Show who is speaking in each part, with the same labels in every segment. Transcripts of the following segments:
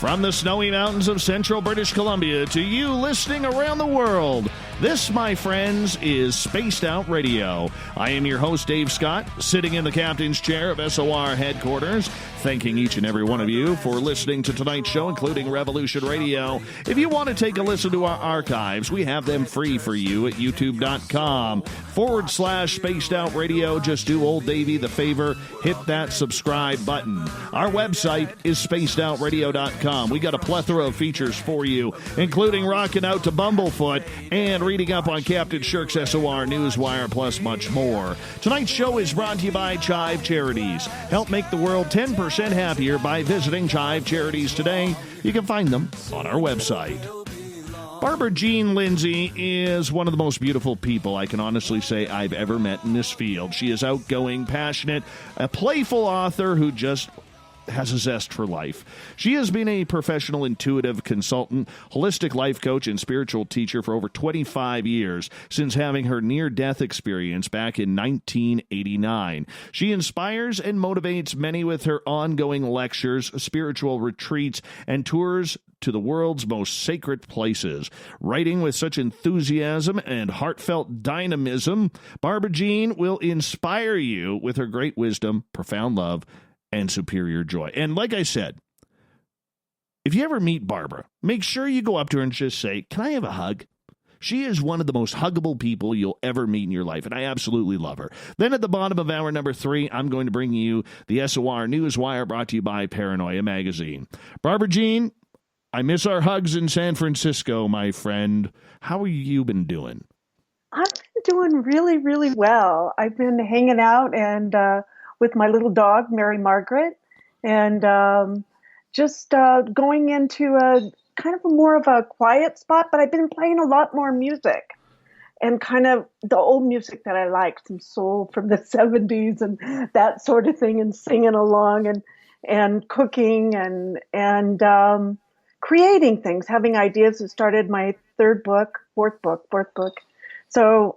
Speaker 1: From the snowy mountains of central British Columbia to you listening around the world, this, my friends, is Spaced Out Radio. I am your host, Dave Scott, sitting in the captain's chair of SOR headquarters, thanking each and every one of you for listening to tonight's show, including Revolution Radio. If you want to take a listen to our archives, we have them free for you at youtube.com/Spaced Out Radio. Just do old Davey the favor, hit that subscribe button. Our website is spacedoutradio.com. We got a plethora of features for you, including rocking out to Bumblefoot and reading up on Captain Shirk's SOR Newswire, plus much more. Tonight's show is brought to you by Chive Charities. Help make the world 10% happier by visiting Chive Charities today. You can find them on our website. Barbara Jean Lindsey is one of the most beautiful people I can honestly say I've ever met in this field. She is outgoing, passionate, a playful author who just has a zest for life. She has been a professional intuitive consultant, holistic life coach, and spiritual teacher for over 25 years, since having her near-death experience back in 1989. She inspires and motivates many with her ongoing lectures, spiritual retreats, and tours to the world's most sacred places. Writing with such enthusiasm and heartfelt dynamism, Barbara Jean will inspire you with her great wisdom, profound love, and superior joy. And like I said, if you ever meet Barbara, make sure you go up to her and just say, "Can I have a hug?" She is one of the most huggable people you'll ever meet in your life, and I absolutely love her. Then at the bottom of hour number 3, I'm going to bring you the SOR Newswire, brought to you by Paranoia Magazine. Barbara Jean, I miss our hugs in San Francisco, my friend. How have you been doing?
Speaker 2: I've been doing really, really well. I've been hanging out and with my little dog, Mary Margaret, and just going into a kind of more of a quiet spot, but I've been playing a lot more music and kind of the old music that I like, some soul from the 70s and that sort of thing, and singing along and cooking and creating things, having ideas. I started my fourth book. So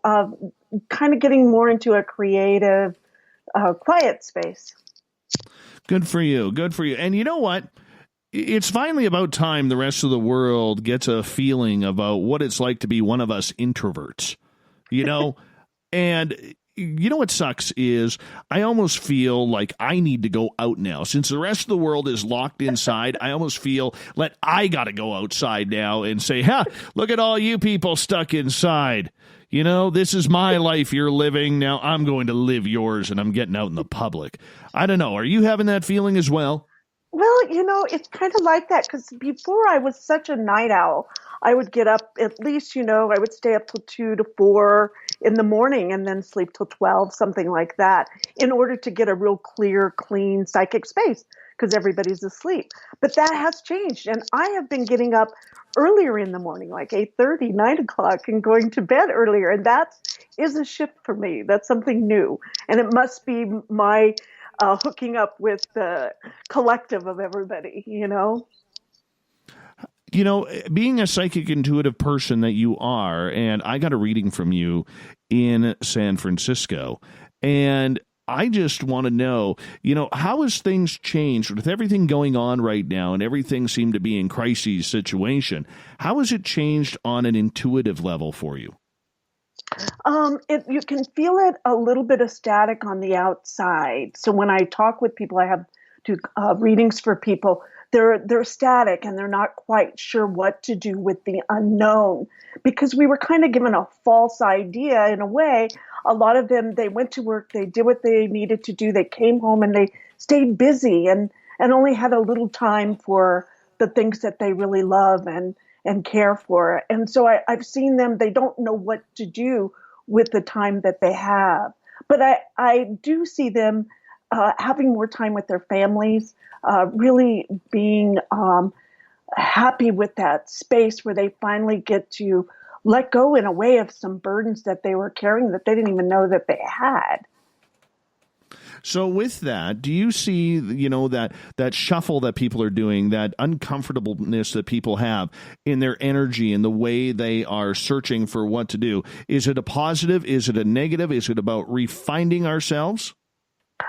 Speaker 2: kind of getting more into a creative, quiet space.
Speaker 1: Good for you. Good for you. And you know what? It's finally about time the rest of the world gets a feeling about what it's like to be one of us introverts, you know? And you know what sucks is I almost feel like I need to go out now. Since the rest of the world is locked inside, I almost feel I got to go outside now and say, look at all you people stuck inside. You know, this is my life you're living. Now I'm going to live yours, and I'm getting out in the public. I don't know. Are you having that feeling as well?
Speaker 2: Well, you know, it's kind of like that because before I was such a night owl. I would get up at least, I would stay up till 2 to 4 in the morning and then sleep till 12, something like that, in order to get a real clear, clean psychic space because everybody's asleep. But that has changed. And I have been getting up earlier in the morning, like 8:30, 9 o'clock, and going to bed earlier. And that is a shift for me. That's something new. And it must be my hooking up with the collective of everybody,
Speaker 1: You know, being a psychic intuitive person that you are, and I got a reading from you in San Francisco, and I just want to know, how has things changed with everything going on right now and everything seemed to be in crisis situation? How has it changed on an intuitive level for you?
Speaker 2: You can feel it a little bit of static on the outside. So when I talk with people, I have do readings for people. They're static and they're not quite sure what to do with the unknown because we were kind of given a false idea in a way. A lot of them, they went to work, they did what they needed to do, they came home and they stayed busy and only had a little time for the things that they really love and care for. And so I've seen them, they don't know what to do with the time that they have. But I do see them having more time with their families, really being happy with that space where they finally get to let go in a way of some burdens that they were carrying that they didn't even know that they had.
Speaker 1: So with that, do you see, that shuffle that people are doing, that uncomfortableness that people have in their energy and the way they are searching for what to do? Is it a positive? Is it a negative? Is it about refinding ourselves?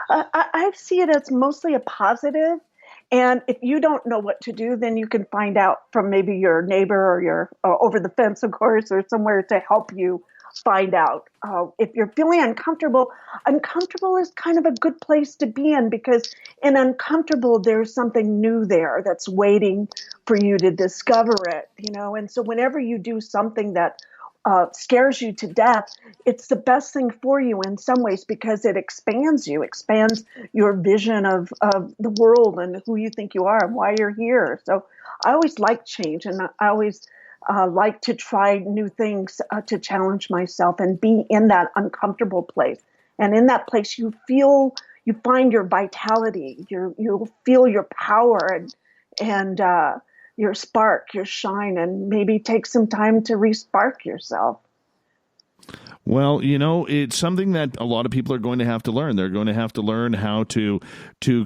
Speaker 2: I see it as mostly a positive. And if you don't know what to do, then you can find out from maybe your neighbor or your over the fence, of course, or somewhere to help you find out. If you're feeling uncomfortable, uncomfortable is kind of a good place to be in, because in uncomfortable, there's something new there that's waiting for you to discover it, you know. And so whenever you do something that scares you to death, it's the best thing for you in some ways, because it expands you, expands your vision of the world and who you think you are and why you're here. So I always like change, and I always like to try new things to challenge myself and be in that uncomfortable place. And in that place, you find your vitality, you'll feel your power and your spark, your shine, and maybe take some time to re-spark yourself.
Speaker 1: Well, you know, it's something that a lot of people are going to have to learn. They're going to have to learn how to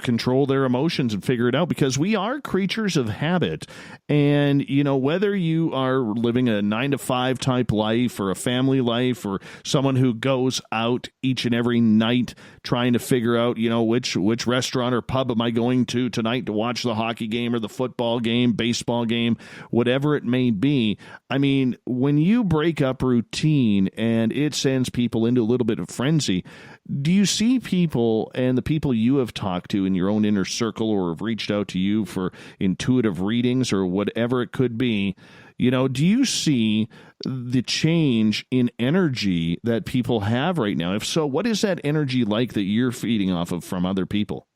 Speaker 1: control their emotions and figure it out, because we are creatures of habit. And, you know, whether you are living a 9-to-5 type life or a family life, or someone who goes out each and every night trying to figure out, you know, which restaurant or pub am I going to tonight to watch the hockey game or the football game, baseball game, whatever it may be. I mean, when you break up routine and it sends people into a little bit of frenzy, do you see people, and the people you have talked to in your own inner circle or have reached out to you for intuitive readings or whatever it could be, you know, do you see the change in energy that people have right now? If so, what is that energy like that you're feeding off of from other people?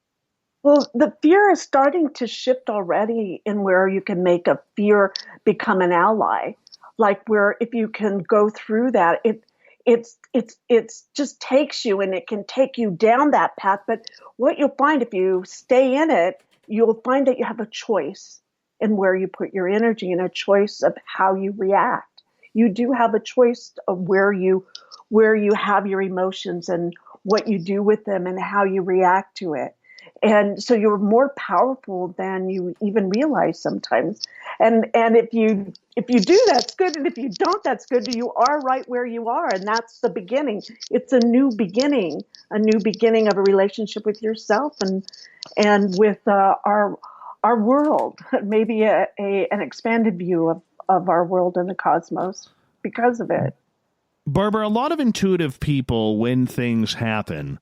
Speaker 2: Well, the fear is starting to shift already, in where you can make a fear become an ally. Like, where if you can go through that, it's just takes you, and it can take you down that path. But what you'll find, if you stay in it, you'll find that you have a choice in where you put your energy, and a choice of how you react. You do have a choice of where you have your emotions and what you do with them and how you react to it. And so you're more powerful than you even realize sometimes. And if you do, that's good. And if you don't, that's good. You are right where you are. And that's the beginning. It's a new beginning of a relationship with yourself and with our world, maybe an expanded view of our world and the cosmos because of it.
Speaker 1: Barbara, a lot of intuitive people, when things happen,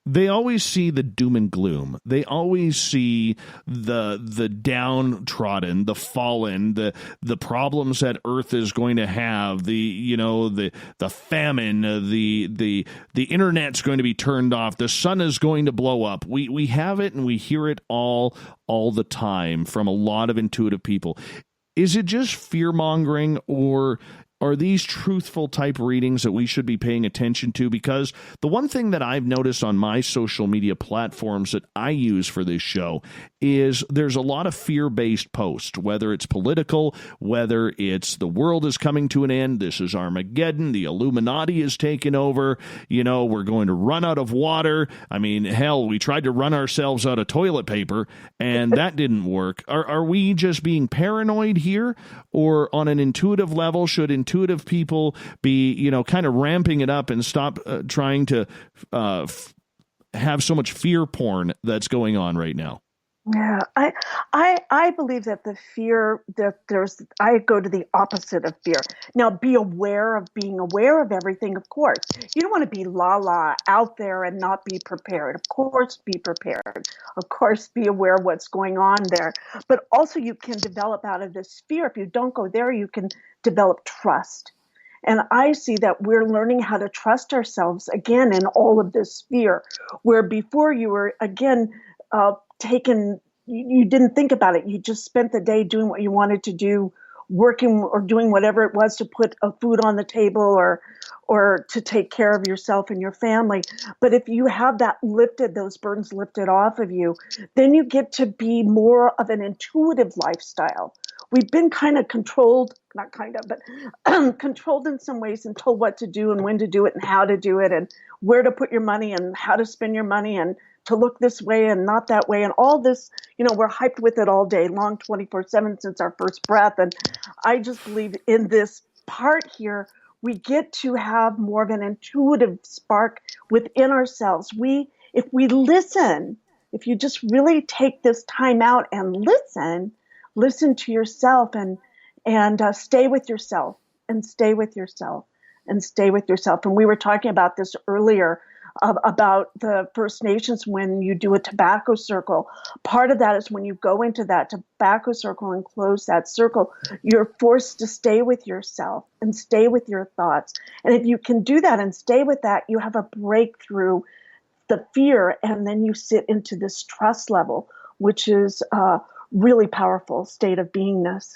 Speaker 1: they always see the doom and gloom. They always see the downtrodden, the fallen, the problems that Earth is going to have, the famine, the internet's going to be turned off, the sun is going to blow up. We have it, and we hear it all the time from a lot of intuitive people. Is it just fear-mongering, or are these truthful type readings that we should be paying attention to? Because the one thing that I've noticed on my social media platforms that I use for this show is there's a lot of fear-based posts, whether it's political, whether it's the world is coming to an end, this is Armageddon, the Illuminati is taking over, you know, we're going to run out of water. I mean, hell, we tried to run ourselves out of toilet paper, and that didn't work. Are we just being paranoid here? Or on an intuitive level, should intuitive people be, you know, kind of ramping it up and stop trying to have so much fear porn that's going on right now?
Speaker 2: Yeah, I believe that the fear that I go to the opposite of fear. Now, being aware of everything, of course. You don't want to be out there and not be prepared. Of course, be prepared. Of course, be aware of what's going on there. But also, you can develop out of this fear. If you don't go there, you can develop trust. And I see that we're learning how to trust ourselves again in all of this fear, where before you were, again, you didn't think about it. You just spent the day doing what you wanted to do, working or doing whatever it was to put food on the table or to take care of yourself and your family. But if you have those burdens lifted off of you, then you get to be more of an intuitive lifestyle. We've been kind of controlled, not kind of, but controlled in some ways, and told what to do and when to do it and how to do it and where to put your money and how to spend your money and to look this way and not that way. And all this, you know, we're hyped with it all day long, 24/7 since our first breath. And I just believe in this part here, we get to have more of an intuitive spark within ourselves. If we listen if you just really take this time out and listen to yourself and stay with yourself and stay with yourself and stay with yourself. And we were talking about this earlier about the First Nations when you do a tobacco circle. Part of that is when you go into that tobacco circle and close that circle, you're forced to stay with yourself and stay with your thoughts. And if you can do that and stay with that, you have a breakthrough the fear, and then you sit into this trust level, which is a really powerful state of beingness.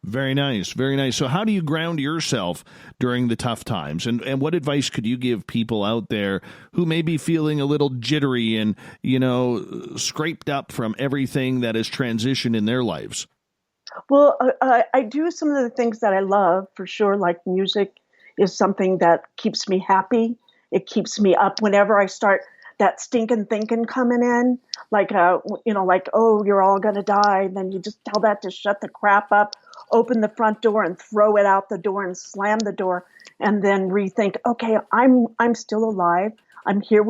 Speaker 1: Very nice. Very nice. So how do you ground yourself during the tough times? And what advice could you give people out there who may be feeling a little jittery and, scraped up from everything that has transitioned in their lives?
Speaker 2: Well, I do some of the things that I love, for sure, like music is something that keeps me happy. It keeps me up whenever I start that stinking thinking coming in, like, oh, you're all going to die. Then you just tell that to shut the crap up, open the front door and throw it out the door and slam the door, and then rethink, okay, I'm still alive. I'm here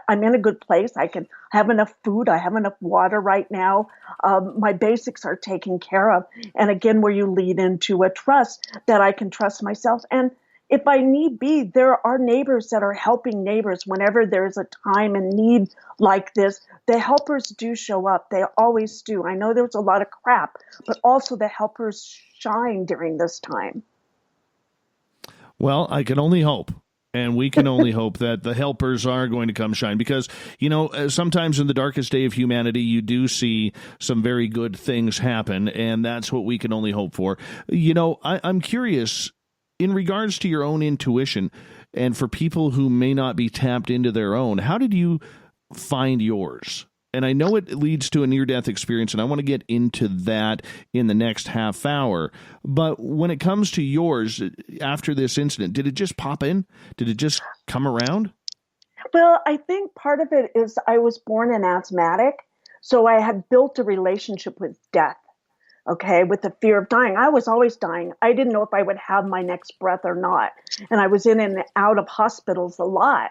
Speaker 2: I'm in a good place. I have enough food. I have enough water right now. My basics are taken care of. And again, where you lead into a trust that I can trust myself. And if I need be, there are neighbors that are helping neighbors whenever there's a time and need like this. The helpers do show up. They always do. I know there's a lot of crap, but also the helpers shine during this time.
Speaker 1: Well, I can only hope. And we can only hope that the helpers are going to come shine because, sometimes in the darkest day of humanity, you do see some very good things happen. And that's what we can only hope for. I'm curious in regards to your own intuition and for people who may not be tapped into their own. How did you find yours? And I know it leads to a near-death experience, and I want to get into that in the next half hour. But when it comes to yours, after this incident, did it just pop in? Did it just come around?
Speaker 2: Well, I think part of it is I was born an asthmatic, so I had built a relationship with death, okay, with the fear of dying. I was always dying. I didn't know if I would have my next breath or not. And I was in and out of hospitals a lot.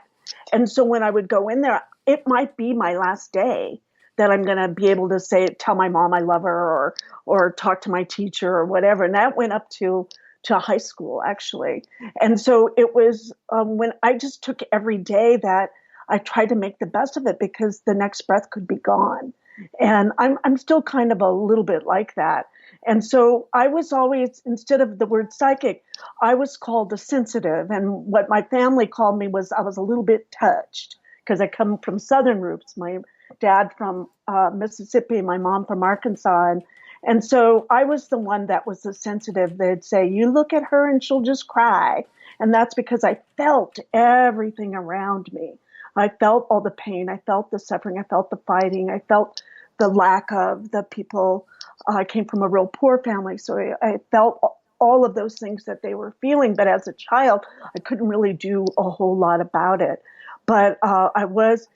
Speaker 2: And so when I would go in there, it might be my last day that I'm going to be able to tell my mom I love her or talk to my teacher or whatever. And that went up to high school, actually. And so it was when I just took every day that I tried to make the best of it because the next breath could be gone. And I'm still kind of a little bit like that. And so I was always, instead of the word psychic, I was called a sensitive. And what my family called me was I was a little bit touched because I come from Southern roots. My dad from Mississippi, my mom from Arkansas. And so I was the one that was the sensitive. They'd say, you look at her and she'll just cry. And that's because I felt everything around me. I felt all the pain. I felt the suffering. I felt the fighting. I felt the lack of the people. I came from a real poor family, so I felt all of those things that they were feeling. But as a child, I couldn't really do a whole lot about it. But I was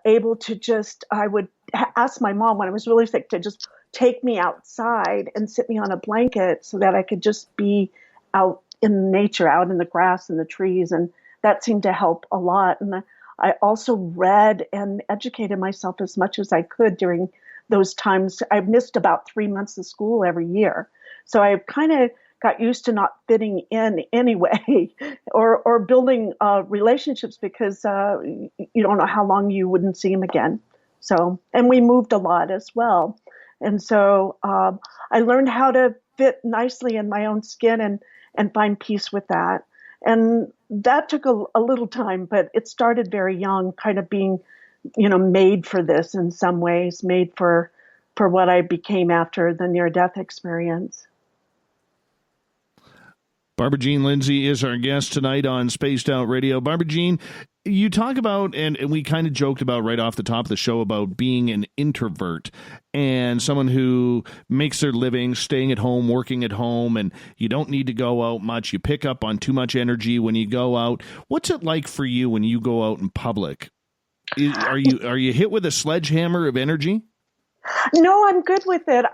Speaker 2: able to I would ask my mom when I was really sick to just take me outside and sit me on a blanket so that I could just be out in nature, out in the grass and the trees. And that seemed to help a lot. And I also read and educated myself as much as I could during those times. I missed about 3 months of school every year. So I kind of got used to not fitting in anyway or building relationships because you don't know how long you wouldn't see them again. So, and we moved a lot as well. And so I learned how to fit nicely in my own skin and find peace with that. And that took a little time, but it started very young, kind of being, made for this in some ways, made for what I became after the near-death experience.
Speaker 1: Barbara Jean Lindsey is our guest tonight on Spaced Out Radio. Barbara Jean, you talk about, and we kind of joked about right off the top of the show about being an introvert and someone who makes their living staying at home, working at home, and you don't need to go out much. You pick up on too much energy when you go out. What's it like for you when you go out in public? Are you hit with a sledgehammer of energy?
Speaker 2: No, I'm good with it.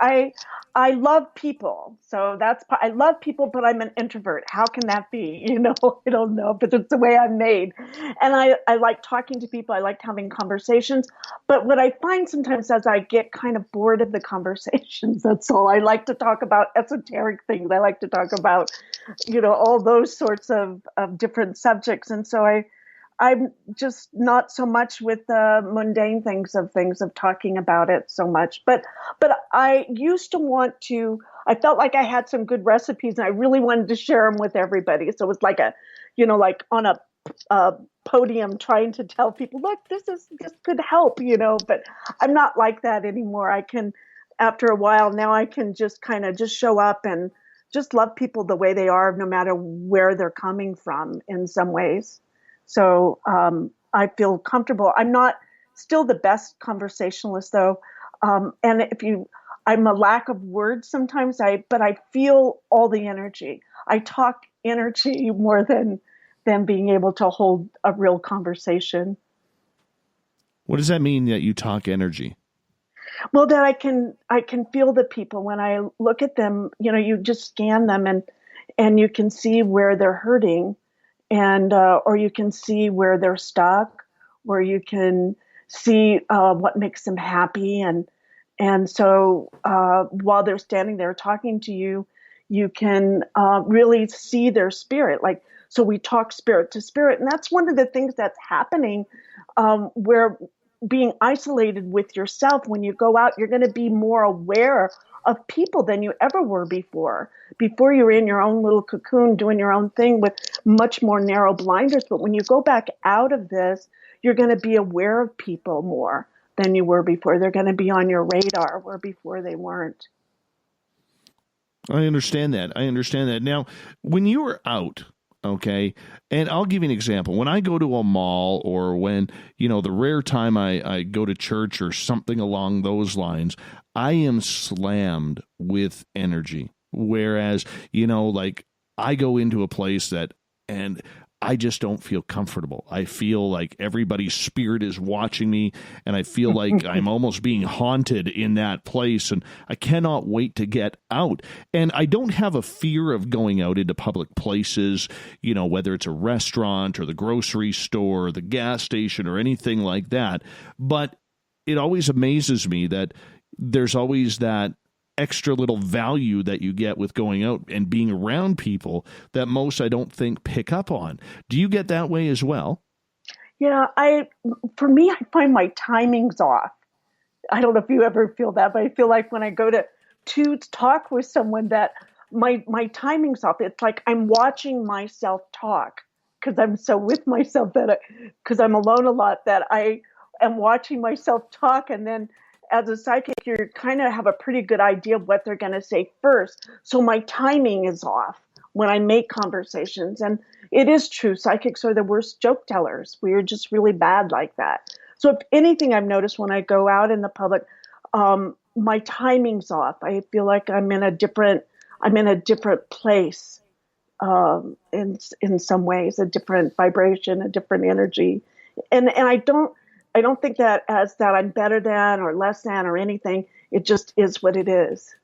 Speaker 2: I love people. So I love people, but I'm an introvert. How can that be? I don't know, but it's the way I'm made. And I like talking to people. I like having conversations. But what I find sometimes is I get kind of bored of the conversations. That's all. I like to talk about esoteric things. I like to talk about, all those sorts of different subjects. And so I'm just not so much with the mundane things of talking about it so much. But I used to want to. I felt like I had some good recipes, and I really wanted to share them with everybody. So it was like like on a podium, trying to tell people, look, this could help, But I'm not like that anymore. I can, after a while, now I can just kind of just show up and just love people the way they are, no matter where they're coming from. In some ways. So I feel comfortable. I'm not still the best conversationalist, though. And I'm a lack of words sometimes. But I feel all the energy. I talk energy more than being able to hold a real conversation.
Speaker 1: What does that mean that you talk energy?
Speaker 2: Well, that I can feel the people when I look at them. You just scan them and you can see where they're hurting. And or you can see where they're stuck, or you can see what makes them happy, and so while they're standing there talking to you, you can really see their spirit. Like, so we talk spirit to spirit, and that's one of the things that's happening where being isolated with yourself. When you go out, you're going to be more aware of people than you ever were before. Before, you were in your own little cocoon doing your own thing with much more narrow blinders. But when you go back out of this, you're going to be aware of people more than you were before. They're going to be on your radar where before they weren't.
Speaker 1: I understand that. Now, when you were out, okay, and I'll give you an example. When I go to a mall, or when, the rare time I go to church or something along those lines, I am slammed with energy. Whereas, like, I go into a place and I just don't feel comfortable. I feel like everybody's spirit is watching me, and I feel like I'm almost being haunted in that place, and I cannot wait to get out. And I don't have a fear of going out into public places, whether it's a restaurant or the grocery store or the gas station or anything like that. But it always amazes me that there's always that extra little value that you get with going out and being around people that most, I don't think, pick up on. Do you get that way as well?
Speaker 2: Yeah, for me, I find my timing's off. I don't know if you ever feel that, but I feel like when I go to talk with someone, that my timing's off. It's like I'm watching myself talk, because I'm so with myself because I'm alone a lot, that I am watching myself talk. And then as a psychic, you kind of have a pretty good idea of what they're going to say first. So my timing is off when I make conversations. And it is true. Psychics are the worst joke tellers. We are just really bad like that. So if anything, I've noticed when I go out in the public, my timing's off. I feel like I'm in a different place, in some ways, a different vibration, a different energy. And I don't think that as that I'm better than or less than or anything. It just is what it is.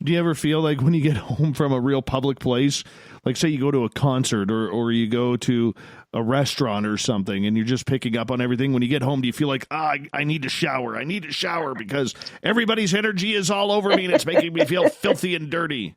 Speaker 1: Do you ever feel like when you get home from a real public place, like say you go to a concert or you go to a restaurant or something, and you're just picking up on everything, when you get home, do you feel like, I need to shower. I need to shower because everybody's energy is all over me and it's making me feel filthy and dirty?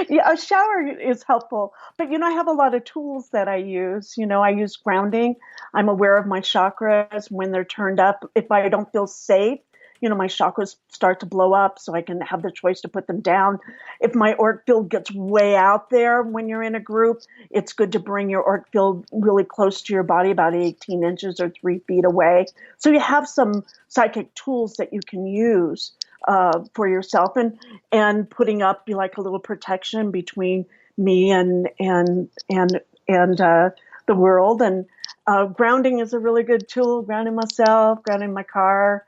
Speaker 2: Yeah, a shower is helpful, but I have a lot of tools that I use. I use grounding. I'm aware of my chakras when they're turned up. If I don't feel safe, my chakras start to blow up, so I can have the choice to put them down. If my auric field gets way out there when you're in a group, it's good to bring your auric field really close to your body, about 18 inches or 3 feet away. So you have some psychic tools that you can use for yourself, and putting up be like a little protection between me and the world. And grounding is a really good tool. Grounding myself, grounding my car,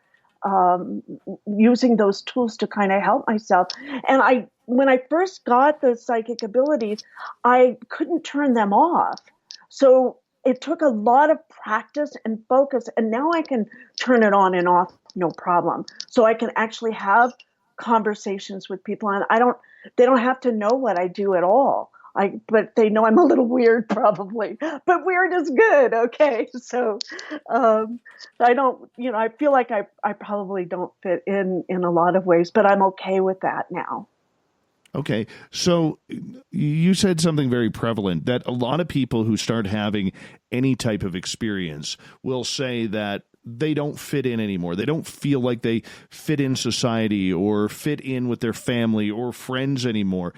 Speaker 2: using those tools to kind of help myself. And when I first got the psychic abilities, I couldn't turn them off. So it took a lot of practice and focus, and now I can turn it on and off, no problem. So I can actually have conversations with people, and they don't have to know what I do at all. But they know I'm a little weird, probably. But weird is good, okay? So I don't, I feel like I probably don't fit in a lot of ways, but I'm okay with that now.
Speaker 1: Okay, so you said something very prevalent, that a lot of people who start having any type of experience will say that they don't fit in anymore. They don't feel like they fit in society or fit in with their family or friends anymore.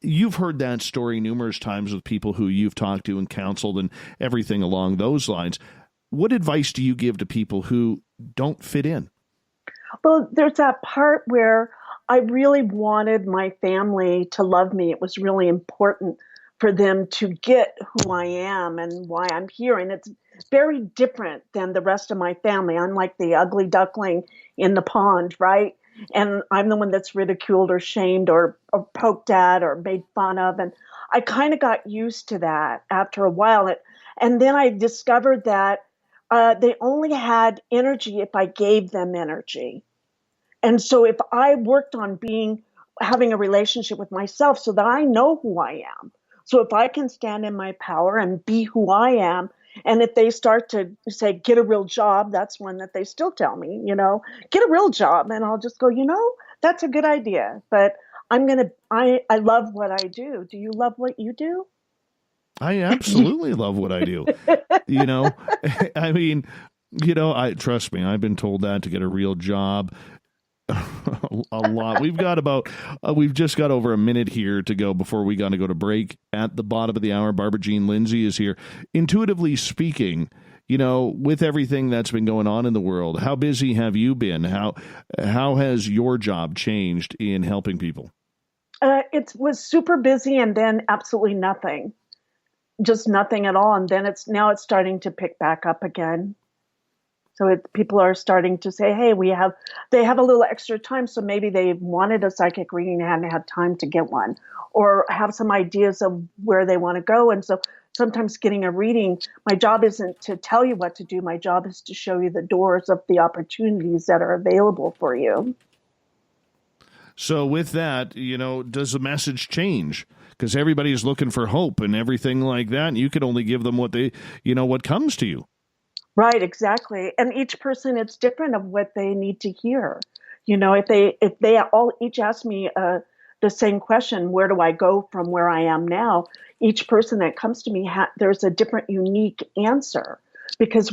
Speaker 1: You've heard that story numerous times with people who you've talked to and counseled and everything along those lines. What advice do you give to people who don't fit in?
Speaker 2: Well, there's that part where I really wanted my family to love me. It was really important for them to get who I am and why I'm here. And it's very different than the rest of my family. I'm like the ugly duckling in the pond, right? And I'm the one that's ridiculed or shamed or poked at or made fun of. And I kind of got used to that after a while. And then I discovered that they only had energy if I gave them energy. And so if I worked on having a relationship with myself so that I know who I am. So if I can stand in my power and be who I am, and if they start to say, get a real job, that's one that they still tell me, get a real job. And I'll just go, that's a good idea. But I love what I do. Do you love what you do?
Speaker 1: I absolutely love what I do. I mean, trust me, I've been told that to get a real job a lot. We've just got over a minute here to go before we got to go to break. At the bottom of the hour, Barbara Jean Lindsey is here. Intuitively speaking, with everything that's been going on in the world, how busy have you been? How has your job changed in helping people?
Speaker 2: It was super busy and then absolutely nothing. Just nothing at all. And then it's starting to pick back up again. So people are starting to say, hey, they have a little extra time. So maybe they wanted a psychic reading and hadn't had time to get one, or have some ideas of where they want to go. And so sometimes getting a reading, my job isn't to tell you what to do. My job is to show you the doors of the opportunities that are available for you.
Speaker 1: So with that, does the message change? Because everybody's looking for hope and everything like that. And you can only give them what what comes to you.
Speaker 2: Right, exactly. And each person, it's different of what they need to hear. If they all each ask me the same question, where do I go from where I am now? Each person that comes to me, there's a different, unique answer, because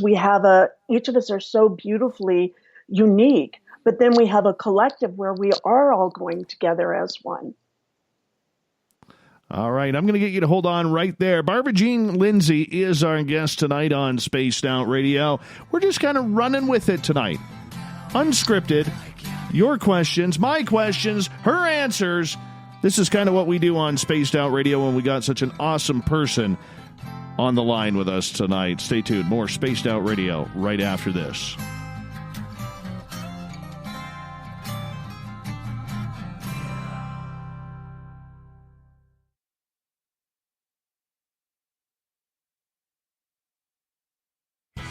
Speaker 2: each of us are so beautifully unique. But then we have a collective where we are all going together as one.
Speaker 1: All right, I'm going to get you to hold on right there. Barbara Jean Lindsey is our guest tonight on Spaced Out Radio. We're just kind of running with it tonight. Unscripted. Your questions, my questions, her answers. This is kind of what we do on Spaced Out Radio when we got such an awesome person on the line with us tonight. Stay tuned. More Spaced Out Radio right after this.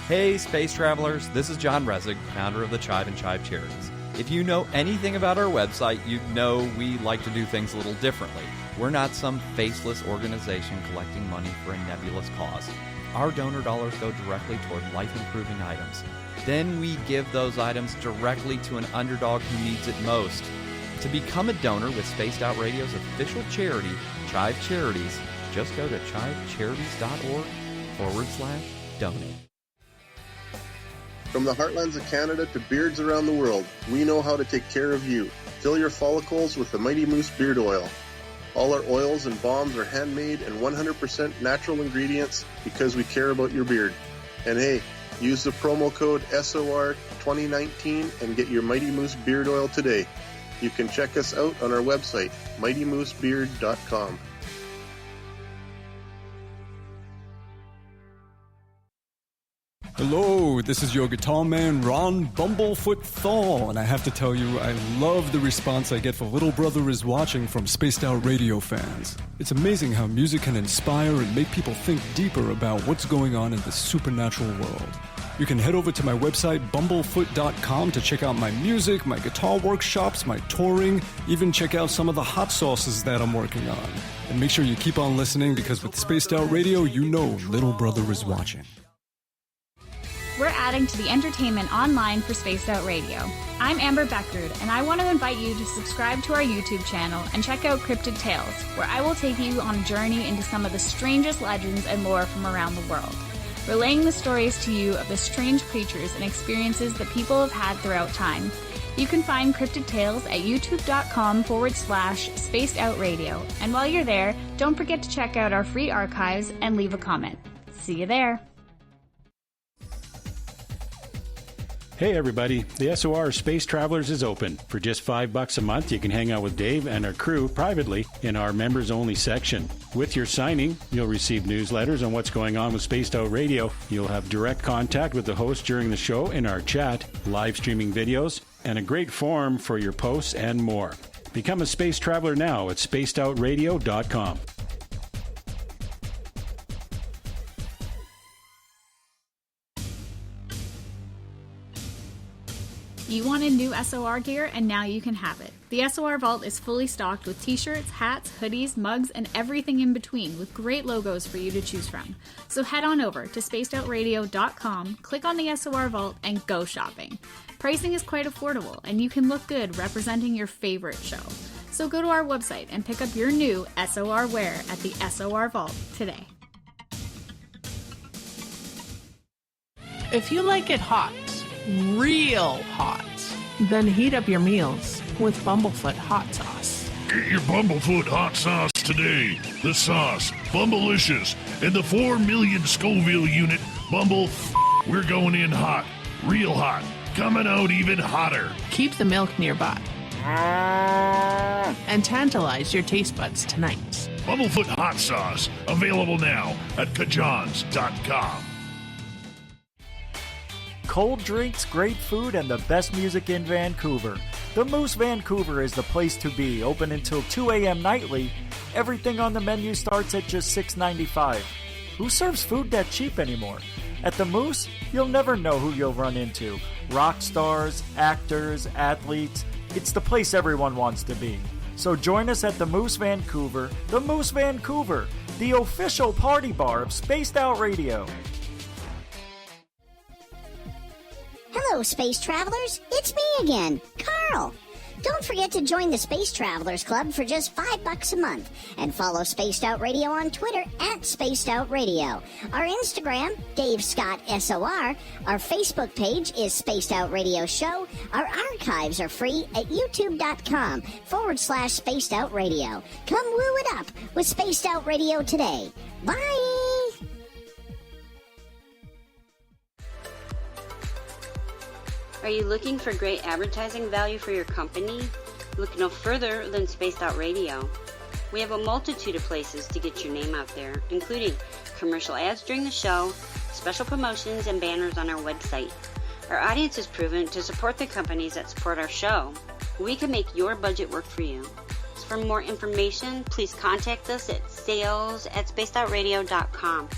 Speaker 3: Hey, space travelers, this is John Resig, founder of the Chive and Chive Charities. If you know anything about our website, you know we like to do things a little differently. We're not some faceless organization collecting money for a nebulous cause. Our donor dollars go directly toward life-improving items. Then we give those items directly to an underdog who needs it most. To become a donor with Spaced Out Radio's official charity, Chive Charities, just go to chivecharities.org/donate.
Speaker 4: From the heartlands of Canada to beards around the world, we know how to take care of you. Fill your follicles with the Mighty Moose Beard Oil. All our oils and balms are handmade and 100% natural ingredients because we care about your beard. And hey, use the promo code SOR2019 and get your Mighty Moose Beard Oil today. You can check us out on our website, mightymoosebeard.com.
Speaker 5: Hello, this is your guitar man, Ron Bumblefoot Thal, and I have to tell you, I love the response I get for Little Brother is Watching from Spaced Out Radio fans. It's amazing how music can inspire and make people think deeper about what's going on in the supernatural world. You can head over to my website, bumblefoot.com, to check out my music, my guitar workshops, my touring, even check out some of the hot sauces that I'm working on. And make sure you keep on listening, because with Spaced Out Radio, you know Little Brother is watching.
Speaker 6: We're adding to the entertainment online for Spaced Out Radio. I'm Amber Beckrud, and I want to invite you to subscribe to our YouTube channel and check out Cryptid Tales, where I will take you on a journey into some of the strangest legends and lore from around the world, relaying the stories to you of the strange creatures and experiences that people have had throughout time. You can find Cryptid Tales at youtube.com/Spaced Out Radio. And while you're there, don't forget to check out our free archives and leave a comment. See you there.
Speaker 7: Hey everybody, the SOR Space Travelers is open. For just $5 a month, you can hang out with Dave and our crew privately in our members-only section. With your signing, you'll receive newsletters on what's going on with Spaced Out Radio. You'll have direct contact with the host during the show in our chat, live streaming videos, and a great forum for your posts and more. Become a space traveler now at spacedoutradio.com.
Speaker 6: You wanted new SOR gear, and now you can have it. The SOR Vault is fully stocked with t-shirts, hats, hoodies, mugs, and everything in between, with great logos for you to choose from. So head on over to spacedoutradio.com, click on the SOR Vault, and go shopping. Pricing is quite affordable, and you can look good representing your favorite show. So go to our website and pick up your new SOR wear at the SOR Vault today.
Speaker 8: If you like it hot, real hot, then heat up your meals with Bumblefoot hot sauce.
Speaker 9: Get your Bumblefoot hot sauce today. The sauce, Bumblicious, and the 4 million Scoville unit Bumble. We're going in hot, real hot, coming out even hotter.
Speaker 8: Keep the milk nearby and tantalize your taste buds tonight.
Speaker 9: Bumblefoot hot sauce, available now at kajans.com.
Speaker 10: Cold drinks, great food, and the best music in Vancouver. The Moose Vancouver is the place to be, open until 2 a.m. nightly. Everything on the menu starts at just $6.95. Who serves food that cheap anymore? At the Moose, you'll never know who you'll run into. Rock stars, actors, athletes. It's the place everyone wants to be. So join us at the Moose Vancouver, the official party bar of Spaced Out Radio.
Speaker 11: Hello, Space Travelers. It's me again, Carl. Don't forget to join the Space Travelers Club for just $5 a month and follow Spaced Out Radio on Twitter at Spaced Out Radio. Our Instagram, Dave Scott SOR. Our Facebook page is Spaced Out Radio Show. Our archives are free at youtube.com/Spaced Out Radio. Come woo it up with Spaced Out Radio today. Bye!
Speaker 12: Are you looking for great advertising value for your company? Look no further than Spaced Out Radio. We have a multitude of places to get your name out there, including commercial ads during the show, special promotions, and banners on our website. Our audience is proven to support the companies that support our show. We can make your budget work for you. So for more information, please contact us at sales@spacedoutradio.com.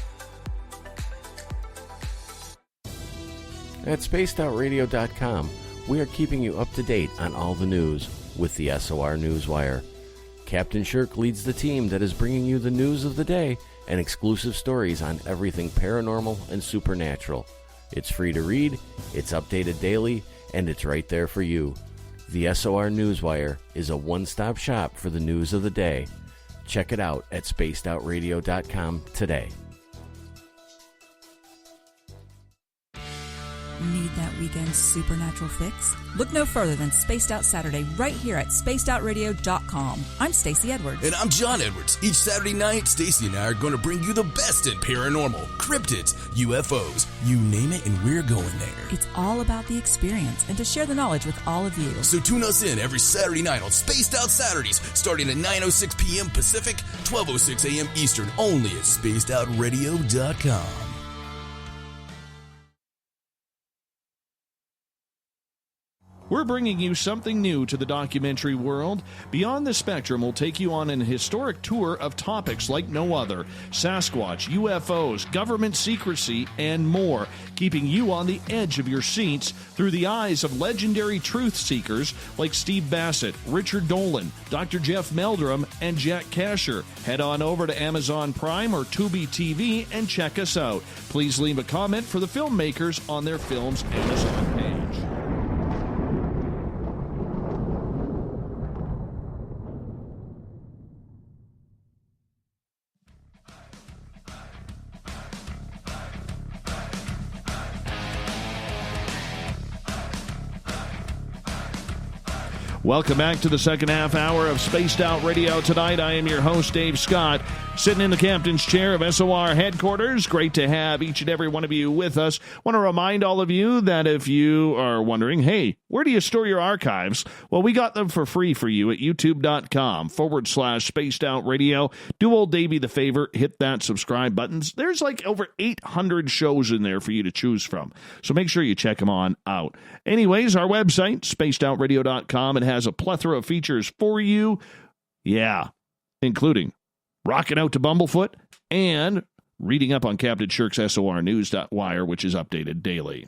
Speaker 13: At spacedoutradio.com, we are keeping you up to date on all the news with the SOR Newswire. Captain Shirk leads the team that is bringing you the news of the day and exclusive stories on everything paranormal and supernatural. It's free to read, it's updated daily, and it's right there for you. The SOR Newswire is a one-stop shop for the news of the day. Check it out at spacedoutradio.com today.
Speaker 14: Need that weekend supernatural fix? Look no further than Spaced Out Saturday right here at spacedoutradio.com. I'm Stacey Edwards.
Speaker 15: And I'm John Edwards. Each Saturday night, Stacey and I are going to bring you the best in paranormal, cryptids, UFOs, you name it, and we're going there.
Speaker 14: It's all about the experience and to share the knowledge with all of you.
Speaker 15: So tune us in every Saturday night on Spaced Out Saturdays, starting at 9:06 p.m. Pacific, 12:06 a.m. Eastern, only at spacedoutradio.com.
Speaker 1: We're bringing you something new to the documentary world. Beyond the Spectrum will take you on an historic tour of topics like no other: Sasquatch, UFOs, government secrecy, and more, keeping you on the edge of your seats through the eyes of legendary truth seekers like Steve Bassett, Richard Dolan, Dr. Jeff Meldrum, and Jack Casher. Head on over to Amazon Prime or Tubi TV and check us out. Please leave a comment for the filmmakers on their film's Amazon page. Welcome back to the second half hour of Spaced Out Radio tonight. I am your host, Dave Scott, sitting in the captain's chair of SOR headquarters. Great to have each and every one of you with us. Want to remind all of you that if you are wondering, hey, where do you store your archives? Well, we got them for free for you at youtube.com/Spaced Out Radio. Do old Davey the favor, hit that subscribe buttons. There's like over 800 shows in there for you to choose from. So make sure you check them on out. Anyways, our website, spacedoutradio.com, it has a plethora of features for you. Yeah, including rocking out to Bumblefoot and reading up on Captain Shirk's SOR News.wire, which is updated daily.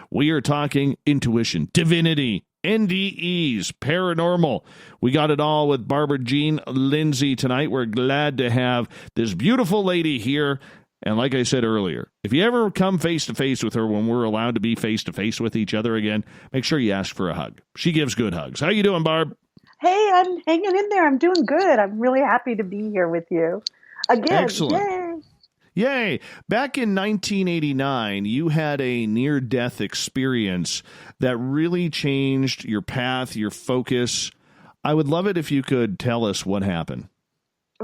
Speaker 1: We are talking intuition, divinity, NDEs, paranormal. We got it all with Barbara Jean Lindsey tonight. We're glad to have this beautiful lady here. And like I said earlier, if you ever come face-to-face with her when we're allowed to be face-to-face with each other again, make sure you ask for a hug. She gives good hugs. How you doing, Barb?
Speaker 2: Hey, I'm hanging in there. I'm doing good. I'm really happy to be here with you again.
Speaker 1: Excellent. Yay. Back in 1989, you had a near-death experience that really changed your path, your focus. I would love it if you could tell us what happened.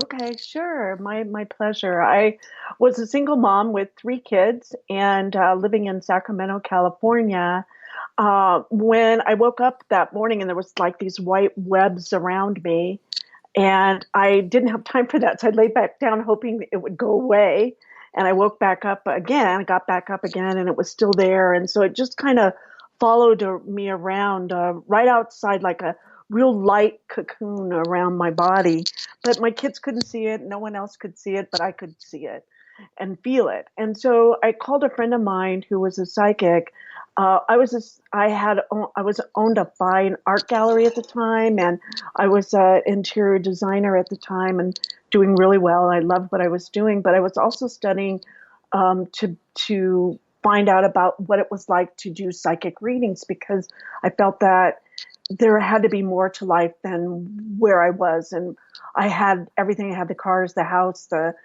Speaker 2: Okay, sure. My pleasure. I was a single mom with 3 kids and living in Sacramento, California. When I woke up that morning and there was like these white webs around me, and I didn't have time for that. So I laid back down hoping it would go away. And I woke back up again, got back up again, and it was still there. And so it just kind of followed me around right outside, like a real light cocoon around my body. But my kids couldn't see it. No one else could see it, but I could see it and feel it. And so I called a friend of mine who was a psychic. I was owned a fine art gallery at the time, and I was an interior designer at the time and doing really well. I loved what I was doing, but I was also studying to find out about what it was like to do psychic readings, because I felt that there had to be more to life than where I was. And I had everything. I had the cars, the house, the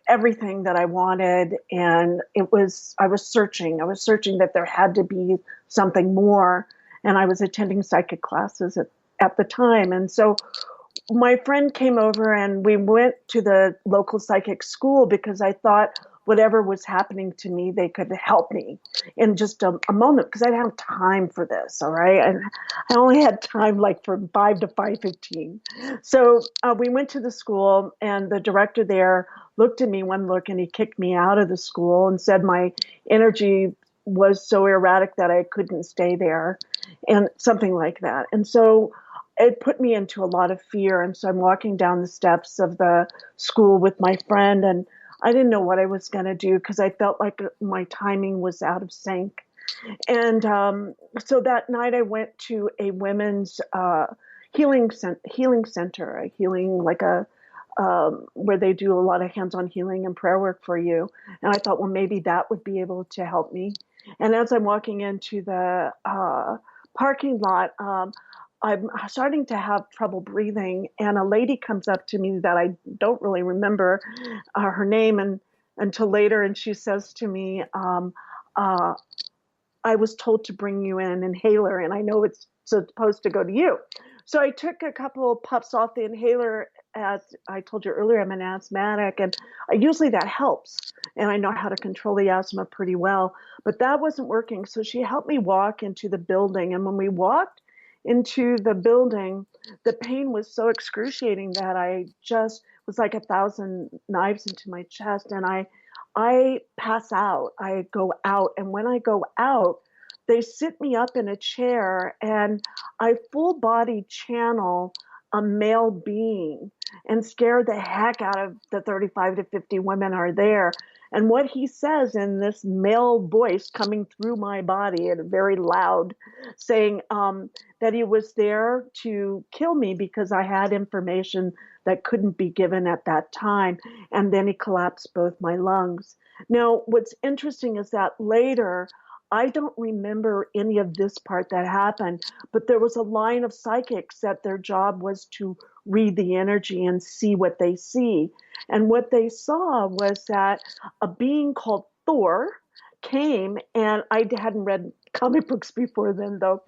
Speaker 2: everything that I wanted. And I was searching that there had to be something more. And I was attending psychic classes at the time. And so my friend came over and we went to the local psychic school because I thought whatever was happening to me, they could help me in just a moment, because I didn't have time for this. All right. And I only had time like from 5 to 5:15. So we went to the school, and the director there looked at me one look and he kicked me out of the school and said my energy was so erratic that I couldn't stay there, and something like that. And so it put me into a lot of fear. And so I'm walking down the steps of the school with my friend, and I didn't know what I was going to do because I felt like my timing was out of sync. And so that night I went to a women's healing center, a healing like where they do a lot of hands-on healing and prayer work for you. And I thought, well, maybe that would be able to help me. And as I'm walking into the parking lot, I'm starting to have trouble breathing, and a lady comes up to me that I don't really remember her name until later, and she says to me, I was told to bring you an inhaler, and I know it's supposed to go to you. So I took a couple puffs off the inhaler. As I told you earlier, I'm an asthmatic, and usually that helps, and I know how to control the asthma pretty well, but that wasn't working. So she helped me walk into the building, and when we walked into the building, the pain was so excruciating that I just was like 1,000 knives into my chest, and I pass out. I go out, and when I go out, they sit me up in a chair and I full body channel a male being and scare the heck out of the 35 to 50 women are there. And what he says in this male voice coming through my body and very loud, saying that he was there to kill me because I had information that couldn't be given at that time. And then he collapsed both my lungs. Now, what's interesting is that later, I don't remember any of this part that happened, but there was a line of psychics that their job was to read the energy and see what they see. And what they saw was that a being called Thor came, and I hadn't read comic books before then, though.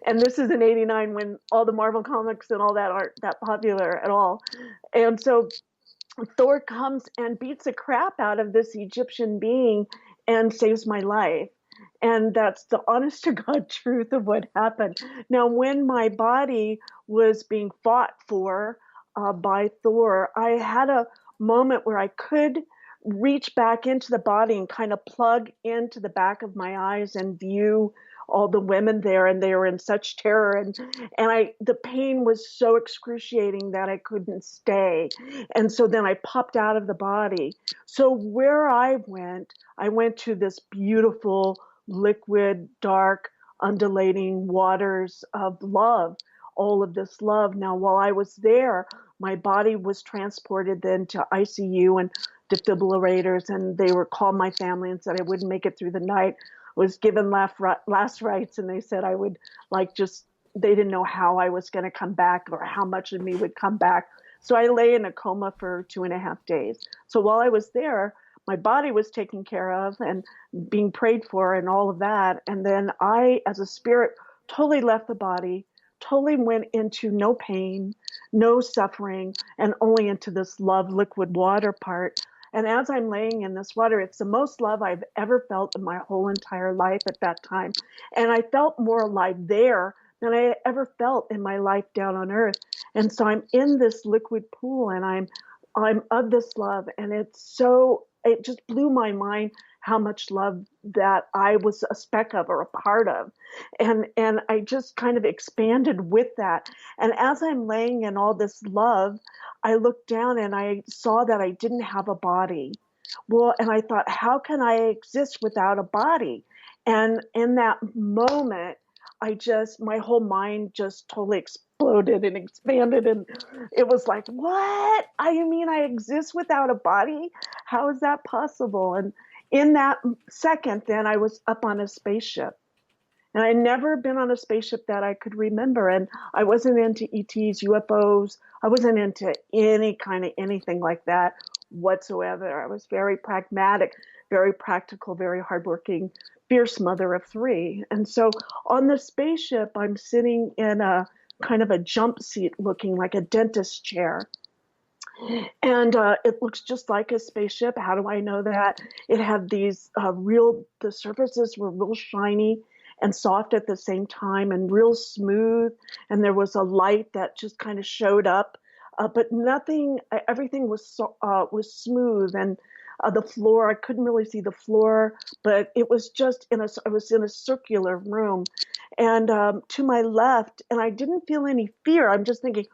Speaker 2: And this is in '89 when all the Marvel comics and all that aren't that popular at all. And so Thor comes and beats the crap out of this Egyptian being and saves my life. And that's the honest to God truth of what happened. Now, when my body was being fought for by Thor, I had a moment where I could reach back into the body and kind of plug into the back of my eyes and view all the women there, and they were in such terror, and the pain was so excruciating that I couldn't stay. And so then I popped out of the body. So where I went to this beautiful liquid, dark, undulating waters of love, all of this love. Now, while I was there, my body was transported then to ICU and defibrillators, and they called my family and said I wouldn't make it through the night. Was given last rites, and they said I would they didn't know how I was going to come back or how much of me would come back. So I lay in a coma for 2.5 days. So while I was there, my body was taken care of and being prayed for and all of that. And then I, as a spirit, totally left the body, totally went into no pain, no suffering, and only into this love liquid water part. And as I'm laying in this water, it's the most love I've ever felt in my whole entire life at that time. And I felt more alive there than I ever felt in my life down on earth. And so I'm in this liquid pool, and I'm of this love. And it just blew my mind how much love that I was a speck of or a part of. And I just kind of expanded with that. And as I'm laying in all this love, I looked down and I saw that I didn't have a body. Well, and I thought, how can I exist without a body? And in that moment, my whole mind just totally exploded and expanded. And it was like, what? I mean, I exist without a body? How is that possible? And in that second, then I was up on a spaceship. And I'd never been on a spaceship that I could remember. And I wasn't into ETs, UFOs. I wasn't into any kind of anything like that whatsoever. I was very pragmatic, very practical, very hardworking, fierce mother of 3. And so on the spaceship, I'm sitting in a kind of a jump seat looking like a dentist chair. And it looks just like a spaceship. How do I know that? It had these the surfaces were real shiny and soft at the same time and real smooth. And there was a light that just kind of showed up, but everything was smooth. And the floor, I couldn't really see the floor, but it was just I was in a circular room. And to my left, and I didn't feel any fear. I'm just thinking,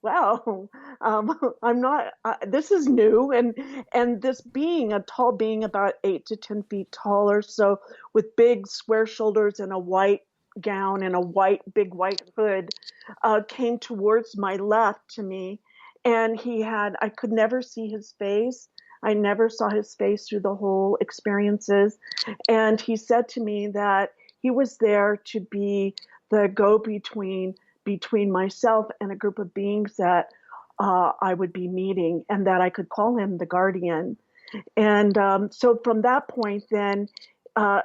Speaker 2: wow, I'm not, this is new. And this being, a tall being about 8 to 10 feet tall or so, with big square shoulders and a white gown and a big white hood, came towards my left to me. And I could never see his face. I never saw his face through the whole experiences. And he said to me that he was there to be the go-between between myself and a group of beings that I would be meeting, and that I could call him the guardian. And so from that point, then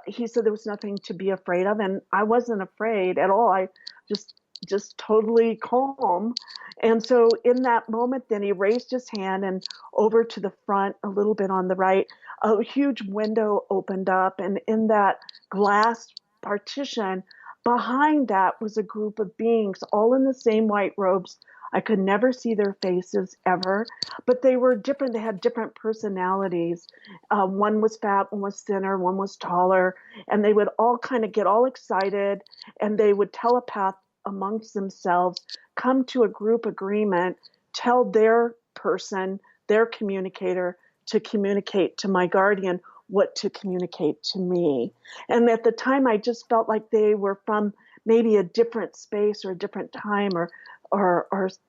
Speaker 2: he said there was nothing to be afraid of, and I wasn't afraid at all. I just totally calm. And so in that moment, then he raised his hand, and over to the front, a little bit on the right, a huge window opened up, and in that glass partition, behind that was a group of beings, all in the same white robes, I could never see their faces ever, but they were different. They had different personalities. One was fat, one was thinner, one was taller, and they would all kind of get all excited, and they would telepath amongst themselves, come to a group agreement, tell their person, their communicator, to communicate to my guardian what to communicate to me. And at the time, I just felt like they were from maybe a different space or a different time, or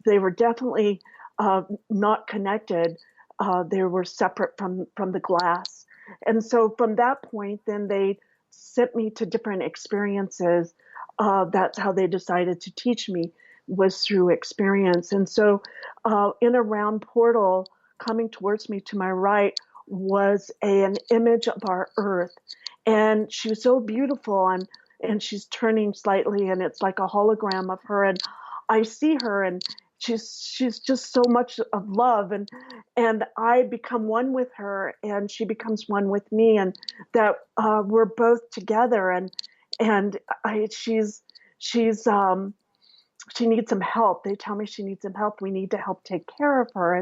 Speaker 2: they were definitely not connected. They were separate from the glass. And so from that point, then they sent me to different experiences. That's how they decided to teach me, was through experience. And so in a round portal coming towards me to my right was an image of our Earth. And she was so beautiful, and she's turning slightly, and it's like a hologram of her. And I see her, and she's just so much of love, and I become one with her, and she becomes one with me, and that we're both together. She needs some help. They tell me she needs some help. We need to help take care of her,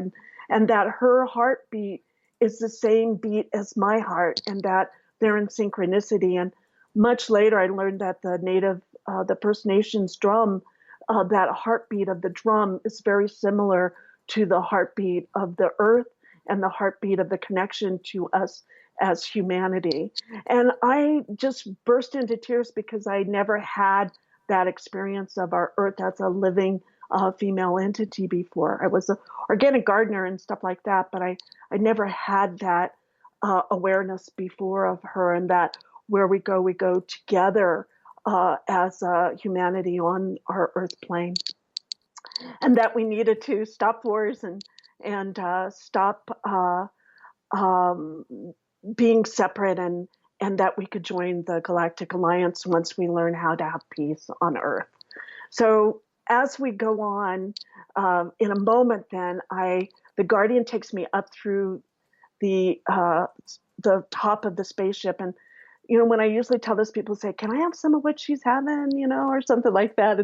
Speaker 2: and that her heartbeat is the same beat as my heart, and that they're in synchronicity. And much later, I learned that the First Nations drum, that heartbeat of the drum is very similar to the heartbeat of the earth and the heartbeat of the connection to us as humanity. And I just burst into tears because I never had that experience of our earth as a living female entity before. I was an organic gardener and stuff like that, but I never had that awareness before of her, and that where we go together as humanity on our earth plane, and that we needed to stop wars and stop being separate, and that we could join the Galactic Alliance once we learn how to have peace on Earth. So as we go on, in a moment, then the Guardian takes me up through the top of the spaceship, and when I usually tell this, people say, "Can I have some of what she's having?" Or something like that,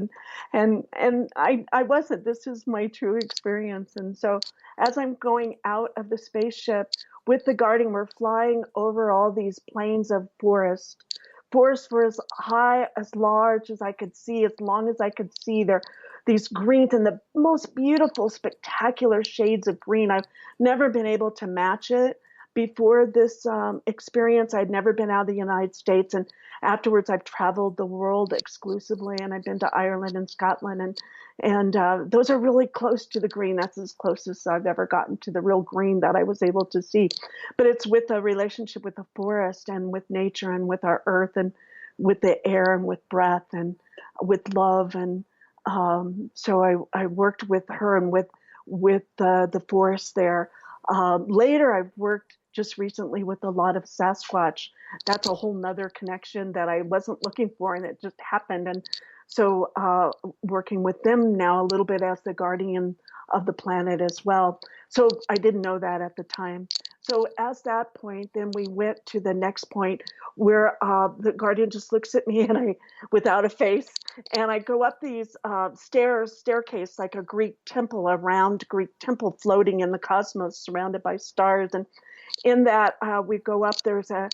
Speaker 2: and I wasn't. This is my true experience, and so as I'm going out of the spaceship with the Guardian, we're flying over all these plains of forest. Forests were as high, as large as I could see, as long as I could see. They're these greens and the most beautiful, spectacular shades of green. I've never been able to match it. Before this experience, I'd never been out of the United States, and afterwards I've traveled the world exclusively, and I've been to Ireland and Scotland, and those are really close to the green. That's as close as I've ever gotten to the real green that I was able to see. But it's with a relationship with the forest and with nature and with our earth and with the air and with breath and with love. And so I worked with her and with the forest there. Later, I've worked just recently with a lot of Sasquatch. That's a whole nother connection that I wasn't looking for, and it just happened. And so working with them now a little bit as the guardian of the planet as well. So I didn't know that at the time. So as that point, then we went to the next point where the guardian just looks at me and without a face, and I go up these staircase like a Greek temple, a round Greek temple floating in the cosmos, surrounded by stars. And in that we go up, there's a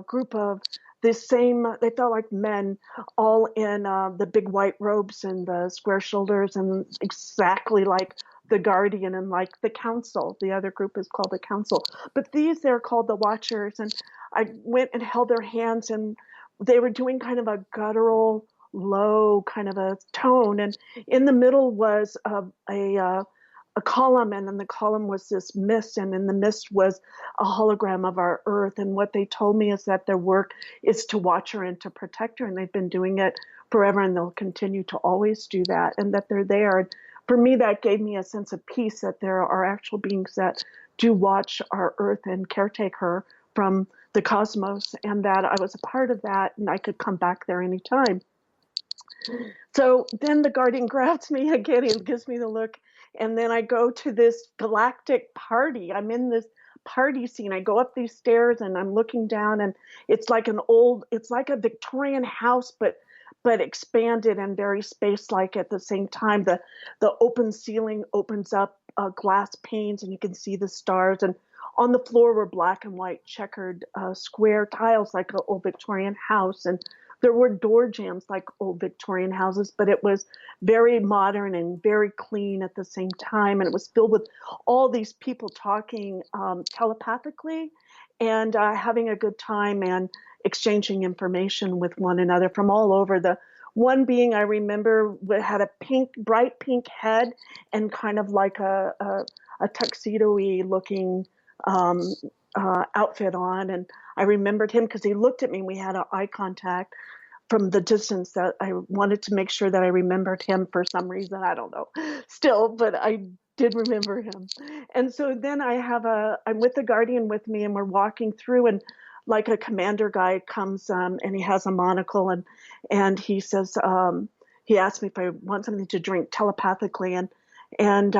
Speaker 2: group of the same, they felt like men, all in the big white robes and the square shoulders, and exactly like the guardian and like the council. The other group is called the council, but they're called the watchers. And I went and held their hands, and they were doing kind of a guttural, low kind of a tone. And in the middle was a column, and in the column was this mist, and in the mist was a hologram of our earth. And what they told me is that their work is to watch her and to protect her, and they've been doing it forever, and they'll continue to always do that, and that they're there. And for me, that gave me a sense of peace, that there are actual beings that do watch our earth and caretake her from the cosmos, and that I was a part of that, and I could come back there anytime. So then the guardian grabs me again and gives me the look. And then I go to this galactic party. I'm in this party scene. I go up these stairs and I'm looking down, and it's like a Victorian house, but but expanded and very space-like at the same time. The open ceiling opens up glass panes, and you can see the stars. And on the floor were black and white checkered square tiles like an old Victorian house. And there were door jambs like old Victorian houses, but it was very modern and very clean at the same time. And it was filled with all these people talking telepathically and having a good time and exchanging information with one another from all over. The one being I remember had a bright pink head and kind of like a tuxedo-y looking outfit on. And I remembered him because he looked at me and we had eye contact from the distance. That I wanted to make sure that I remembered him for some reason. I don't know still, but I did remember him. And so then I'm with the guardian with me, and we're walking through, and like a commander guy comes and he has a monocle, and he says, he asked me if I want something to drink telepathically, and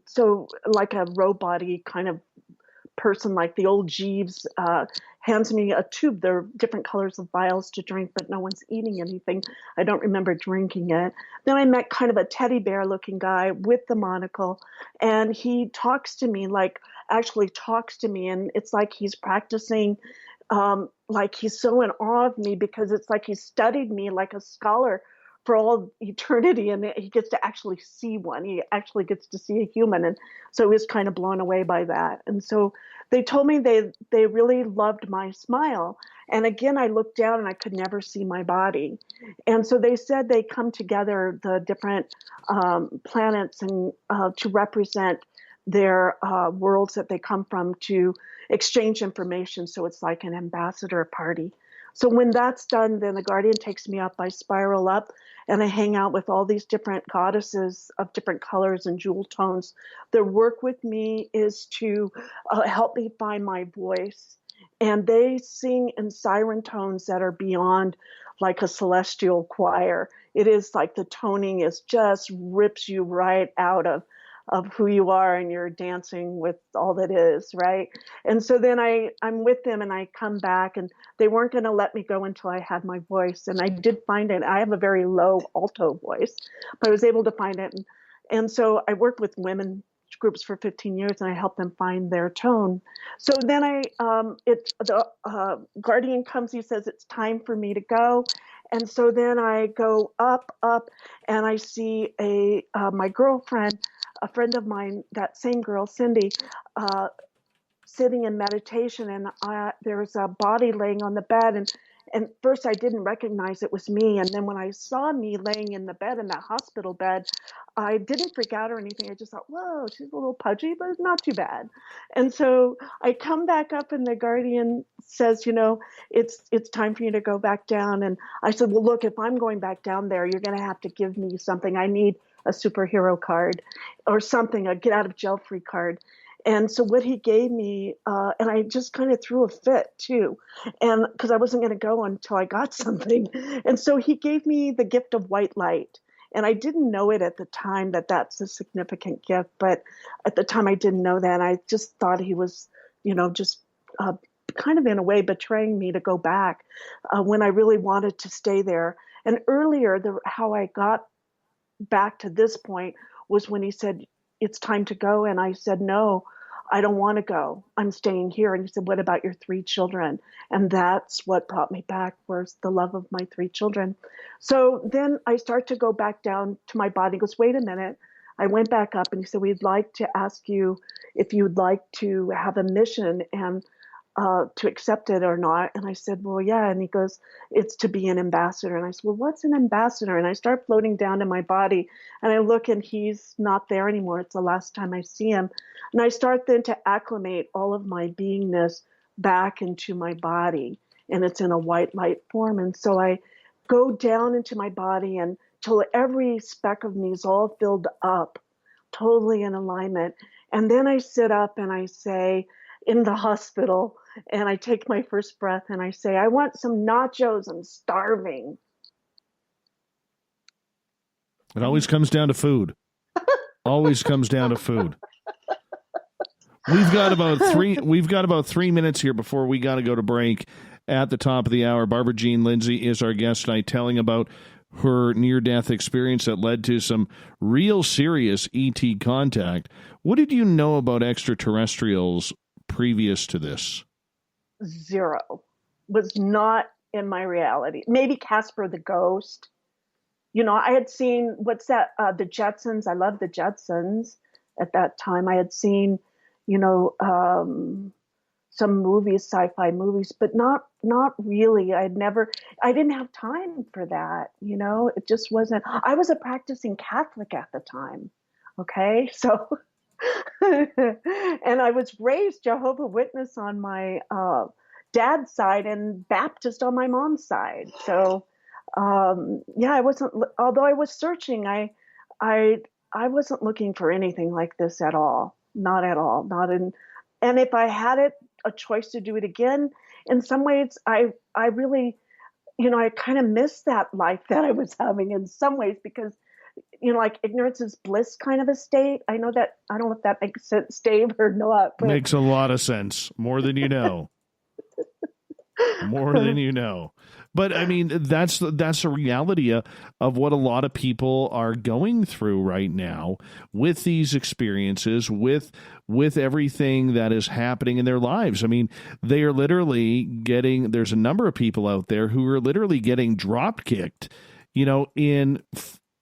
Speaker 2: so like a robot-y kind of person, like the old Jeeves, hands me a tube. There are different colors of vials to drink, but no one's eating anything. I don't remember drinking it. Then I met kind of a teddy bear looking guy with the monocle, and he actually talks to me, and it's like he's practicing, like he's so in awe of me because it's like he studied me like a scholar for all eternity, and he gets to actually see one. He actually gets to see a human, and so he was kind of blown away by that. And so they told me they really loved my smile. And again, I looked down and I could never see my body. And so they said they come together, the different planets, and to represent their worlds that they come from, to exchange information. So it's like an ambassador party. So when that's done, then the guardian takes me up. I spiral up, and I hang out with all these different goddesses of different colors and jewel tones. Their work with me is to help me find my voice. And they sing in siren tones that are beyond like a celestial choir. It is like the toning is just rips you right out of who you are, and you're dancing with all that is, right? And so then I'm with them, and I come back, and they weren't going to let me go until I had my voice. And I did find it. I have a very low alto voice, but I was able to find it. And so I worked with women groups for 15 years, and I helped them find their tone. So then the guardian comes, he says, it's time for me to go. And so then I go up, and I see my girlfriend, a friend of mine, that same girl, Cindy, sitting in meditation, and there's a body laying on the bed, and first I didn't recognize it was me, and then when I saw me laying in the bed, in that hospital bed, I didn't freak out or anything. I just thought, whoa, she's a little pudgy, but not too bad. And so I come back up, and the guardian says, it's time for you to go back down. And I said, well, look, if I'm going back down there, you're going to have to give me something. I need a superhero card or something, a get out of jail free card. And so what he gave me, and I just kind of threw a fit too, and because I wasn't going to go until I got something. And so he gave me the gift of white light. And I didn't know it at the time that that's a significant gift, but at the time I didn't know that. I just thought he was, just kind of in a way betraying me to go back when I really wanted to stay there. And earlier, how I got back to this point was when he said, it's time to go. And I said, no, I don't want to go. I'm staying here. And he said, what about your 3 children? And that's what brought me back, was the love of my 3 children. So then I start to go back down to my body. He goes, wait a minute. I went back up, and he said, we'd like to ask you if you'd like to have a mission and to accept it or not. And I said, well, yeah. And he goes, it's to be an ambassador. And I said, well, what's an ambassador? And I start floating down to my body, and I look, and he's not there anymore. It's the last time I see him. And I start then to acclimate all of my beingness back into my body, and it's in a white light form. And so I go down into my body until every speck of me is all filled up, totally in alignment. And then I sit up and I say, in the hospital, and I take my first breath, and I say, I want some nachos. I'm starving.
Speaker 1: It always comes down to food. Always comes down to food. We've got about 3 minutes here before we got to go to break. at the top of the hour. Barbara Jean Lindsey is our guest tonight, telling about her near-death experience that led to some real serious ET contact. What did you know about extraterrestrials previous to this?
Speaker 2: Zero. Was not in my reality. Maybe Casper the Ghost. You know, I had seen, what's that, the Jetsons. I loved the Jetsons at that time. I had seen, you know, some movies, sci-fi movies, but not really. I didn't have time for that. You know, it just wasn't. I was a practicing Catholic at the time. Okay. So, and I was raised Jehovah's Witness on my dad's side and Baptist on my mom's side. So, yeah, I wasn't, although I was searching, I wasn't looking for anything like this at all. Not at all. Not in, and if I had a choice to do it again, in some ways, I really, you know, I kind of miss that life that I was having in some ways, because, you know, like ignorance is bliss kind of a state. I know that, I don't know if that makes sense, Dave, or not. But...
Speaker 1: Makes a lot of sense. More than you know. More than you know. But I mean, that's the reality of what a lot of people are going through right now with these experiences, with everything that is happening in their lives. I mean, they are literally getting, there's a number of people out there who are literally getting drop kicked, you know, in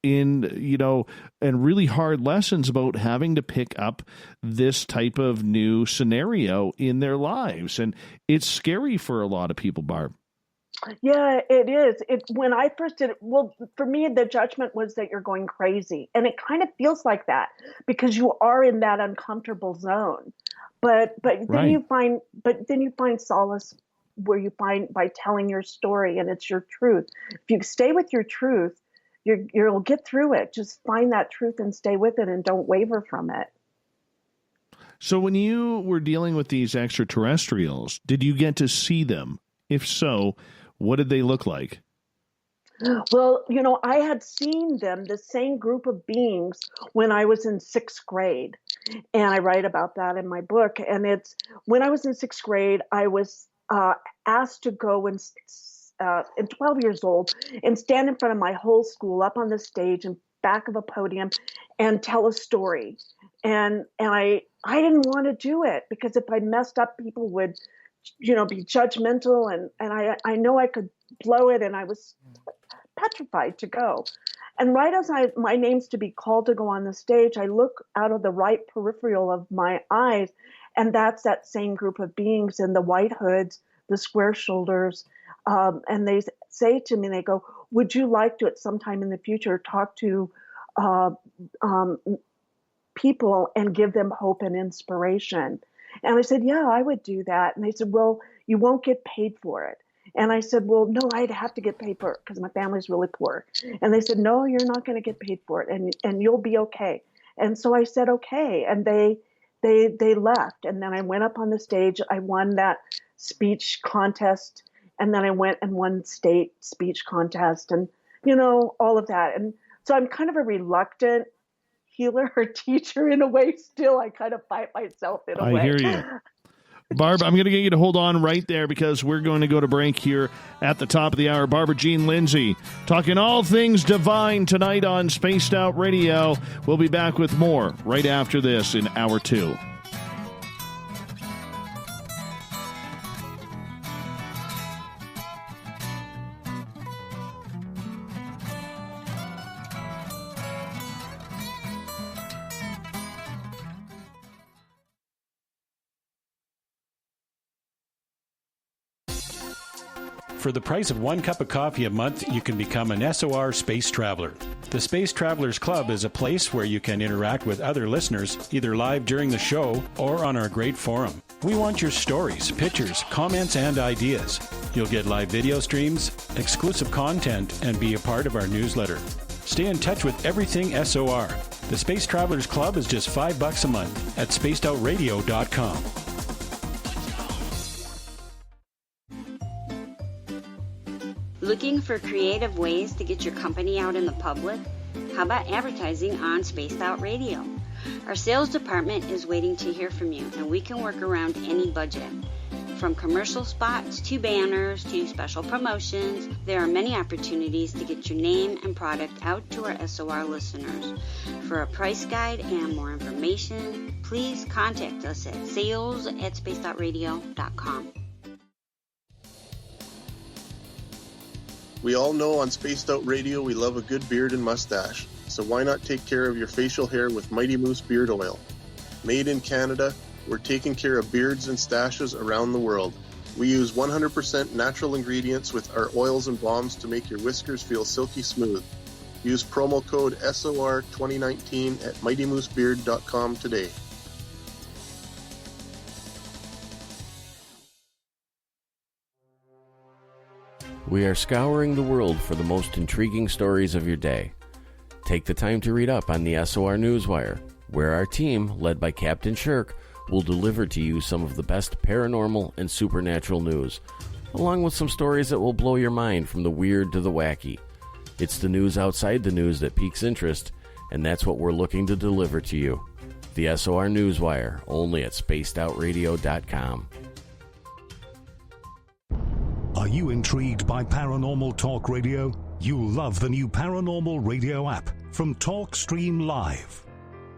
Speaker 1: you know, and really hard lessons about having to pick up this type of new scenario in their lives. And it's scary for a lot of people, Barb.
Speaker 2: Yeah, it is. When I first did it, well, for me, the judgment was that you're going crazy. And it kind of feels like that because you are in that uncomfortable zone. But then
Speaker 1: right.
Speaker 2: you find solace where you find by telling your story, and it's your truth. If you stay with your truth, you'll get through it. Just find that truth and stay with it and don't waver from it.
Speaker 1: So when you were dealing with these extraterrestrials, did you get to see them? If so, what did they look like?
Speaker 2: Well, you know, I had seen them, the same group of beings, when I was in 6th grade. And I write about that in my book. And it's when I was in 6th grade, I was asked to go and 12 years old and stand in front of my whole school up on the stage and back of a podium and tell a story. And I didn't want to do it because if I messed up, people would, you know, be judgmental. And I know I could blow it. And I was petrified to go. And right as my name's to be called to go on the stage, I look out of the right peripheral of my eyes, and that's that same group of beings in the white hoods, the square shoulders. And they say to me, they go, would you like to at some time in the future talk to people and give them hope and inspiration? And I said, yeah, I would do that. And they said, well, you won't get paid for it. And I said, well, no, I'd have to get paid for it because my family's really poor. And they said, no, you're not going to get paid for it, and you'll be okay. And so I said, okay. And they left. And then I went up on the stage. I won that speech contest. And then I went and won state speech contest and, you know, all of that. And so I'm kind of a reluctant healer or teacher in a way still. I kind of fight myself in a way.
Speaker 1: I hear you. Barb, I'm going to get you to hold on right there because we're going to go to break here at the top of the hour. Barbara Jean Lindsey talking all things divine tonight on Spaced Out Radio. We'll be back with more right after this in Hour 2.
Speaker 7: For the price of 1 cup of coffee a month, you can become an SOR Space Traveler. The Space Travelers Club is a place where you can interact with other listeners, either live during the show or on our great forum. We want your stories, pictures, comments, and ideas. You'll get live video streams, exclusive content, and be a part of our newsletter. Stay in touch with everything SOR. The Space Travelers Club is just $5 a month at spacedoutradio.com.
Speaker 12: Looking for creative ways to get your company out in the public? How about advertising on Spaced Out Radio? Our sales department is waiting to hear from you, and we can work around any budget. From commercial spots to banners to special promotions, there are many opportunities to get your name and product out to our SOR listeners. For a price guide and more information, please contact us at sales@spacedoutradio.com.
Speaker 4: We all know on Spaced Out Radio we love a good beard and mustache, so why not take care of your facial hair with Mighty Moose Beard Oil? Made in Canada, we're taking care of beards and stashes around the world. We use 100% natural ingredients with our oils and balms to make your whiskers feel silky smooth. Use promo code SOR2019 at mightymoosebeard.com today.
Speaker 13: We are scouring the world for the most intriguing stories of your day. Take the time to read up on the SOR Newswire, where our team, led by Captain Shirk, will deliver to you some of the best paranormal and supernatural news, along with some stories that will blow your mind from the weird to the wacky. It's the news outside the news that piques interest, and that's what we're looking to deliver to you. The SOR Newswire, only at spacedoutradio.com.
Speaker 16: Are you intrigued by Paranormal Talk Radio? You'll love the new Paranormal Radio app from TalkStream Live.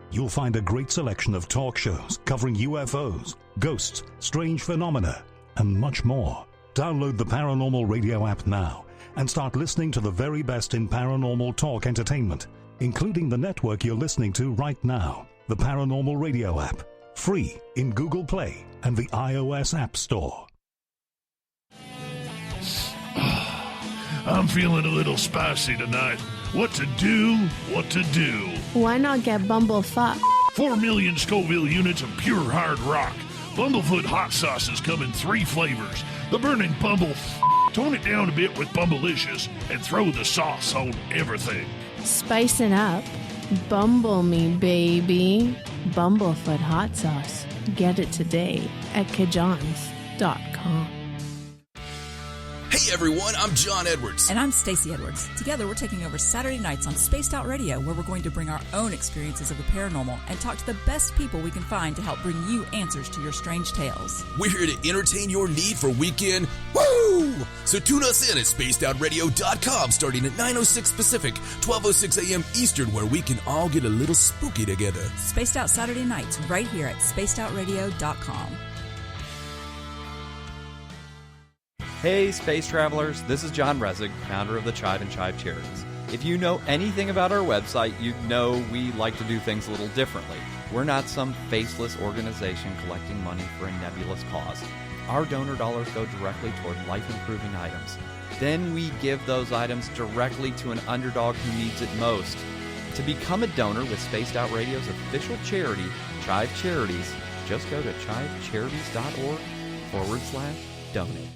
Speaker 16: You'll find a great selection of talk shows covering UFOs, ghosts, strange phenomena, and much more. Download the Paranormal Radio app now and start listening to the very best in paranormal talk entertainment, including the network you're listening to right now, the Paranormal Radio app, free in Google Play and the iOS App Store.
Speaker 9: I'm feeling a little spicy tonight. What to do?
Speaker 8: Why not get Bumblefuck?
Speaker 9: 4 million Scoville units of pure hard rock. Bumblefoot hot sauces come in 3 flavors. The burning Bumble. Tone it down a bit with Bumblicious and throw the sauce on everything.
Speaker 8: Spicing up. Bumble me, baby. Bumblefoot hot sauce. Get it today at kajans.com.
Speaker 15: Hey everyone, I'm John Edwards.
Speaker 14: And I'm Stacey Edwards. Together we're taking over Saturday nights on Spaced Out Radio, where we're going to bring our own experiences of the paranormal and talk to the best people we can find to help bring you answers to your strange tales.
Speaker 15: We're here to entertain your need for weekend woo! So tune us in at spacedoutradio.com starting at 9:06 Pacific, 12:06 a.m. Eastern, where we can all get a little spooky together.
Speaker 14: Spaced Out Saturday nights right here at spacedoutradio.com.
Speaker 3: Hey, space travelers, this is John Resig, founder of the Chive and Chive Charities. If you know anything about our website, you know we like to do things a little differently. We're not some faceless organization collecting money for a nebulous cause. Our donor dollars go directly toward life-improving items. Then we give those items directly to an underdog who needs it most. To become a donor with Spaced Out Radio's official charity, Chive Charities, just go to chivecharities.org/donate.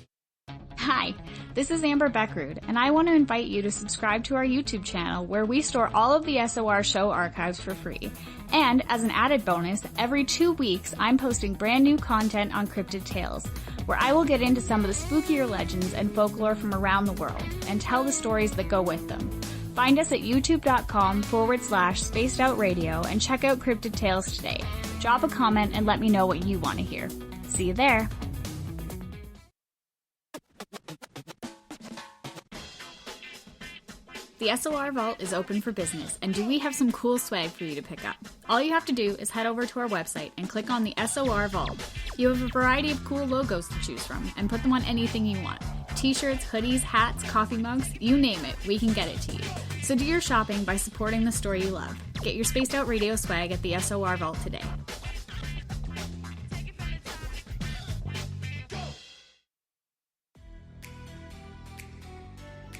Speaker 6: Hi, this is Amber Beckrud, and I want to invite you to subscribe to our YouTube channel, where we store all of the SOR show archives for free. And as an added bonus, every 2 weeks I'm posting brand new content on Cryptid Tales, where I will get into some of the spookier legends and folklore from around the world and tell the stories that go with them. Find us at youtube.com/spacedoutradio and check out Cryptid Tales today. Drop a comment and let me know what you want to hear. See you there. The SOR Vault is open for business, and do we have some cool swag for you to pick up? All you have to do is head over to our website and click on the SOR Vault. You have a variety of cool logos to choose from, and put them on anything you want. T-shirts, hoodies, hats, coffee mugs, you name it, we can get it to you. So do your shopping by supporting the store you love. Get your Spaced Out Radio swag at the SOR Vault today.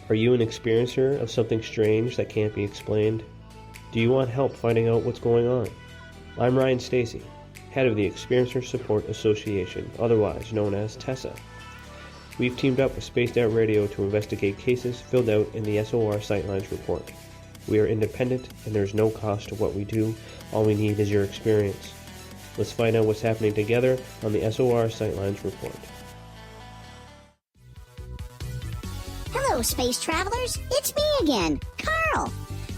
Speaker 17: Are you an experiencer of something strange that can't be explained? Do you want help finding out what's going on? I'm Ryan Stacy, head of the Experiencer Support Association, otherwise known as TESSA. We've teamed up with Spaced Out Radio to investigate cases filled out in the SOR Sightlines report. We are independent and there's no cost to what we do. All we need is your experience. Let's find out what's happening together on the SOR Sightlines report.
Speaker 11: Hello, space travelers. It's me again, Carl.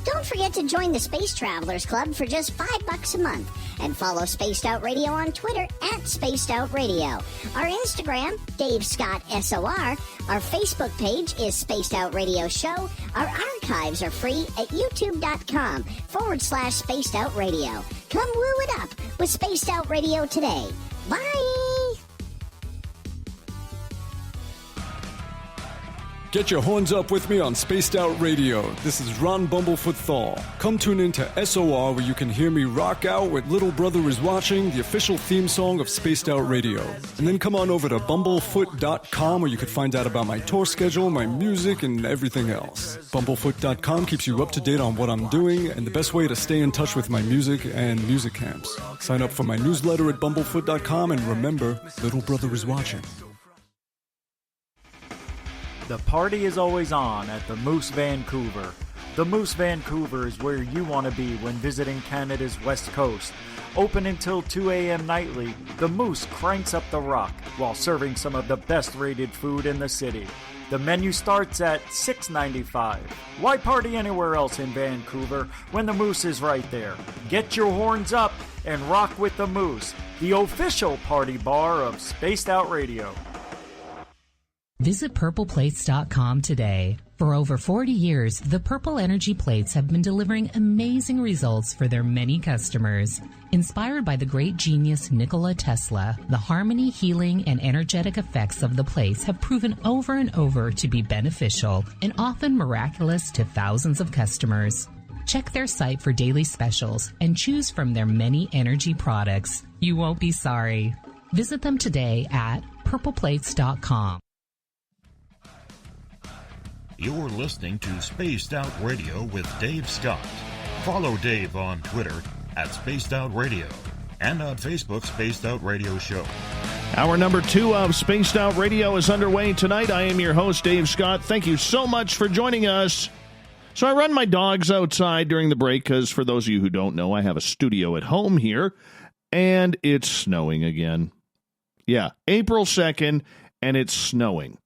Speaker 11: Don't forget to join the Space Travelers Club for just $5 a month And follow Spaced Out Radio on Twitter at Spaced Out Radio. Our Instagram, Dave Scott SOR. Our Facebook page is Spaced Out Radio Show. Our archives are free at youtube.com/Spaced Out Radio. Come woo it up with Spaced Out Radio today. Bye!
Speaker 5: Get your horns up with me on Spaced Out Radio. This is Ron Bumblefoot Thal. Come tune in to SOR where you can hear me rock out with Little Brother is Watching, the official theme song of Spaced Out Radio. And then come on over to bumblefoot.com where you can find out about my tour schedule, my music, and everything else. Bumblefoot.com keeps you up to date on what I'm doing and the best way to stay in touch with my music and music camps. Sign up for my newsletter at bumblefoot.com and remember, Little Brother is Watching.
Speaker 10: The party is always on at the Moose Vancouver. The Moose Vancouver is where you want to be when visiting Canada's West Coast. Open until 2 a.m. nightly, the Moose cranks up the rock while serving some of the best rated food in the city. The menu starts at $6.95. Why party anywhere else in Vancouver when the Moose is right there? Get your horns up and rock with the Moose, the official party bar of Spaced Out Radio.
Speaker 18: Visit purpleplates.com today. For over 40 years, the Purple Energy Plates have been delivering amazing results for their many customers. Inspired by the great genius Nikola Tesla, the harmony, healing, and energetic effects of the plates have proven over and over to be beneficial and often miraculous to thousands of customers. Check their site for daily specials and choose from their many energy products. You won't be sorry. Visit them today at purpleplates.com.
Speaker 19: You're listening to Spaced Out Radio with Dave Scott. Follow Dave on Twitter at Spaced Out Radio and on Facebook, Spaced Out Radio Show.
Speaker 1: Hour number 2 of Spaced Out Radio is underway tonight. I am your host, Dave Scott. Thank you so much for joining us. So I run my dogs outside during the break because, for those of you who don't know, I have a studio at home here, and it's snowing again. Yeah, April 2nd, and it's snowing.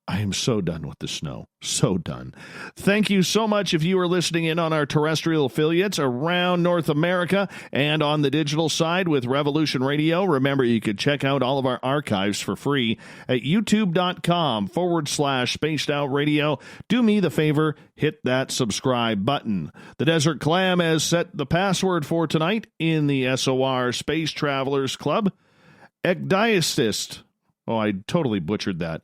Speaker 1: I am so done with the snow. So done. Thank you so much if you are listening in on our terrestrial affiliates around North America and on the digital side with Revolution Radio. Remember, you could check out all of our archives for free at youtube.com/Spaced Out Radio. Do me the favor, hit that subscribe button. The Desert Clam has set the password for tonight in the SOR Space Travelers Club. Ecdycist. Oh, I totally butchered that.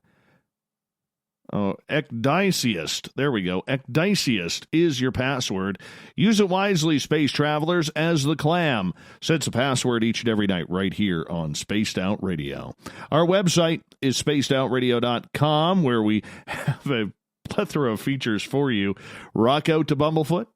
Speaker 1: Oh, Ecdyceist. There we go. Ecdyceist is your password. Use it wisely, space travelers, as the Clam sets a password each and every night right here on Spaced Out Radio. Our website is spacedoutradio.com, where we have a plethora of features for you. Rock out to Bumblefoot,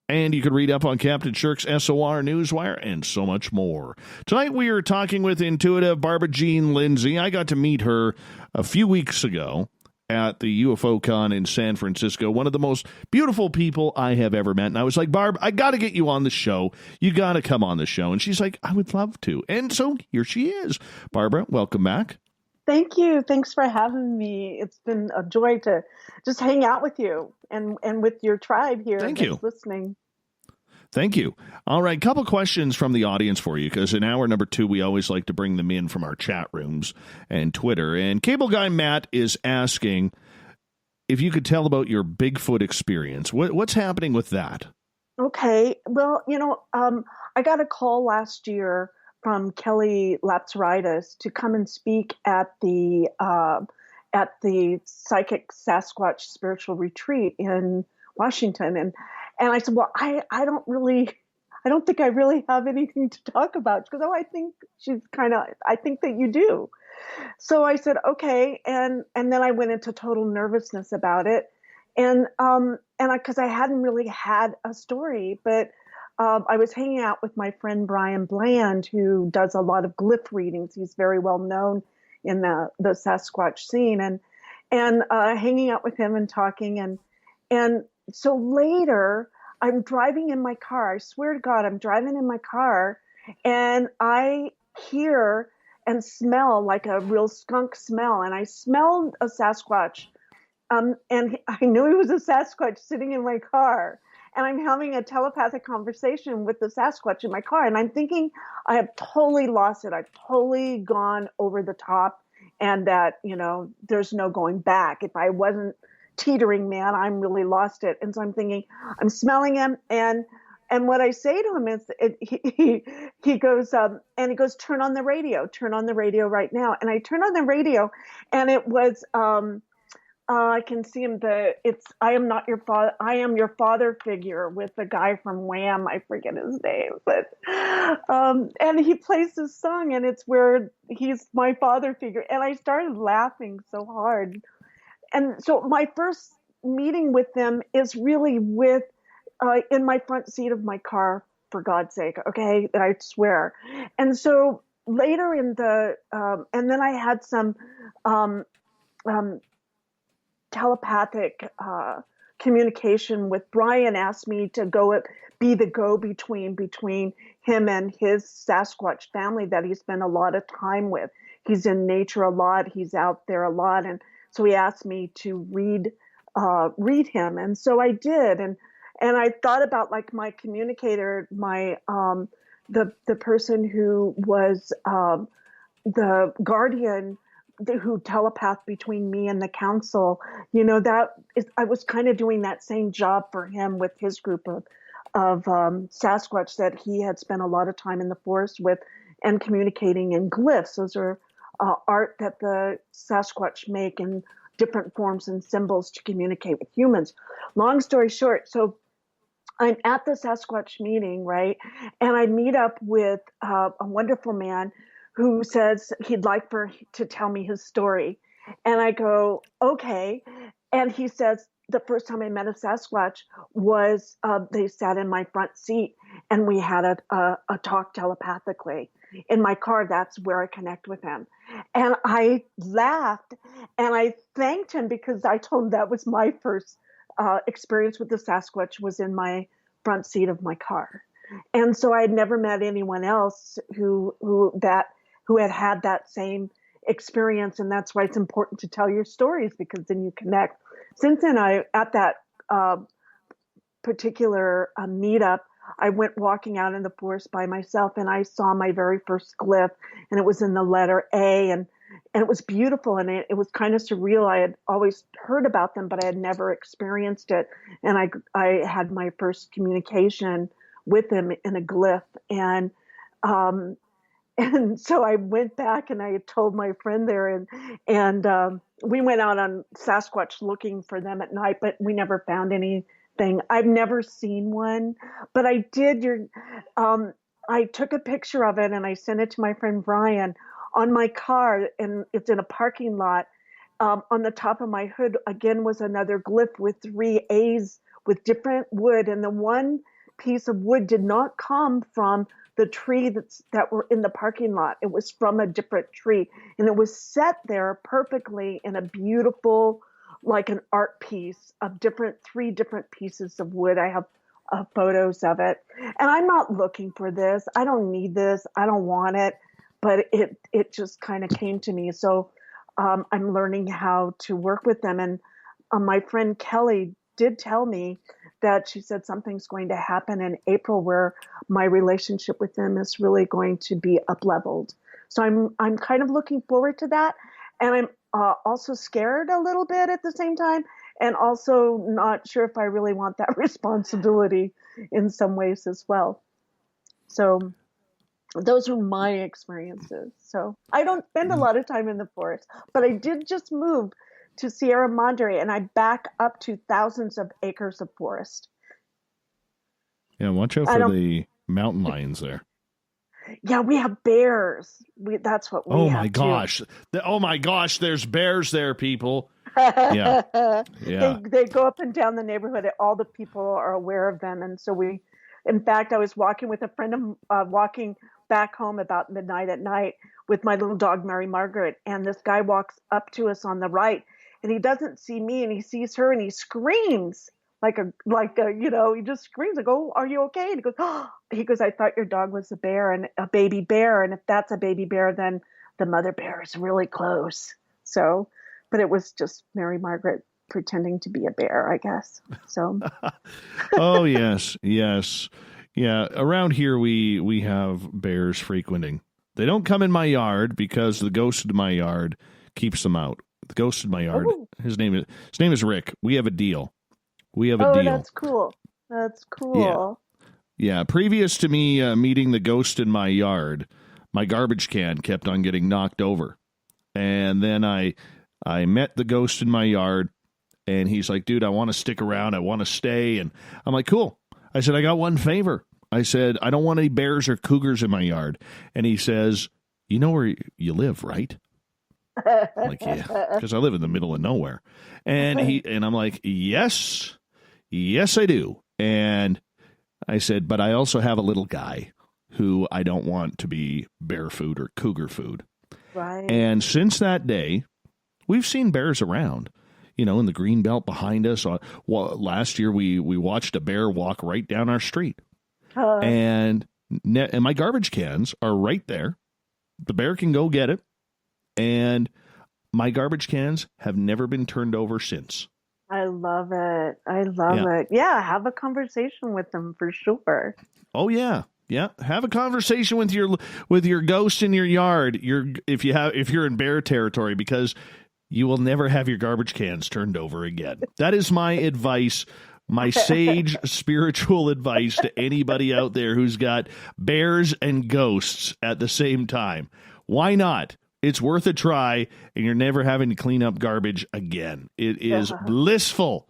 Speaker 1: and you can read up on Captain Shirk's SOR Newswire and so much more. Tonight we are talking with intuitive Barbara Jean Lindsey. I got to meet her a few weeks ago at the UFO Con in San Francisco, one of the most beautiful people I have ever met. And I was like, Barb, I got to get you on the show. You got to come on the show. And she's like, I would love to. And so here she is. Barbara, welcome back.
Speaker 2: Thank you. Thanks for having me. It's been a joy to just hang out with you and with your tribe here.
Speaker 1: Thank you.
Speaker 2: Listening.
Speaker 1: Thank you. All right, couple questions from the audience for you, because in hour number 2, we always like to bring them in from our chat rooms and Twitter. And Cable Guy Matt is asking if you could tell about your Bigfoot experience. What's happening with that? Okay. Well,
Speaker 2: I got a call last year from Kelly Lapsaritis to come and speak at the Psychic Sasquatch Spiritual Retreat in Washington. And I said, well, I don't think I really have anything to talk about. She goes, oh, I think that you do. So I said, okay. And then I went into total nervousness about it. And because I hadn't really had a story, but I was hanging out with my friend Brian Bland, who does a lot of glyph readings. He's very well known in the Sasquatch scene, and hanging out with him and talking. And so later, I'm driving in my car. I swear to God, I'm driving in my car, and I hear and smell like a real skunk smell. And I smelled a Sasquatch, and I knew he was a Sasquatch sitting in my car. and I'm having a telepathic conversation with the Sasquatch in my car. And I'm thinking I have totally lost it. I've totally gone over the top, and that, there's no going back. If I wasn't teetering, man, I'm really lost it. And so I'm thinking, I'm smelling him, and what I say to him is, he goes, turn on the radio right now. And I turn on the radio, and it was, I can see him. I am not your father. I am your father figure with the guy from Wham. I forget his name, but and he plays this song, and it's where he's my father figure. And I started laughing so hard. And so my first meeting with them is really with in my front seat of my car, for God's sake. Okay, I swear. And so later in and then I had some telepathic communication with Brian. Asked me to be the go-between between him and his Sasquatch family that he spent a lot of time with. He's in nature a lot. He's out there a lot. And so he asked me to read him. And so I did. And I thought about like my communicator, my the person who was the guardian who telepathed between me and the council. I was kind of doing that same job for him with his group of Sasquatch that he had spent a lot of time in the forest with, and communicating in glyphs. Those are art that the Sasquatch make in different forms and symbols to communicate with humans. Long story short, so I'm at the Sasquatch meeting, right? And I meet up with a wonderful man who says he'd like to tell me his story. And I go, okay. And he says, the first time I met a Sasquatch was they sat in my front seat, and we had a talk telepathically. In my car, that's where I connect with him. And I laughed, and I thanked him, because I told him that was my first experience with the Sasquatch was in my front seat of my car. And so I had never met anyone else who had that same experience. And that's why it's important to tell your stories, because then you connect. Since then, at that particular meetup, I went walking out in the forest by myself, and I saw my very first glyph, and it was in the letter A, and it was beautiful, and it was kind of surreal. I had always heard about them, but I had never experienced it. And I had my first communication with them in a glyph, and so I went back and I had told my friend there, and we went out on Sasquatch looking for them at night, but we never found anything. I've never seen one, but I did. I took a picture of it and I sent it to my friend Brian on my car, and it's in a parking lot. On the top of my hood again was another glyph with 3 A's with different wood, and the one piece of wood did not come from the tree that were in the parking lot. It was from a different tree, and it was set there perfectly in a beautiful, like an art piece of 3 different pieces of wood. I have photos of it, and I'm not looking for this. I don't need this. I don't want it, but it just kind of came to me. So I'm learning how to work with them. And my friend Kelly did tell me that she said something's going to happen in April where my relationship with them is really going to be up-leveled. So I'm kind of looking forward to that. And I'm also scared a little bit at the same time, and also not sure if I really want that responsibility in some ways as well. So those are my experiences. So I don't spend a lot of time in the forest, but I did just move to Sierra Madre, and I back up to thousands of acres of forest.
Speaker 1: Yeah, watch out for the mountain lions there.
Speaker 2: Yeah, we have bears. That's what we have.
Speaker 1: Oh my gosh, there's bears there, people. Yeah.
Speaker 2: They go up and down the neighborhood. All the people are aware of them. And so in fact, I was walking with a friend, walking back home about midnight at night with my little dog, Mary Margaret. And this guy walks up to us on the right, and he doesn't see me, and he sees her, and he screams like he just screams. I go, "Are you okay?" And he goes, "I thought your dog was a bear, and a baby bear. And if that's a baby bear, then the mother bear is really close." So, but it was just Mary Margaret pretending to be a bear, I guess. So.
Speaker 1: Oh, yes. Yes. Yeah. Around here, we have bears frequenting. They don't come in my yard because the ghost in my yard keeps them out. The ghost in my yard.
Speaker 2: Oh.
Speaker 1: His name is Rick. We have a deal. Deal.
Speaker 2: That's cool. That's cool.
Speaker 1: Yeah. Previous to me meeting the ghost in my yard, my garbage can kept on getting knocked over. And then I met the ghost in my yard, and he's like, dude, I want to stick around. I want to stay. And I'm like, cool. I said, I got one favor. I said, I don't want any bears or cougars in my yard. And he says, you know where you live, right? I'm like, yeah, because I live in the middle of nowhere. And I'm like, yes, I do. And I said, but I also have a little guy who I don't want to be bear food or cougar food.
Speaker 2: Right.
Speaker 1: And since that day, we've seen bears around, in the green belt behind us. Last year, we watched a bear walk right down our street. And my garbage cans are right there. The bear can go get it. And my garbage cans have never been turned over since.
Speaker 2: I love it. It. Yeah, have a conversation with them for sure.
Speaker 1: Oh, yeah. Yeah, have a conversation with your ghost in your yard. If you're in bear territory, because you will never have your garbage cans turned over again. That is my advice, my sage spiritual advice to anybody out there who's got bears and ghosts at the same time. Why not? It's worth a try, and you're never having to clean up garbage again. It is blissful.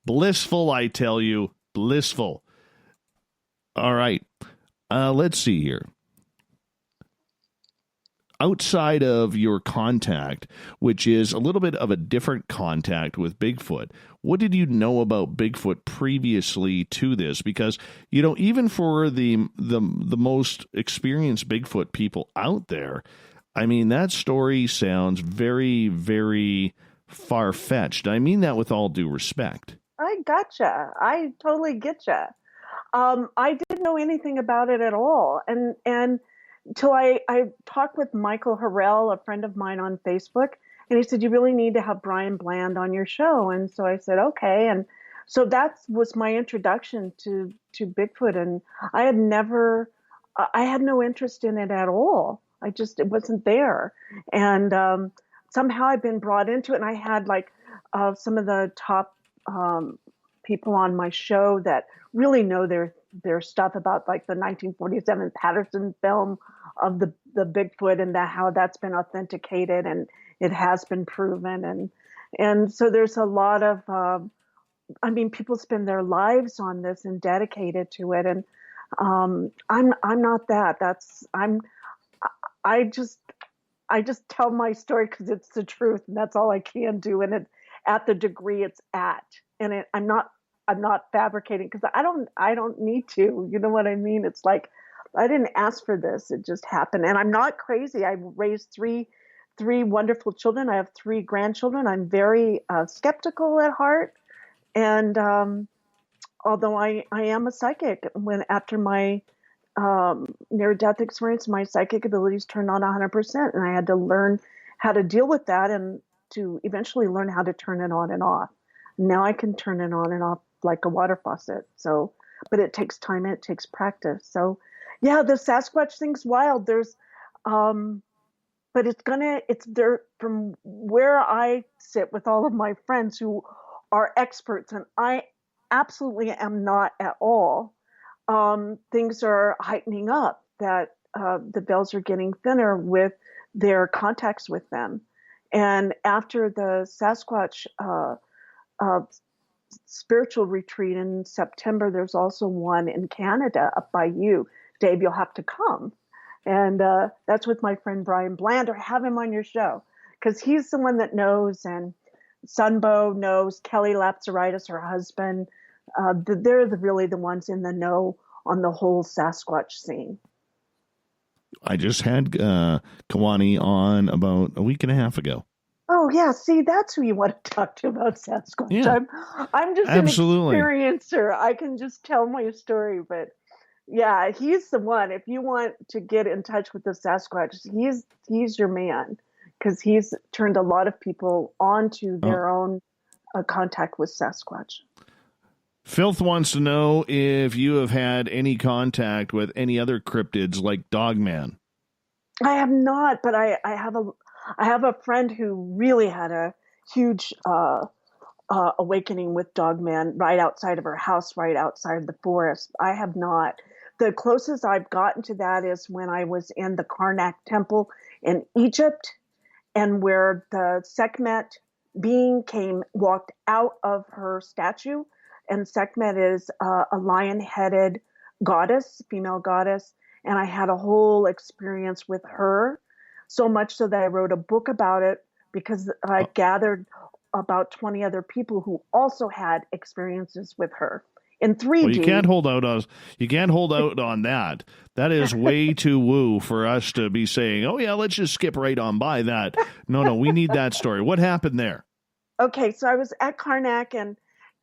Speaker 1: Blissful, I tell you. Blissful. All right. Let's see here. Outside of your contact, which is a little bit of a different contact with Bigfoot, what did you know about Bigfoot previously to this? Because, even for the most experienced Bigfoot people out there, I mean, that story sounds very, very far-fetched. I mean that with all due respect.
Speaker 2: I gotcha. I totally get you. I didn't know anything about it at all. And until I talked with Michael Harrell, a friend of mine on Facebook, and he said, you really need to have Brian Bland on your show. And so I said, okay. And so that was my introduction to Bigfoot. And I had no interest in it at all. It wasn't there. And somehow I've been brought into it. And I had some of the top people on my show that really know their stuff about the 1947 Patterson film of the Bigfoot and how that's been authenticated and it has been proven. And so there's a lot of, people spend their lives on this and dedicated to it. And I'm not that. I just tell my story because it's the truth, and that's all I can do. And it at the degree it's at, and I'm not fabricating because I don't need to. You know what I mean? It's like I didn't ask for this; it just happened. And I'm not crazy. I raised three wonderful children. I have 3 grandchildren. I'm very skeptical at heart, and although I am a psychic, after my near-death experience, my psychic abilities turned on 100%, and I had to learn how to deal with that and to eventually learn how to turn it on and off. Now I can turn it on and off like a water faucet. So, but it takes time and it takes practice. So, yeah, the Sasquatch thing's wild. There's, but it's there from where I sit with all of my friends who are experts, and I absolutely am not at all. Things are heightening up, that the veils are getting thinner with their contacts with them. And after the Sasquatch spiritual retreat in September, there's also one in Canada up by you. Dave, you'll have to come. And that's with my friend Brian Bland, or have him on your show, because he's the one that knows, and Sunbow knows, Kelly Lapsaritis, her husband. They're really the ones in the know on the whole Sasquatch scene.
Speaker 1: I just had Kawani on about a week and a half ago.
Speaker 2: Oh, yeah. See, that's who you want to talk to about Sasquatch.
Speaker 1: Yeah.
Speaker 2: I'm just
Speaker 1: Absolutely.
Speaker 2: an experiencer. I can just tell my story. But, yeah, he's the one. If you want to get in touch with the Sasquatch, he's your man, because he's turned a lot of people onto their own contact with Sasquatch.
Speaker 1: Filth wants to know if you have had any contact with any other cryptids like Dogman.
Speaker 2: I have not, but I have a friend who really had a huge awakening with Dogman right outside of her house, right outside the forest. I have not. The closest I've gotten to that is when I was in the Karnak temple in Egypt, and where the Sekhmet being walked out of her statue. And Sekhmet is a lion-headed goddess, female goddess. And I had a whole experience with her, so much so that I wrote a book about it, because I gathered about 20 other people who also had experiences with her in 3D.
Speaker 1: Well, you can't hold out on that. That is way too woo for us to be saying, oh, yeah, let's just skip right on by that. No, we need that story. What happened there?
Speaker 2: Okay, so I was at Karnak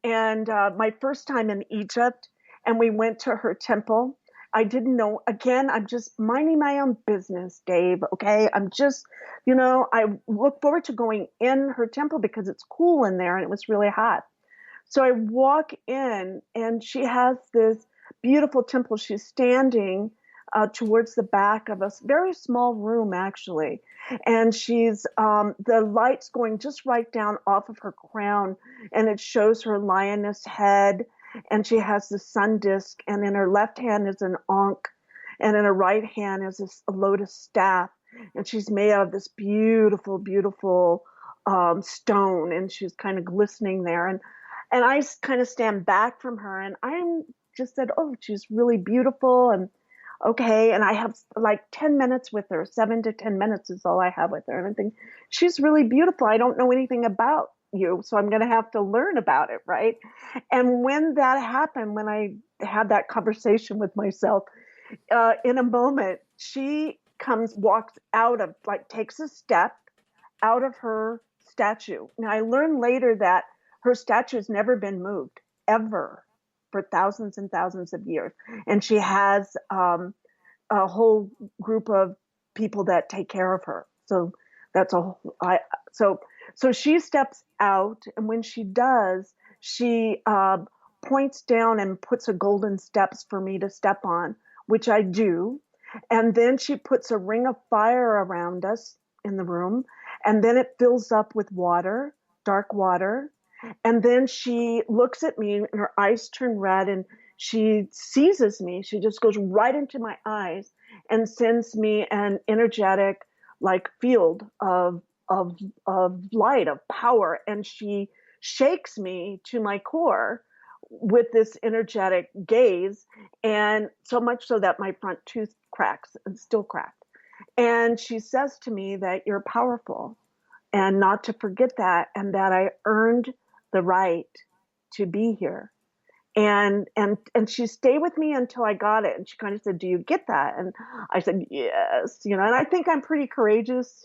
Speaker 2: and my first time in Egypt, and we went to her temple. I didn't know, again, I'm just minding my own business, Dave, okay? I'm just, I look forward to going in her temple because it's cool in there and it was really hot. So I walk in and she has this beautiful temple. She's standing towards the back of a very small room, actually. And she's, the light's going just right down off of her crown, and it shows her lioness head, and she has the sun disk, and in her left hand is an ankh, and in her right hand is a lotus staff, and she's made out of this beautiful, beautiful stone, and she's kind of glistening there. And I kind of stand back from her, and I just said, oh, she's really beautiful, and okay. And I have like 10 minutes with her, 7 to 10 minutes is all I have with her. And I think, she's really beautiful. I don't know anything about you, so I'm going to have to learn about it, right? And when that happened, when I had that conversation with myself, in a moment, she walks out of, takes a step out of her statue. Now, I learned later that her statue has never been moved, ever, for thousands and thousands of years. And she has a whole group of people that take care of her. So that's so she steps out, and when she does, she points down and puts a golden steps for me to step on, which I do. And then she puts a ring of fire around us in the room, and then it fills up with water, dark water. And then she looks at me and her eyes turn red, and she seizes me. She just goes right into my eyes and sends me an energetic field of light, of power. And she shakes me to my core with this energetic gaze, and so much so that my front tooth cracks and still cracked. And she says to me that you're powerful and not to forget that, and that I earned the right to be here. And she stayed with me until I got it. And she kind of said, do you get that? And I said, yes, and I think I'm pretty courageous,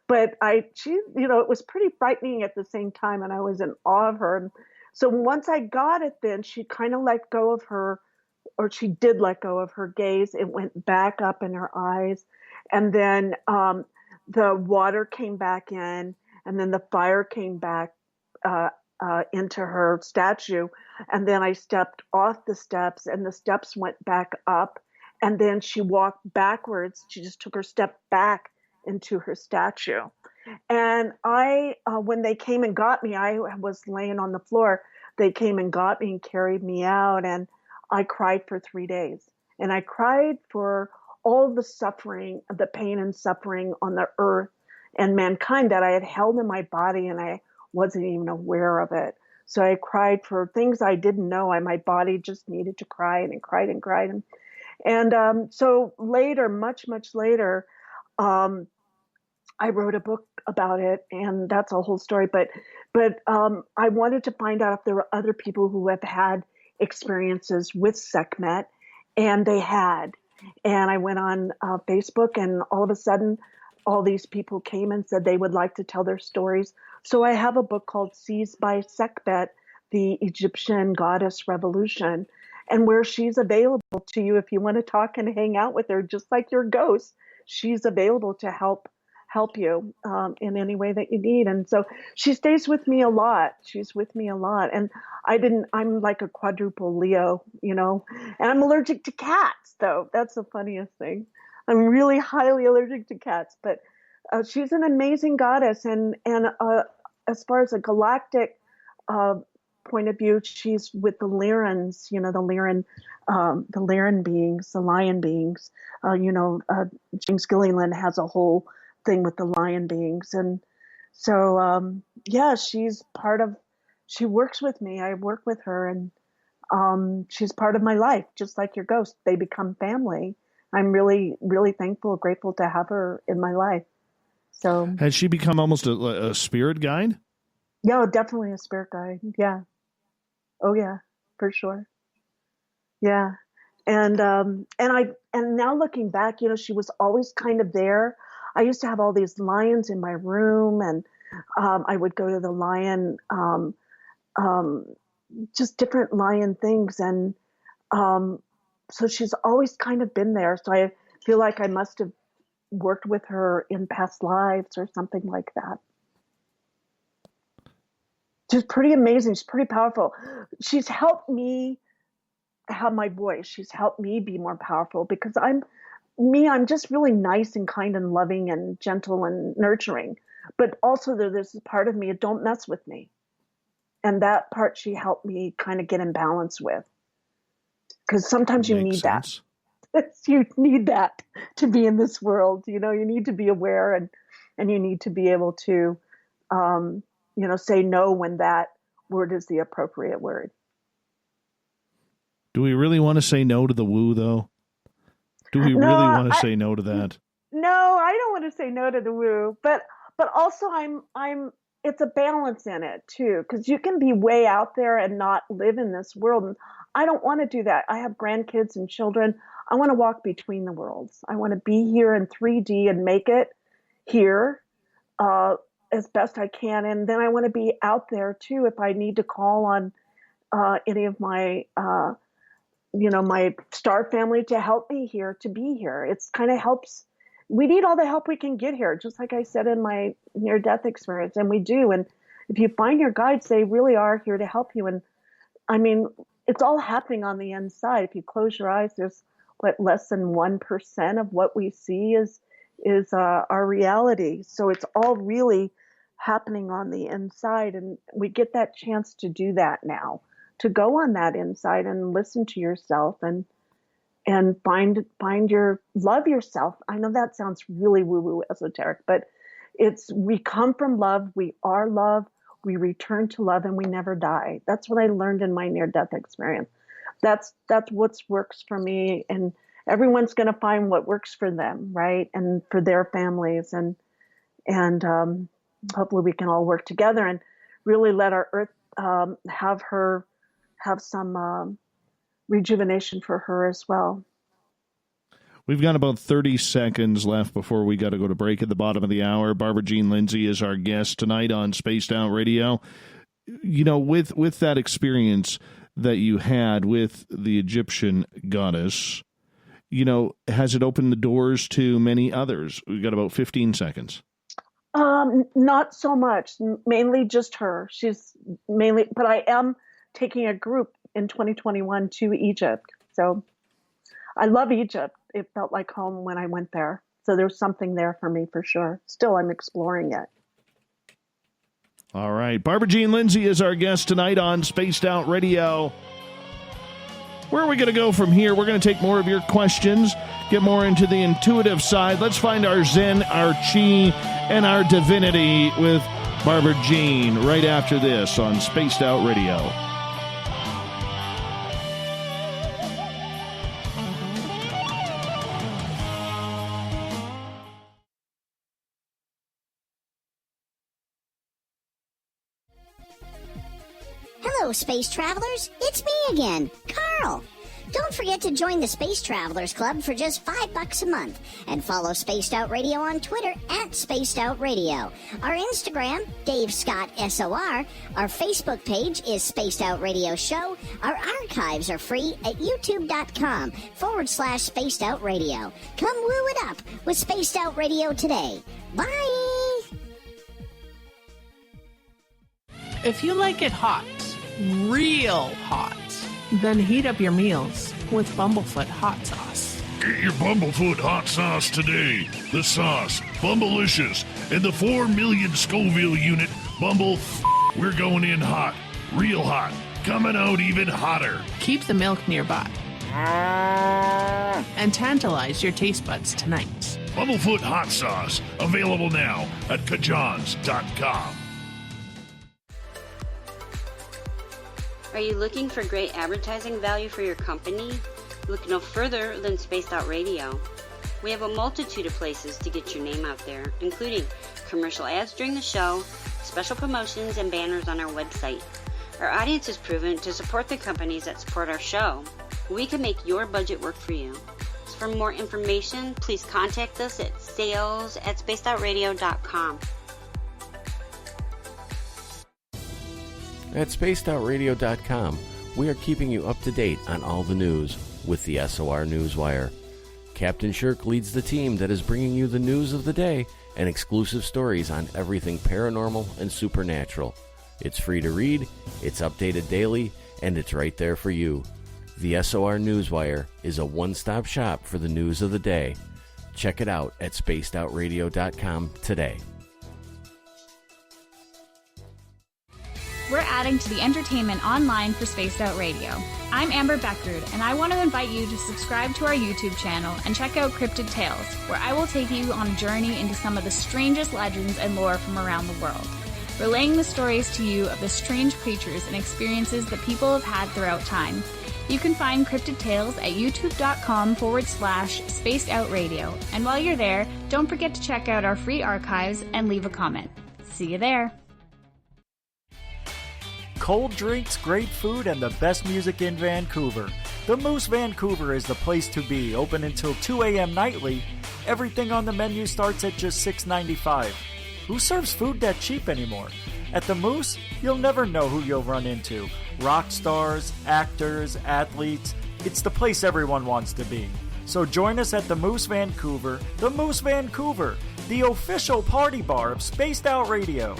Speaker 2: but it was pretty frightening at the same time. And I was in awe of her. And so once I got it, then she kind of let go of her, or she did let go of her gaze. It went back up in her eyes. And then the water came back in, and then the fire came back into her statue. And then I stepped off the steps, and the steps went back up. And then she walked backwards. She just took her step back into her statue. And when they came and got me, I was laying on the floor. They came and got me and carried me out. And I cried for 3 days. And I cried for all the suffering, the pain and suffering on the earth and mankind that I had held in my body, and I wasn't even aware of it. So I cried for things I didn't know. My body just needed to cry, and it cried and cried. And so later, much, much later, I wrote a book about it, and that's a whole story. But I wanted to find out if there were other people who have had experiences with Sekhmet, and they had. And I went on Facebook, and all of a sudden, all these people came and said they would like to tell their stories. So I have a book called Seized by Sekhmet, the Egyptian Goddess Revolution, and where she's available to you if you want to talk and hang out with her, just like your ghost. She's available to help help you in any way that you need. And so she stays with me a lot. She's with me a lot. And I'm like a quadruple Leo, you know, and I'm allergic to cats, though. That's the funniest thing. I'm really highly allergic to cats, but she's an amazing goddess. And as far as a galactic point of view, she's with the Lyrans, you know, the Lyran beings, the lion beings. James Gilliland has a whole thing with the lion beings. And so, she works with me. I work with her, and she's part of my life, just like your ghost. They become family. I'm really, really thankful, grateful to have her in my life. So
Speaker 1: has she become almost a spirit guide?
Speaker 2: Yeah, definitely a spirit guide. Yeah. Oh yeah, for sure. Yeah. And now looking back, you know, she was always kind of there. I used to have all these lions in my room, and I would go to the lion, just different lion things. And so she's always kind of been there. So I feel like I must have worked with her in past lives or something like that. She's pretty amazing. She's pretty powerful. She's helped me have my voice. She's helped me be more powerful because I'm just really nice and kind and loving and gentle and nurturing. But also there's this part of me, don't mess with me. And that part she helped me kind of get in balance with. Because sometimes you need that. You need that to be in this world. You know, you need to be aware and you need to be able to, say no when that word is the appropriate word.
Speaker 1: Do we really want to say no to the woo, though? Do we really want to say no to that?
Speaker 2: No, I don't want to say no to the woo, but also it's a balance in it too, because you can be way out there and not live in this world. And I don't want to do that. I have grandkids and children. I want to walk between the worlds. I want to be here in 3D and make it here as best I can. And then I want to be out there too if I need to call on any of my my star family to help me here, to be here. It's kind of helps. We need all the help we can get here, just like I said in my near-death experience, and we do. And if you find your guides, they really are here to help you. And I mean, it's all happening on the inside. If you close your eyes, there's less than 1% of what we see is our reality. So it's all really happening on the inside, and we get that chance to do that now, to go on that inside and listen to yourself and love yourself. I know that sounds really woo-woo esoteric, but we come from love. We are love. We return to love, and we never die. That's what I learned in my near-death experience. That's what works for me, and everyone's going to find what works for them, right? And for their families, and hopefully we can all work together and really let our earth have some rejuvenation for her as well.
Speaker 1: We've got about 30 seconds left before we got to go to break at the bottom of the hour. Barbara Jean Lindsey is our guest tonight on Spaced Out Radio. You know, with that experience that you had with the Egyptian goddess, you know, has it opened the doors to many others? We've got about 15 seconds.
Speaker 2: Not so much. Mainly just her. But I am taking a group in 2021 to Egypt. So I love Egypt. It felt like home when I went there. So there's something there for me for sure. Still, I'm exploring it.
Speaker 1: All right. Barbara Jean Lindsey is our guest tonight on Spaced Out Radio. Where are we going to go from here? We're going to take more of your questions, get more into the intuitive side. Let's find our Zen, our Chi, and our Divinity with Barbara Jean right after this on Spaced Out Radio.
Speaker 11: Hello, space travelers. It's me again, Carl. Don't forget to join the Space Travelers Club for just $5 a month and follow Spaced Out Radio on Twitter at Spaced Out Radio. Our Instagram, Dave Scott SOR. Our Facebook page is Spaced Out Radio Show. Our archives are free at youtube.com/Spaced Out Radio. Come woo it up with Spaced Out Radio today. Bye!
Speaker 8: If you like it hot, real hot, then heat up your meals with Bumblefoot hot sauce.
Speaker 9: Get your Bumblefoot hot sauce today. The sauce, Bumblicious, and the 4 million Scoville unit Bumble. We're going in hot, real hot, coming out even hotter.
Speaker 8: Keep the milk nearby and tantalize your taste buds tonight.
Speaker 9: Bumblefoot hot sauce, available now at kajans.com.
Speaker 12: Are you looking for great advertising value for your company? Look no further than Spaced Out Radio. We have a multitude of places to get your name out there, including commercial ads during the show, special promotions, and banners on our website. Our audience is proven to support the companies that support our show. We can make your budget work for you. So for more information, please contact us at sales@spacedoutradio.com.
Speaker 13: At spacedoutradio.com, we are keeping you up to date on all the news with the SOR Newswire. Captain Shirk leads the team that is bringing you the news of the day and exclusive stories on everything paranormal and supernatural. It's free to read, it's updated daily, and it's right there for you. The SOR Newswire is a one-stop shop for the news of the day. Check it out at spacedoutradio.com today.
Speaker 6: We're adding to the entertainment online for Spaced Out Radio. I'm Amber Beckrud, and I want to invite you to subscribe to our YouTube channel and check out Cryptid Tales, where I will take you on a journey into some of the strangest legends and lore from around the world, relaying the stories to you of the strange creatures and experiences that people have had throughout time. You can find Cryptid Tales at youtube.com/Spaced Out Radio. And while you're there, don't forget to check out our free archives and leave a comment. See you there.
Speaker 10: Cold drinks, great food, and the best music in Vancouver. The Moose Vancouver is the place to be, open until 2 a.m. nightly. Everything on the menu starts at just $6.95. Who serves food that cheap anymore? At the Moose, you'll never know who you'll run into. Rock stars, actors, athletes. It's the place everyone wants to be. So join us at the Moose Vancouver, the official party bar of Spaced Out Radio.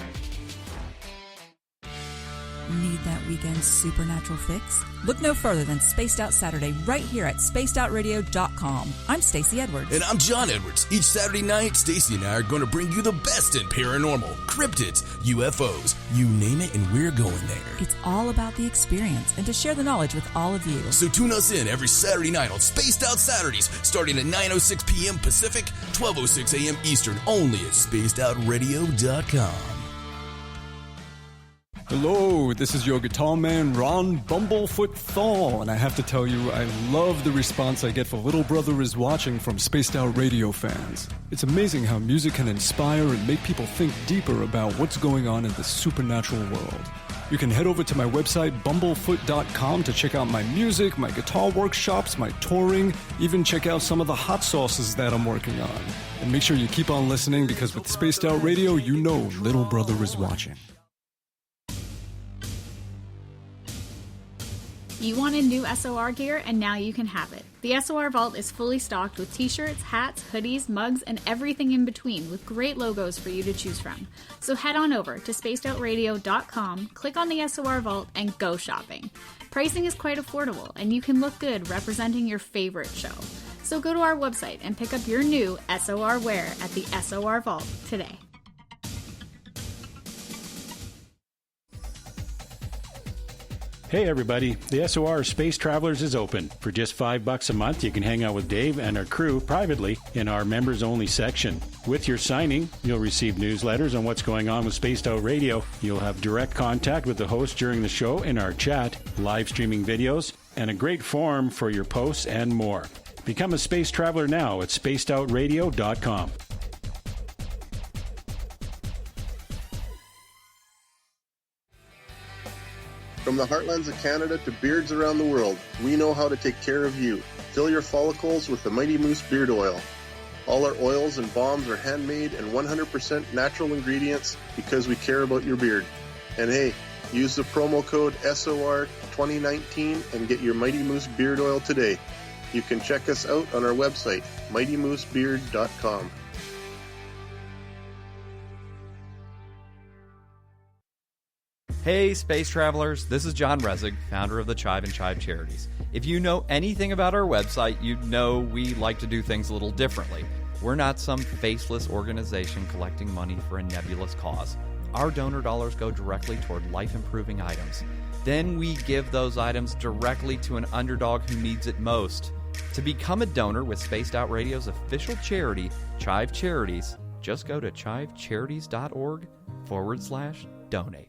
Speaker 14: Need that weekend supernatural fix? Look no further than Spaced Out Saturday right here at spacedoutradio.com. I'm Stacey Edwards.
Speaker 15: And I'm John Edwards. Each Saturday night, Stacey and I are going to bring you the best in paranormal, cryptids, UFOs, you name it, and we're going there.
Speaker 14: It's all about the experience and to share the knowledge with all of you.
Speaker 15: So tune us in every Saturday night on Spaced Out Saturdays, starting at 9:06 p.m. Pacific, 12:06 a.m. Eastern, only at spacedoutradio.com.
Speaker 5: Hello, this is your guitar man, Ron Bumblefoot Thorne, and I have to tell you, I love the response I get for Little Brother is Watching from Spaced Out Radio fans. It's amazing how music can inspire and make people think deeper about what's going on in the supernatural world. You can head over to my website, bumblefoot.com, to check out my music, my guitar workshops, my touring, even check out some of the hot sauces that I'm working on. And make sure you keep on listening, because with Spaced Out Radio, you know Little Brother is watching.
Speaker 6: You wanted new SOR gear, and now you can have it. The SOR Vault is fully stocked with t-shirts, hats, hoodies, mugs, and everything in between, with great logos for you to choose from. So head on over to spacedoutradio.com, click on the SOR Vault, and go shopping. Pricing is quite affordable, and you can look good representing your favorite show. So go to our website and pick up your new SOR wear at the SOR Vault today.
Speaker 7: Hey everybody, the SOR Space Travelers is open. For just $5 a month, you can hang out with Dave and our crew privately in our members-only section. With your signing, you'll receive newsletters on what's going on with Spaced Out Radio. You'll have direct contact with the host during the show in our chat, live streaming videos, and a great forum for your posts and more. Become a space traveler now at spacedoutradio.com.
Speaker 4: From the heartlands of Canada to beards around the world, we know how to take care of you. Fill your follicles with the Mighty Moose Beard Oil. All our oils and balms are handmade and 100% natural ingredients because we care about your beard. And hey, use the promo code SOR2019 and get your Mighty Moose Beard Oil today. You can check us out on our website, mightymoosebeard.com.
Speaker 3: Hey, space travelers, this is John Resig, founder of the Chive and Chive Charities. If you know anything about our website, you know we like to do things a little differently. We're not some faceless organization collecting money for a nebulous cause. Our donor dollars go directly toward life-improving items. Then we give those items directly to an underdog who needs it most. To become a donor with Spaced Out Radio's official charity, Chive Charities, just go to chivecharities.org/donate.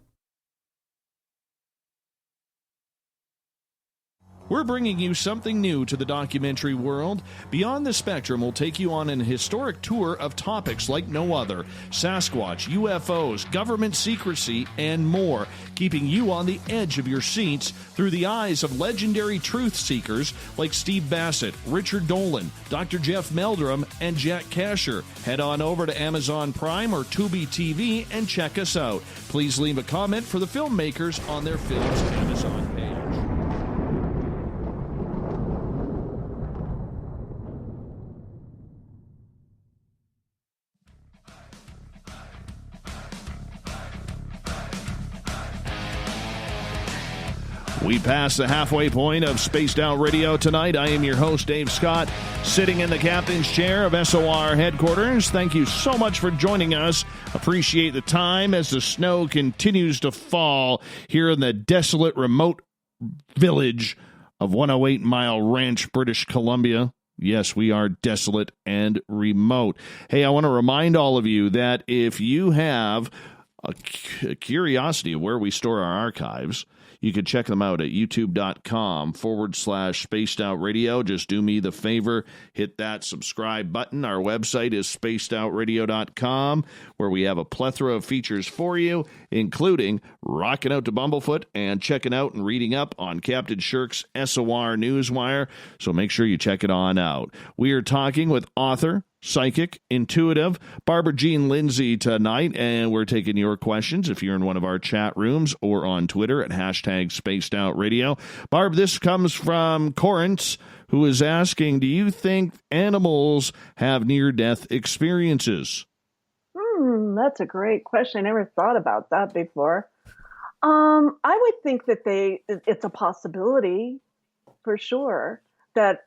Speaker 1: We're bringing you something new to the documentary world. Beyond the Spectrum will take you on an historic tour of topics like no other. Sasquatch, UFOs, government secrecy, and more, keeping you on the edge of your seats through the eyes of legendary truth seekers like Steve Bassett, Richard Dolan, Dr. Jeff Meldrum, and Jack Casher. Head on over to Amazon Prime or Tubi TV and check us out. Please leave a comment for the filmmakers on their film's Amazon page. We passed the halfway point of Spaced Out Radio tonight. I am your host, Dave Scott, sitting in the captain's chair of SOR headquarters. Thank you so much for joining us. Appreciate the time as the snow continues to fall here in the desolate, remote village of 108 Mile Ranch, British Columbia. Yes, we are desolate and remote. Hey, I want to remind all of you that if you have a curiosity of where we store our archives, you can check them out at youtube.com/Spaced Out Radio. Just do me the favor, hit that subscribe button. Our website is spacedoutradio.com, where we have a plethora of features for you, including rocking out to Bumblefoot and checking out and reading up on Captain Shirk's SOR Newswire. So make sure you check it on out. We are talking with author, psychic, intuitive, Barbara Jean Lindsey tonight, and we're taking your questions if you're in one of our chat rooms or on Twitter at #SpacedOutRadio. Barb, this comes from Corinth, who is asking, do you think animals have near-death experiences?
Speaker 2: That's a great question. I never thought about that before. I would think that it's a possibility for sure that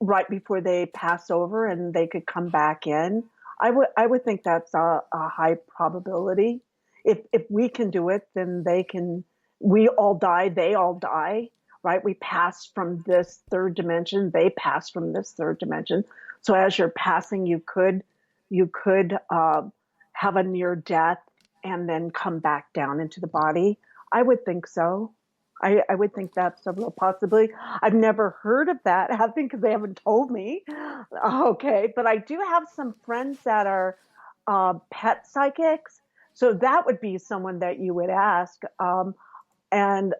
Speaker 2: right before they pass over and they could come back in. I would think that's a high probability. If we can do it, then they can. We all die, they all die, right? We pass from this third dimension, they pass from this third dimension. So as you're passing, you could have a near death and then come back down into the body. I would think so. I would think that's a real possibility. I've never heard of that happening because they haven't told me. Okay, but I do have some friends that are pet psychics. So that would be someone that you would ask, and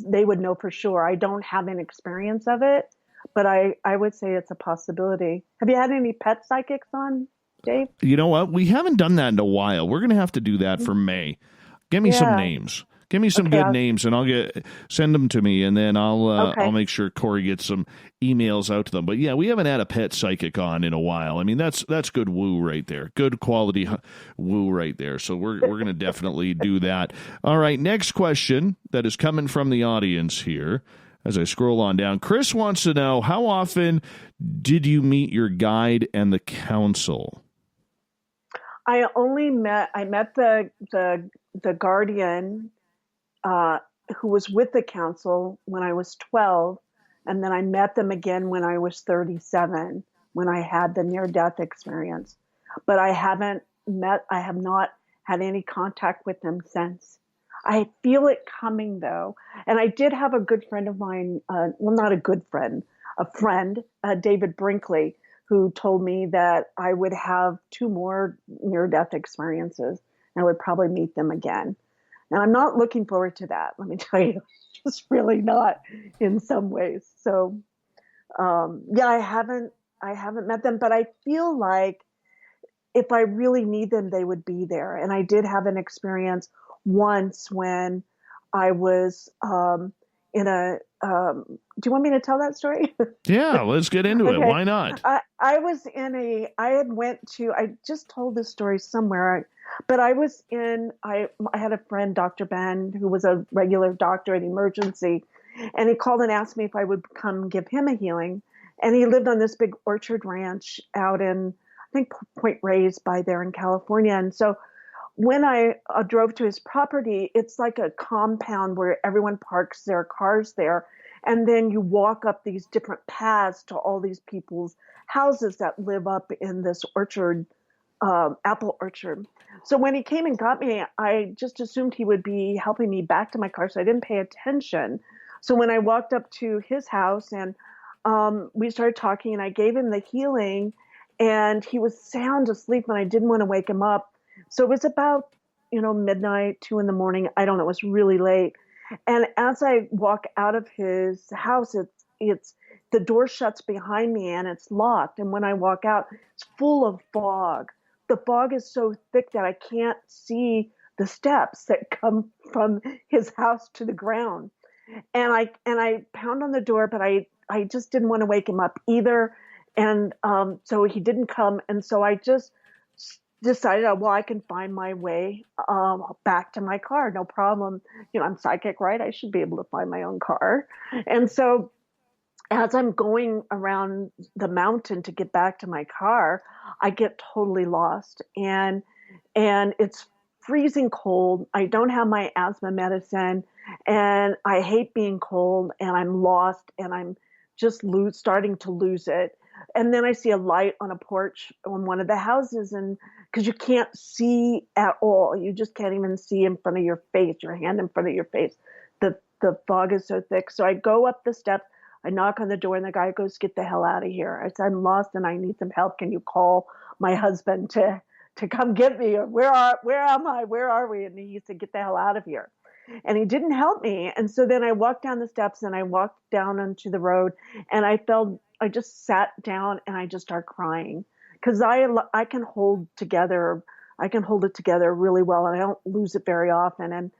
Speaker 2: they would know for sure. I don't have an experience of it, but I would say it's a possibility. Have you had any pet psychics on, Dave?
Speaker 1: You know what? We haven't done that in a while. We're going to have to do that for May. Give me some names. Give me some good names, and send them to me, and then I'll make sure Corey gets some emails out to them. But yeah, we haven't had a pet psychic on in a while. I mean, that's good woo right there, good quality woo right there. So we're going to definitely do that. All right, next question that is coming from the audience here. As I scroll on down, Chris wants to know, how often did you meet your guide and the council?
Speaker 2: I met the guardian who was with the council when I was 12, and then I met them again when I was 37, when I had the near-death experience. But I have not had any contact with them since. I feel it coming, though. And I did have a good friend of mine, not a good friend, a friend, David Brinkley, who told me that I would have 2 more near-death experiences, and I would probably meet them again. And I'm not looking forward to that, let me tell you. Just really not in some ways. So, yeah, I haven't met them, but I feel like if I really need them, they would be there. And I did have an experience once when I was in a. Do you want me to tell that story?
Speaker 1: Yeah, let's get into it.
Speaker 2: Okay.
Speaker 1: Why not?
Speaker 2: I was in a. I just told this story somewhere, but I was in. I had a friend, Dr. Ben, who was a regular doctor at emergency, and he called and asked me if I would come give him a healing. And he lived on this big orchard ranch out in, I think, Point Reyes by there in California. And so when I drove to his property, it's like a compound where everyone parks their cars there. And then you walk up these different paths to all these people's houses that live up in this orchard, apple orchard. So when he came and got me, I just assumed he would be helping me back to my car. So I didn't pay attention. So when I walked up to his house and we started talking and I gave him the healing and he was sound asleep and I didn't want to wake him up. So it was about, midnight, 2 a.m. I don't know. It was really late. And as I walk out of his house, it's the door shuts behind me and it's locked. And when I walk out, it's full of fog. The fog is so thick that I can't see the steps that come from his house to the ground. And I pound on the door, but I just didn't want to wake him up either. And so he didn't come. And so I just decided, well, I can find my way back to my car. No problem. I'm psychic, right? I should be able to find my own car. And so as I'm going around the mountain to get back to my car, I get totally lost. And it's freezing cold. I don't have my asthma medicine. And I hate being cold. And I'm lost. And I'm just starting to lose it. And then I see a light on a porch on one of the houses, and because you can't see at all, you just can't even see in front of your face, your hand in front of your face. The fog is so thick. So I go up the steps, I knock on the door, and the guy goes, "Get the hell out of here." I said, "I'm lost and I need some help. Can you call my husband to come get me? Or where am I? Where are we?" And he said, "Get the hell out of here." And he didn't help me. And so then I walked down the steps and I walked down onto the road and I just sat down and I just started crying because I can hold it together really well and I don't lose it very often. And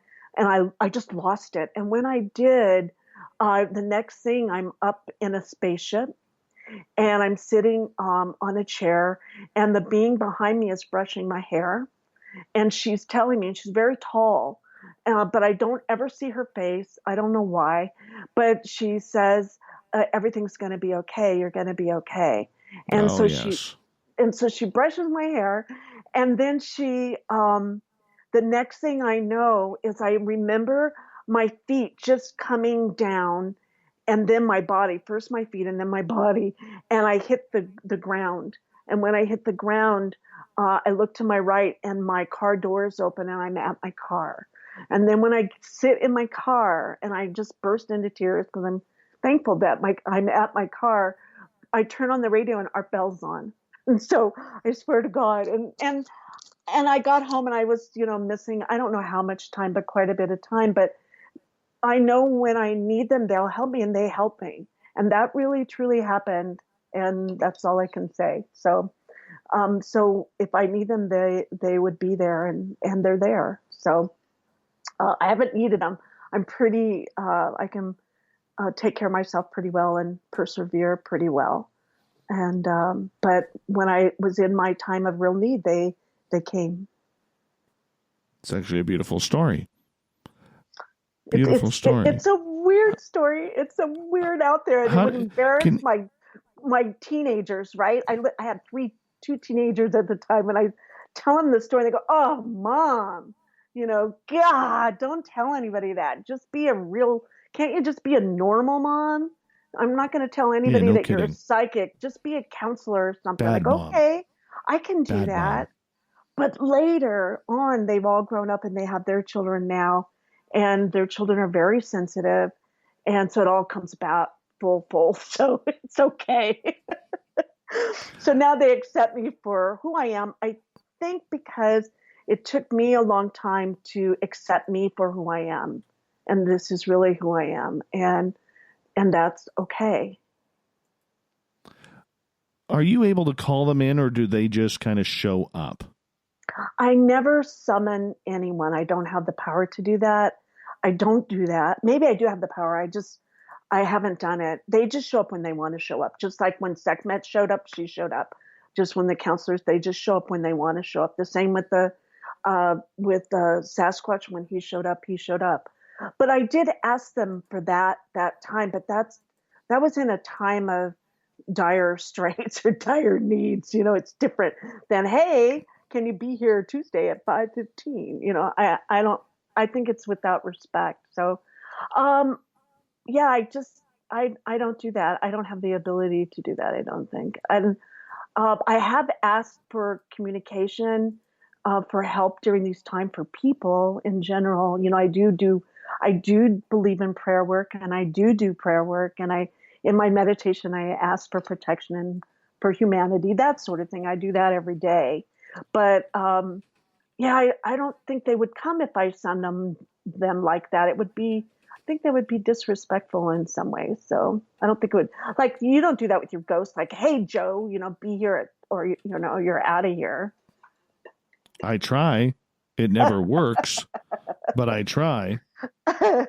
Speaker 2: I just lost it. And when I did, the next thing I'm up in a spaceship and I'm sitting on a chair and the being behind me is brushing my hair. And she's telling me, and she's very tall, but I don't ever see her face. I don't know why, but she says, everything's going to be okay. You're going to be okay. And so she brushes my hair. And then the next thing I know is I remember my feet just coming down and then my body, first my feet and then my body. And I hit the ground. And when I hit the ground, I look to my right and my car door is open and I'm at my car. And then when I sit in my car and I just burst into tears because I'm thankful that I'm at my car, I turn on the radio and Art Bell's on. And so I swear to God. And I got home and I was, missing, I don't know how much time, but quite a bit of time. But I know when I need them, they'll help me and they help me. And that really, truly happened. And that's all I can say. So if I need them, they would be there and they're there. So I haven't needed them. I'm pretty, I can take care of myself pretty well and persevere pretty well. And, but when I was in my time of real need, they came.
Speaker 1: It's actually a beautiful story. Beautiful story.
Speaker 2: It's a weird story. It's a weird out there. And it would embarrass my teenagers, right? I had two teenagers at the time, and I tell them the story. And they go, "Oh, Mom, God, don't tell anybody that. Just be can't you just be a normal mom? I'm not going to tell anybody that you're a psychic. Just be a counselor or something."
Speaker 1: Bad mom.
Speaker 2: Okay, I can do
Speaker 1: Bad
Speaker 2: that.
Speaker 1: mom.
Speaker 2: But later on, they've all grown up and they have their children now, and their children are very sensitive. And so it all comes about full. So it's okay. So now they accept me for who I am. I think because it took me a long time to accept me for who I am. And this is really who I am. And that's okay.
Speaker 1: Are you able to call them in, or do they just kind of show up?
Speaker 2: I never summon anyone. I don't have the power to do that. I don't do that. Maybe I do have the power. I haven't done it. They just show up when they want to show up. Just like when Sekhmet showed up, she showed up. Just when the counselors, they just show up when they want to show up. The same with the Sasquatch. When he showed up, he showed up. But I did ask them for that time. But that was in a time of dire straits or dire needs. You know, it's different than, hey, can you be here Tuesday at 5:15? You know, I think it's without respect. So, yeah, I don't do that. I don't have the ability to do that, I don't think. And I have asked for communication, for help during these time for people in general. You know, I do believe in prayer work, and I do prayer work. And in my meditation, I ask for protection and for humanity, that sort of thing. I do that every day. But yeah, I don't think they would come if I send them like that. I think that would be disrespectful in some ways. So I don't think it would, like, you don't do that with your ghost. Like, hey, Joe, you know, be here or, you know, you're out of here.
Speaker 1: I try. It never works, but I try. I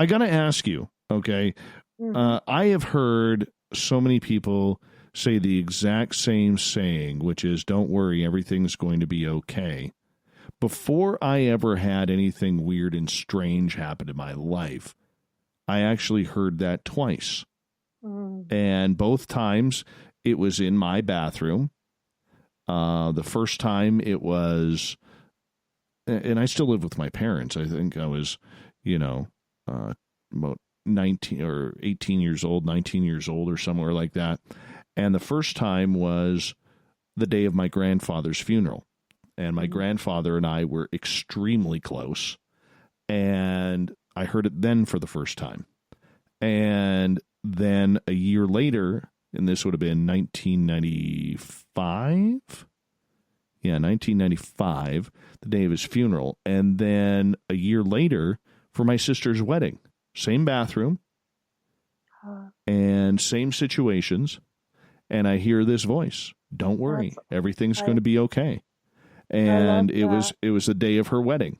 Speaker 1: got to ask you, okay? I have heard so many people say the exact same saying, which is, don't worry, everything's going to be okay. Before I ever had anything weird and strange happen in my life, I actually heard that twice. And both times it was in my bathroom. The first time it was, and I still live with my parents. I think I was, you know, about 19 or 18 years old, 19 years old or somewhere like that. And the first time was the day of my grandfather's funeral. And my grandfather and I were extremely close. And I heard it then for the first time. And then a year later, and this would have been 1995? Yeah, 1995, the day of his funeral. And then a year later for my sister's wedding. Same bathroom and same situations. And I hear this voice. Don't worry, everything's going to be okay. And it was the day of her wedding.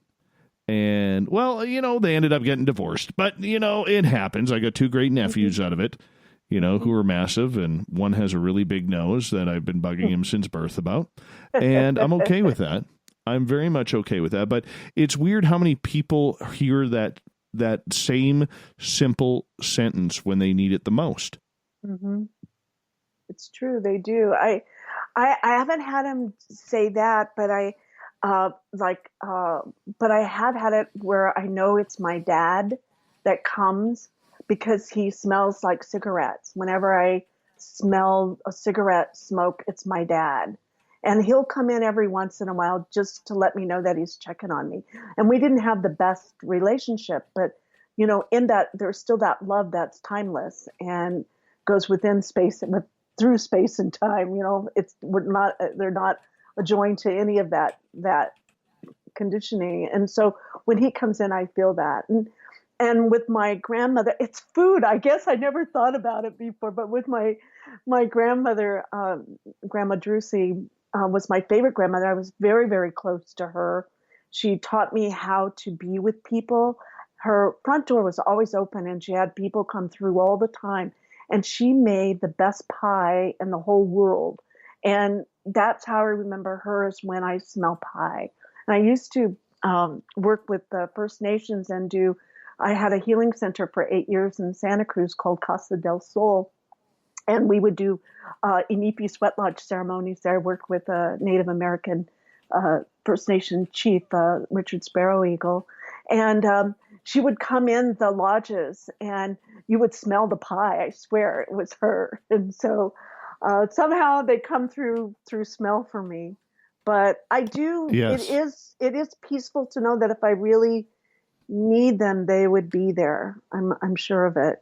Speaker 1: And, well, you know, they ended up getting divorced. But, you know, it happens. I got two great nephews out of it, you know, who are massive. And one has a really big nose that I've been bugging him since birth about. And I'm okay with that. I'm very much okay with that. But it's weird how many people hear that same simple sentence when they need it the most.
Speaker 2: Mm-hmm. It's true. They do. I haven't had him say that, but but I have had it where I know it's my dad that comes because he smells like cigarettes. Whenever I smell a cigarette smoke, it's my dad. And he'll come in every once in a while just to let me know that he's checking on me. And we didn't have the best relationship, but, you know, in that there's still that love that's timeless and goes within space and through space and time. You know, they're not adjoined to any of that conditioning. And so when he comes in, I feel that. And with my grandmother, it's food. I guess I never thought about it before, but with my grandmother, Grandma Drusy, was my favorite grandmother. I was very, very close to her. She taught me how to be with people. Her front door was always open and she had people come through all the time. And she made the best pie in the whole world. And that's how I remember her, is when I smell pie. And I used to work with the First Nations and I had a healing center for 8 years in Santa Cruz called Casa del Sol. And we would do Inipi Sweat Lodge ceremonies there. I worked with a Native American First Nation chief, Richard Sparrow Eagle. And she would come in the lodges and you would smell the pie. I swear it was her. And so somehow they come through smell for me. But I do, yes. It is peaceful to know that if I really need them, they would be there. I'm sure of it.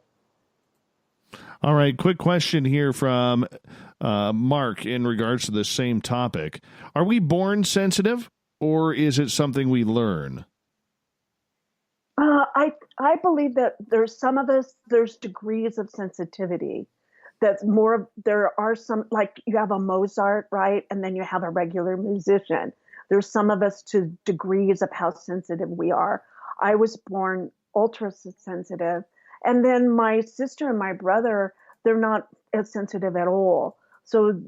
Speaker 1: All right, quick question here from Mark in regards to the same topic. Are we born sensitive, or is it something we learn?
Speaker 2: I believe that there's some of us, there's degrees of sensitivity. That's more, there are some, like you have a Mozart, right? And then you have a regular musician. There's some of us to degrees of how sensitive we are. I was born ultra sensitive. And then my sister and my brother, they're not as sensitive at all. So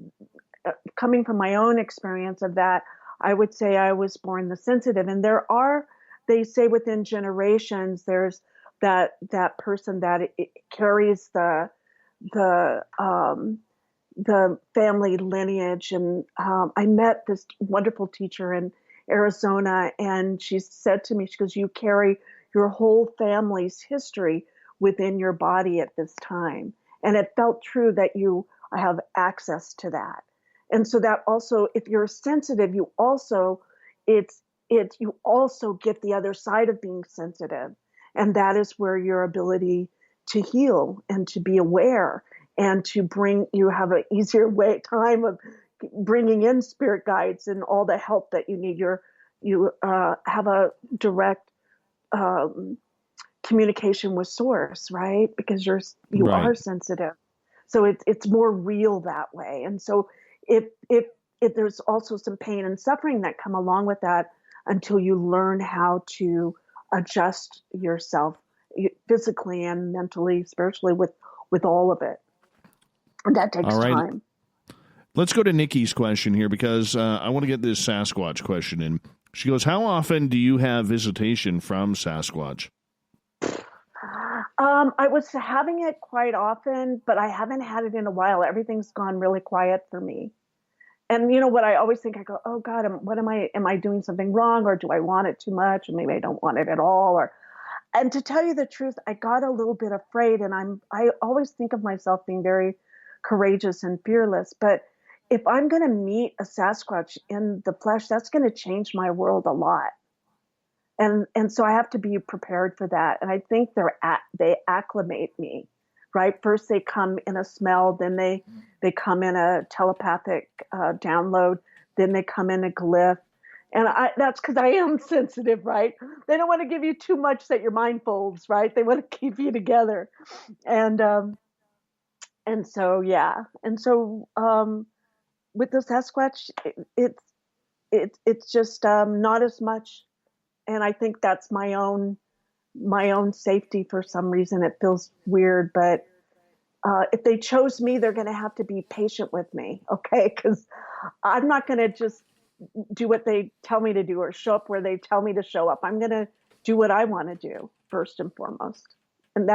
Speaker 2: coming from my own experience of that, I would say I was born the sensitive. And they say within generations, there's that person that it carries the family lineage. And I met this wonderful teacher in Arizona, and she said to me, she goes, you carry your whole family's history within your body at this time. And it felt true that you have access to that. And so that also, if you're sensitive, you also get the other side of being sensitive. And that is where your ability to heal and to be aware and you have an easier time of bringing in spirit guides and all the help that you need. You have a direct communication with source, right? Because you are sensitive. So it's more real that way. And so if there's also some pain and suffering that come along with that until you learn how to adjust yourself physically and mentally, spiritually with all of it. And that takes time.
Speaker 1: Let's go to Nikki's question here because I want to get this Sasquatch question in. She goes, how often do you have visitation from Sasquatch?
Speaker 2: I was having it quite often, but I haven't had it in a while. Everything's gone really quiet for me. And you know what I always think, I go, oh God, am I doing something wrong, or do I want it too much? Or maybe I don't want it at all. And to tell you the truth, I got a little bit afraid, and I always think of myself being very courageous and fearless. But if I'm going to meet a Sasquatch in the flesh, that's going to change my world a lot. And so I have to be prepared for that. And I think they acclimate me, right? First they come in a smell, then they come in a telepathic download, then they come in a glyph. And that's because I am sensitive, right? They don't want to give you too much that your mind folds, right? They want to keep you together. And so, yeah. And so with the Sasquatch, it's just not as much. And I think that's my own safety for some reason. It feels weird, but if they chose me, they're going to have to be patient with me, okay? Because I'm not going to just do what they tell me to do or show up where they tell me to show up. I'm going to do what I want to do first and foremost. And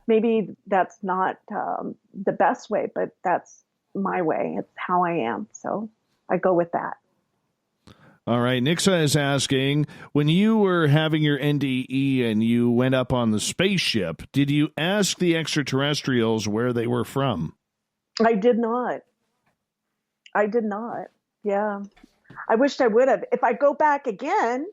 Speaker 2: maybe that's not the best way, but that's my way. It's how I am. So I go with that.
Speaker 1: All right. Nixa is asking, when you were having your NDE and you went up on the spaceship, did you ask the extraterrestrials where they were from?
Speaker 2: I did not. Yeah. I wished I would have. If I go back again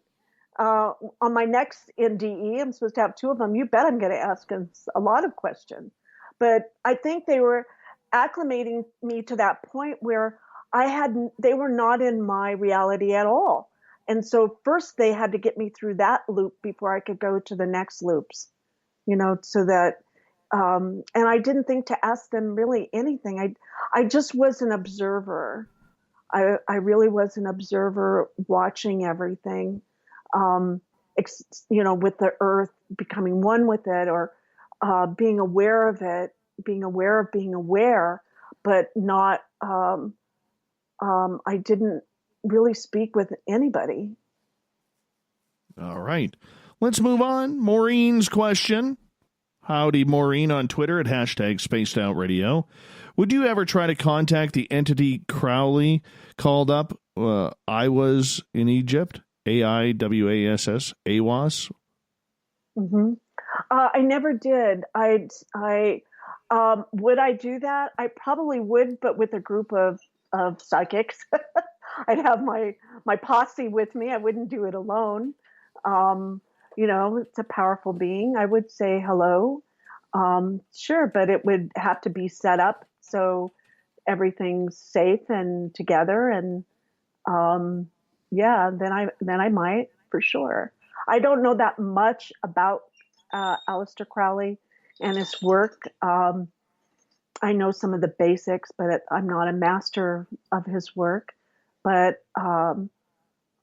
Speaker 2: on my next NDE, I'm supposed to have 2 of them. You bet I'm going to ask a lot of questions. But I think they were acclimating me to that point where they were not in my reality at all. And so first they had to get me through that loop before I could go to the next loops, so that, and I didn't think to ask them really anything. I just was an observer. I really was an observer watching everything, with the earth, becoming one with it, or being aware of it, being aware of being aware, but not, I didn't really speak with anybody.
Speaker 1: All right. Let's move on. Maureen's question. Howdy, Maureen, on Twitter at #SpacedOutRadio. Would you ever try to contact the entity Crowley called up? I was in Egypt. AIWASS. AWAS.
Speaker 2: Mm-hmm. I never did. Would I do that? I probably would, but with a group of psychics. I'd have my posse with me. I wouldn't do it alone. It's a powerful being. I would say hello. Sure, but it would have to be set up so everything's safe and together, and then I might, for sure. I don't know that much about Aleister Crowley and his work. I know some of the basics, but I'm not a master of his work. But I'm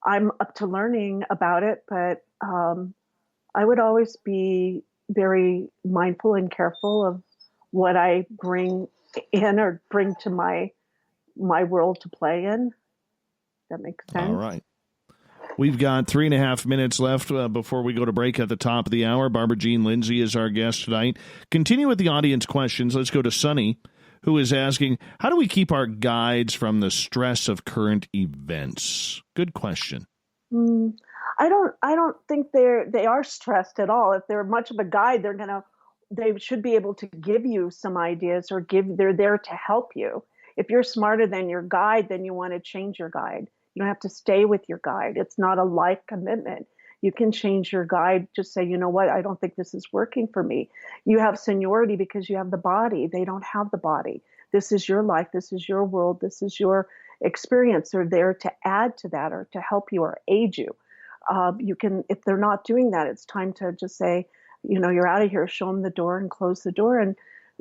Speaker 2: up to learning about it. But I would always be very mindful and careful of what I bring in or bring to my world to play in. That makes sense.
Speaker 1: All right. We've got 3.5 minutes left before we go to break at the top of the hour. Barbara Jean Lindsey is our guest tonight. Continue with the audience questions. Let's go to Sunny, who is asking, how do we keep our guides from the stress of current events? Good question.
Speaker 2: I don't think they are stressed at all. If they're much of a guide, they should be able to give you some ideas, or they're there to help you. If you're smarter than your guide, then you want to change your guide. You don't have to stay with your guide. It's not a life commitment. You can change your guide. Just say, you know what, I don't think this is working for me. You have seniority because you have the body. They don't have the body. This is your life. This is your world. This is your experience. They're there to add to that or to help you or aid you. You can, if they're not doing that, it's time to just say, you're out of here, show them the door and close the door. And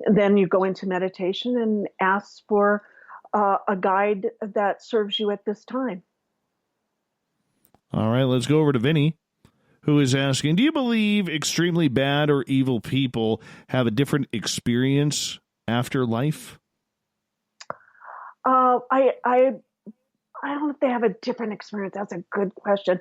Speaker 2: then you go into meditation and ask for a guide that serves you at this time.
Speaker 1: All right, let's go over to Vinny, who is asking, do you believe extremely bad or evil people have a different experience after life?
Speaker 2: I don't know if they have a different experience. That's a good question.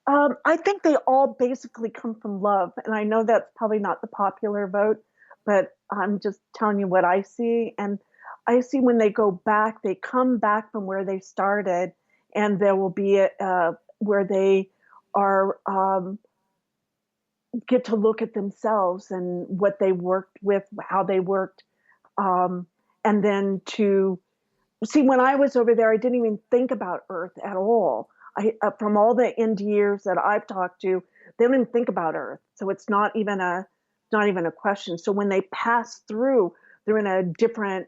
Speaker 2: I think they all basically come from love. And I know that's probably not the popular vote, but I'm just telling you what I see. And I see when they go back, they come back from where they started, and there will be where they are get to look at themselves and what they worked with, how they worked, and then to see. When I was over there, I didn't even think about Earth at all. From all the Indians that I've talked to, they don't even think about Earth, so it's not even a question. So when they pass through, they're in a different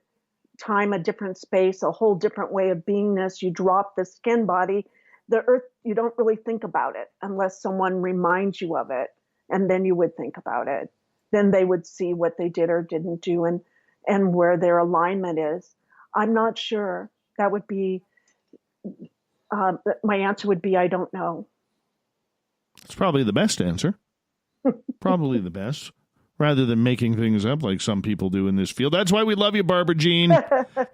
Speaker 2: time, a different space, a whole different way of beingness. You drop the skin body. The Earth, you don't really think about it unless someone reminds you of it, and then you would think about it. Then they would see what they did or didn't do and where their alignment is. I'm not sure. That would be, my answer would be, I don't know.
Speaker 1: It's probably the best answer. Probably the best, rather than making things up like some people do in this field. That's why we love you, Barbara Jean.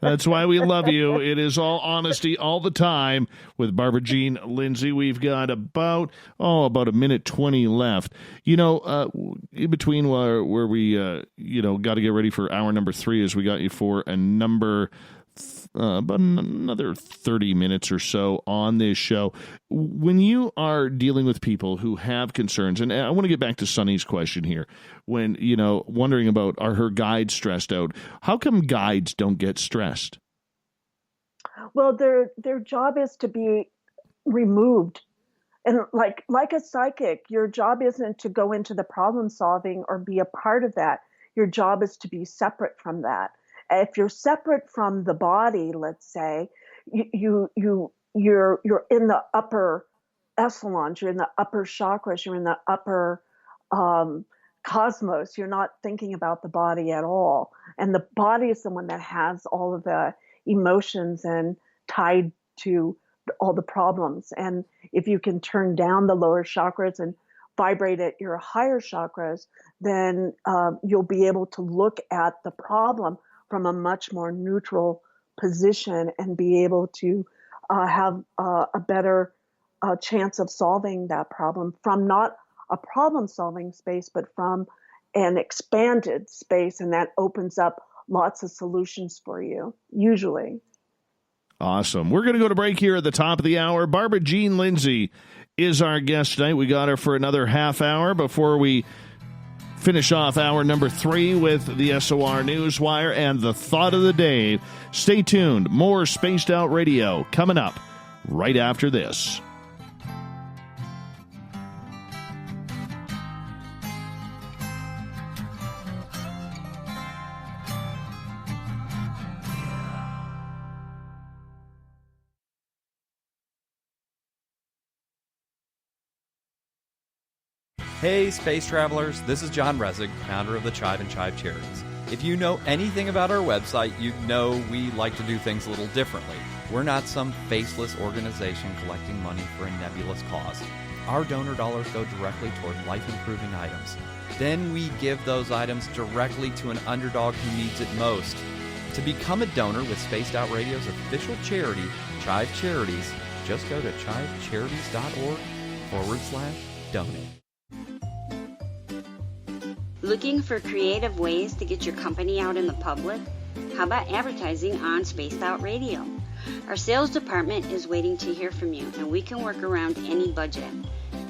Speaker 1: That's why we love you. It is all honesty all the time with Barbara Jean Lindsey. We've got about a minute 20 left. In between where we, got to get ready for hour number 3 as we got you for a number about another 30 minutes or so on this show. When you are dealing with people who have concerns, and I want to get back to Sunny's question here, when, wondering about, are her guides stressed out? How come guides don't get stressed?
Speaker 2: Well, their job is to be removed. And like a psychic, your job isn't to go into the problem solving or be a part of that. Your job is to be separate from that. If you're separate from the body, let's say, you're in the upper echelons, you're in the upper chakras, you're in the upper cosmos. You're not thinking about the body at all. And the body is the one that has all of the emotions and tied to all the problems. And if you can turn down the lower chakras and vibrate at your higher chakras, then you'll be able to look at the problem from a much more neutral position and be able to have a better chance of solving that problem from not a problem-solving space, but from an expanded space, and that opens up lots of solutions for you, usually.
Speaker 1: Awesome. We're going to go to break here at the top of the hour. Barbara Jean Lindsey is our guest tonight. We got her for another half hour before we finish off hour number 3 with the SOR Newswire and the thought of the day. Stay tuned. More Spaced Out Radio coming up right after this.
Speaker 3: Hey, space travelers, this is John Resig, founder of the Chive and Chive Charities. If you know anything about our website, you know we like to do things a little differently. We're not some faceless organization collecting money for a nebulous cause. Our donor dollars go directly toward life-improving items. Then we give those items directly to an underdog who needs it most. To become a donor with Spaced Out Radio's official charity, Chive Charities, just go to chivecharities.org/donate.
Speaker 12: Looking for creative ways to get your company out in the public? How about advertising on Spaced Out Radio? Our sales department is waiting to hear from you, and we can work around any budget.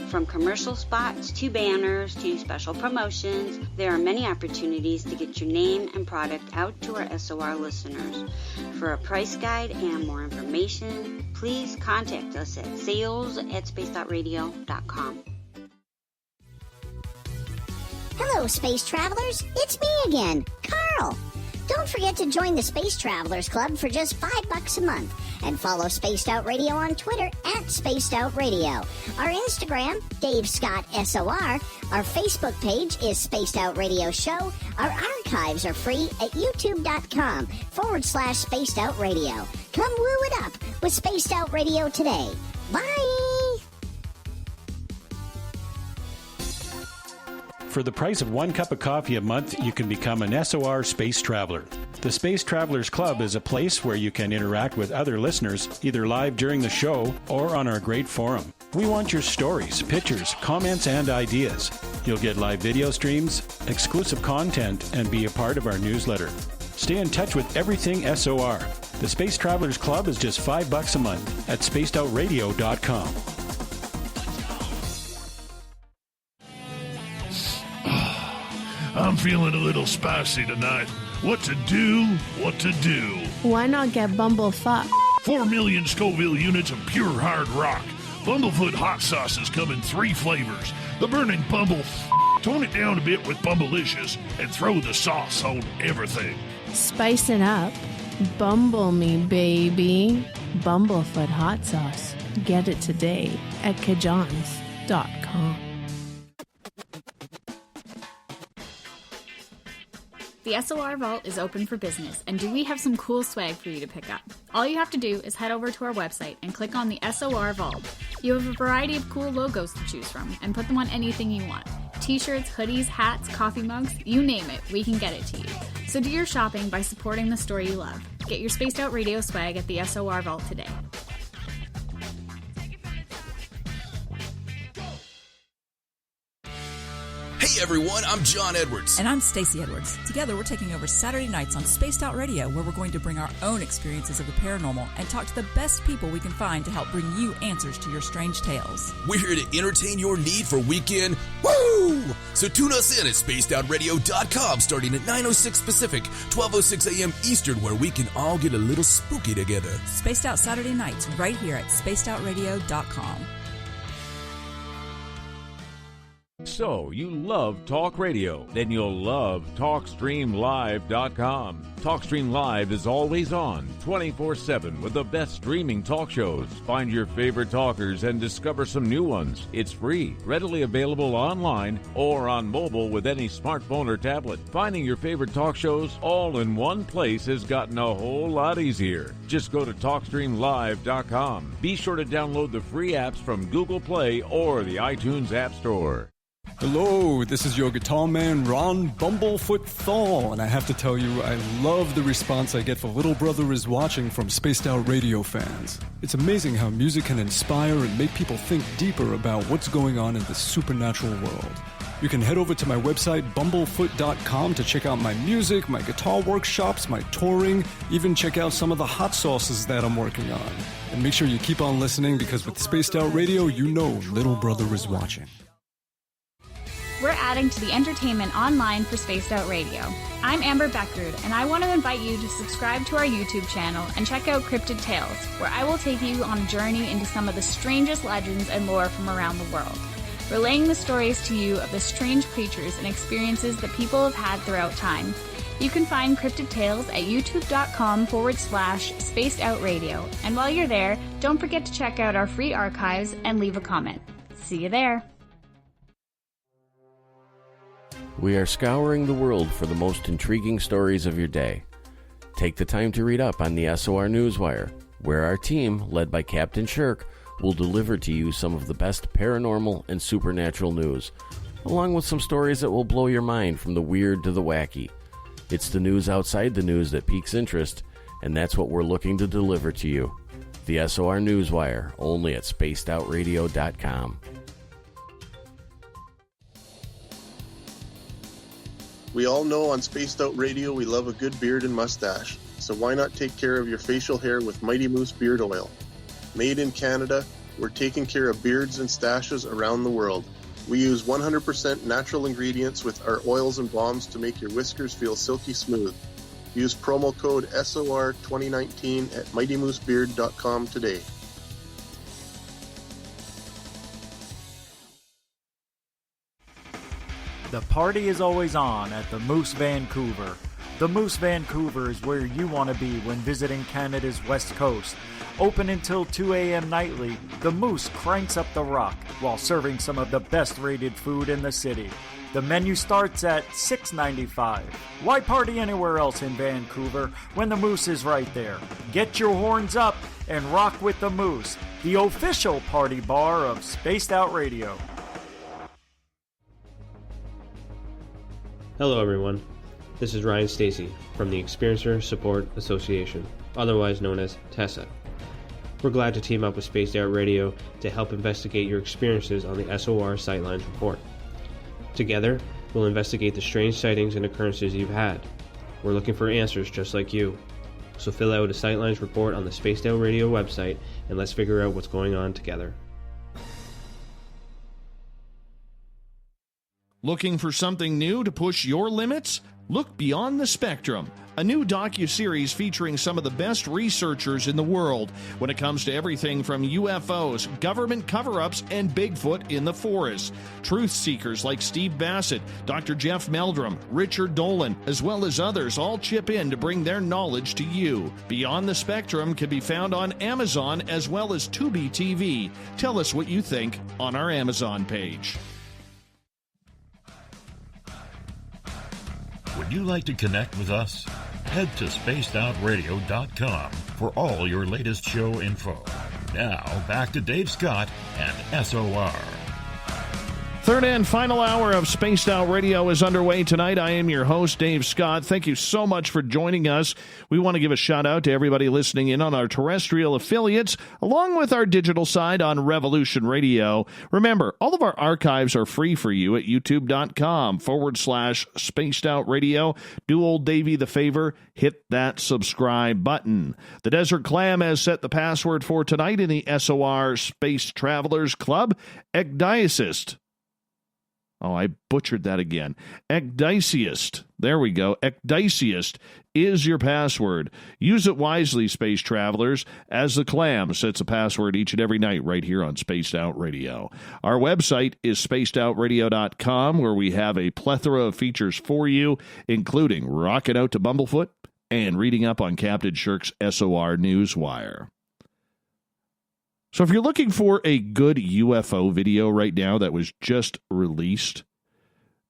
Speaker 12: From commercial spots to banners to special promotions, there are many opportunities to get your name and product out to our SOR listeners. For a price guide and more information, please contact us at sales@spacedoutradio.com.
Speaker 11: Hello, space travelers. It's me again, Carl. Don't forget to join the Space Travelers Club for just $5 a month and follow Spaced Out Radio on Twitter @SpacedOutRadio. Our Instagram, Dave Scott SOR. Our Facebook page is Spaced Out Radio Show. Our archives are free at youtube.com/Spaced Out Radio. Come woo it up with Spaced Out Radio today. Bye!
Speaker 7: For the price of 1 cup of coffee a month, you can become an SOR Space Traveler. The Space Travelers Club is a place where you can interact with other listeners, either live during the show or on our great forum. We want your stories, pictures, comments, and ideas. You'll get live video streams, exclusive content, and be a part of our newsletter. Stay in touch with everything SOR. The Space Travelers Club is just $5 a month at spacedoutradio.com.
Speaker 9: I'm feeling a little spicy tonight. What to do?
Speaker 8: Why not get Bumblefuck?
Speaker 9: 4 million Scoville units of pure hard rock. Bumblefoot hot sauces come in 3 flavors. The burning Bumble. Tone it down a bit with Bumblicious and throw the sauce on everything.
Speaker 8: Spice it up. Bumble me, baby. Bumblefoot hot sauce. Get it today at kajans.com.
Speaker 6: The SOR Vault is open for business, and do we have some cool swag for you to pick up? All you have to do is head over to our website and click on the SOR Vault. You have a variety of cool logos to choose from, and put them on anything you want. T-shirts, hoodies, hats, coffee mugs, you name it, we can get it to you. So do your shopping by supporting the store you love. Get your Spaced Out Radio swag at the SOR Vault today.
Speaker 15: Hey everyone, I'm John Edwards.
Speaker 14: And I'm Stacey Edwards. Together we're taking over Saturday nights on Spaced Out Radio, where we're going to bring our own experiences of the paranormal and talk to the best people we can find to help bring you answers to your strange tales.
Speaker 15: We're here to entertain your need for weekend woo! So tune us in at spacedoutradio.com starting at 9:06 Pacific, 12:06 a.m. Eastern, where we can all get a little spooky together.
Speaker 14: Spaced Out Saturday nights right here at spacedoutradio.com.
Speaker 20: So, you love talk radio? Then you'll love TalkStreamLive.com. TalkStream Live is always on, 24/7, with the best streaming talk shows. Find your favorite talkers and discover some new ones. It's free, readily available online or on mobile with any smartphone or tablet. Finding your favorite talk shows all in one place has gotten a whole lot easier. Just go to TalkStreamLive.com. Be sure to download the free apps from Google Play or the iTunes App Store.
Speaker 5: Hello, this is your guitar man, Ron Bumblefoot Thorne, and I have to tell you, I love the response I get for Little Brother is Watching from Spaced Out Radio fans. It's amazing how music can inspire and make people think deeper about what's going on in the supernatural world. You can head over to my website, bumblefoot.com, to check out my music, my guitar workshops, my touring, even check out some of the hot sauces that I'm working on. And make sure you keep on listening, because with Spaced Out Radio, you know Little Brother is watching.
Speaker 6: We're adding to the entertainment online for Spaced Out Radio. I'm Amber Beckrud, and I want to invite you to subscribe to our YouTube channel and check out Cryptid Tales, where I will take you on a journey into some of the strangest legends and lore from around the world, relaying the stories to you of the strange creatures and experiences that people have had throughout time. You can find Cryptid Tales at youtube.com/Spaced Out Radio, and while you're there, don't forget to check out our free archives and leave a comment. See you there.
Speaker 13: We are scouring the world for the most intriguing stories of your day. Take the time to read up on the SOR Newswire, where our team, led by Captain Shirk, will deliver to you some of the best paranormal and supernatural news, along with some stories that will blow your mind from the weird to the wacky. It's the news outside the news that piques interest, and that's what we're looking to deliver to you. The SOR Newswire, only at spacedoutradio.com.
Speaker 4: We all know on Spaced Out Radio we love a good beard and mustache, so why not take care of your facial hair with Mighty Moose Beard Oil? Made in Canada, we're taking care of beards and stashes around the world. We use 100% natural ingredients with our oils and balms to make your whiskers feel silky smooth. Use promo code SOR2019 at MightyMooseBeard.com today.
Speaker 10: The party is always on at the Moose Vancouver. The Moose Vancouver is where you want to be when visiting Canada's West Coast. Open until 2 a.m. nightly, the Moose cranks up the rock while serving some of the best rated food in the city. The menu starts at $6.95. Why party anywhere else in Vancouver when the Moose is right there? Get your horns up and rock with the Moose, the official party bar of Spaced Out Radio.
Speaker 17: Hello everyone, this is Ryan Stacy from the Experiencer Support Association, otherwise known as TESSA. We're glad to team up with Spaced Out Radio to help investigate your experiences on the SOR Sightlines Report. Together, we'll investigate the strange sightings and occurrences you've had. We're looking for answers just like you. So fill out a Sightlines report on the Spaced Out Radio website and let's figure out what's going on together.
Speaker 1: Looking for something new to push your limits? Look Beyond the Spectrum, a new docuseries featuring some of the best researchers in the world when it comes to everything from UFOs, government cover-ups, and Bigfoot in the forest. Truth seekers like Steve Bassett, Dr. Jeff Meldrum, Richard Dolan, as well as others all chip in to bring their knowledge to you. Beyond the Spectrum can be found on Amazon as well as Tubi TV. Tell us what you think on our Amazon page.
Speaker 19: Would you like to connect with us? Head to spacedoutradio.com for all your latest show info. Now, back to Dave Scott and SOR.
Speaker 1: Third and final hour of Spaced Out Radio is underway tonight. I am your host, Dave Scott. Thank you so much for joining us. We want to give a shout out to everybody listening in on our terrestrial affiliates, along with our digital side on Revolution Radio. Remember, all of our archives are free for you at youtube.com/Spaced Out Radio. Do old Davey the favor, hit that subscribe button. The Desert Clam has set the password for tonight in the SOR Space Travelers Club, Ecdysis. Oh, I butchered that again. Ecdysiast. There we go. Ecdysiast is your password. Use it wisely, space travelers, as the Clam sets a password each and every night right here on Spaced Out Radio. Our website is spacedoutradio.com, where we have a plethora of features for you, including rocking out to Bumblefoot and reading up on Captain Shirk's SOR Newswire. So if you're looking for a good UFO video right now that was just released,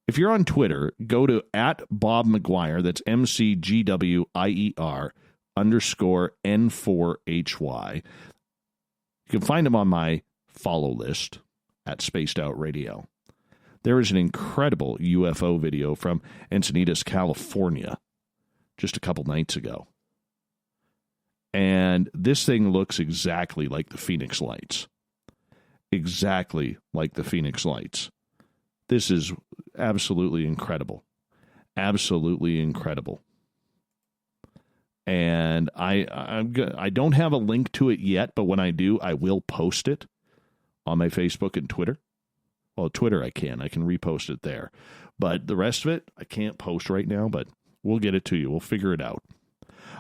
Speaker 1: if you're on Twitter, go to @BobMcGuire, that's MCGWIER_N4HY. You can find him on my follow list at Spaced Out Radio. There is an incredible UFO video from Encinitas, California, just a couple nights ago. And this thing looks exactly like the Phoenix Lights. Exactly like the Phoenix Lights. This is absolutely incredible. Absolutely incredible. And I don't have a link to it yet, but when I do, I will post it on my Facebook and Twitter. Well, Twitter I can repost it there. But the rest of it, I can't post right now, but we'll get it to you. We'll figure it out.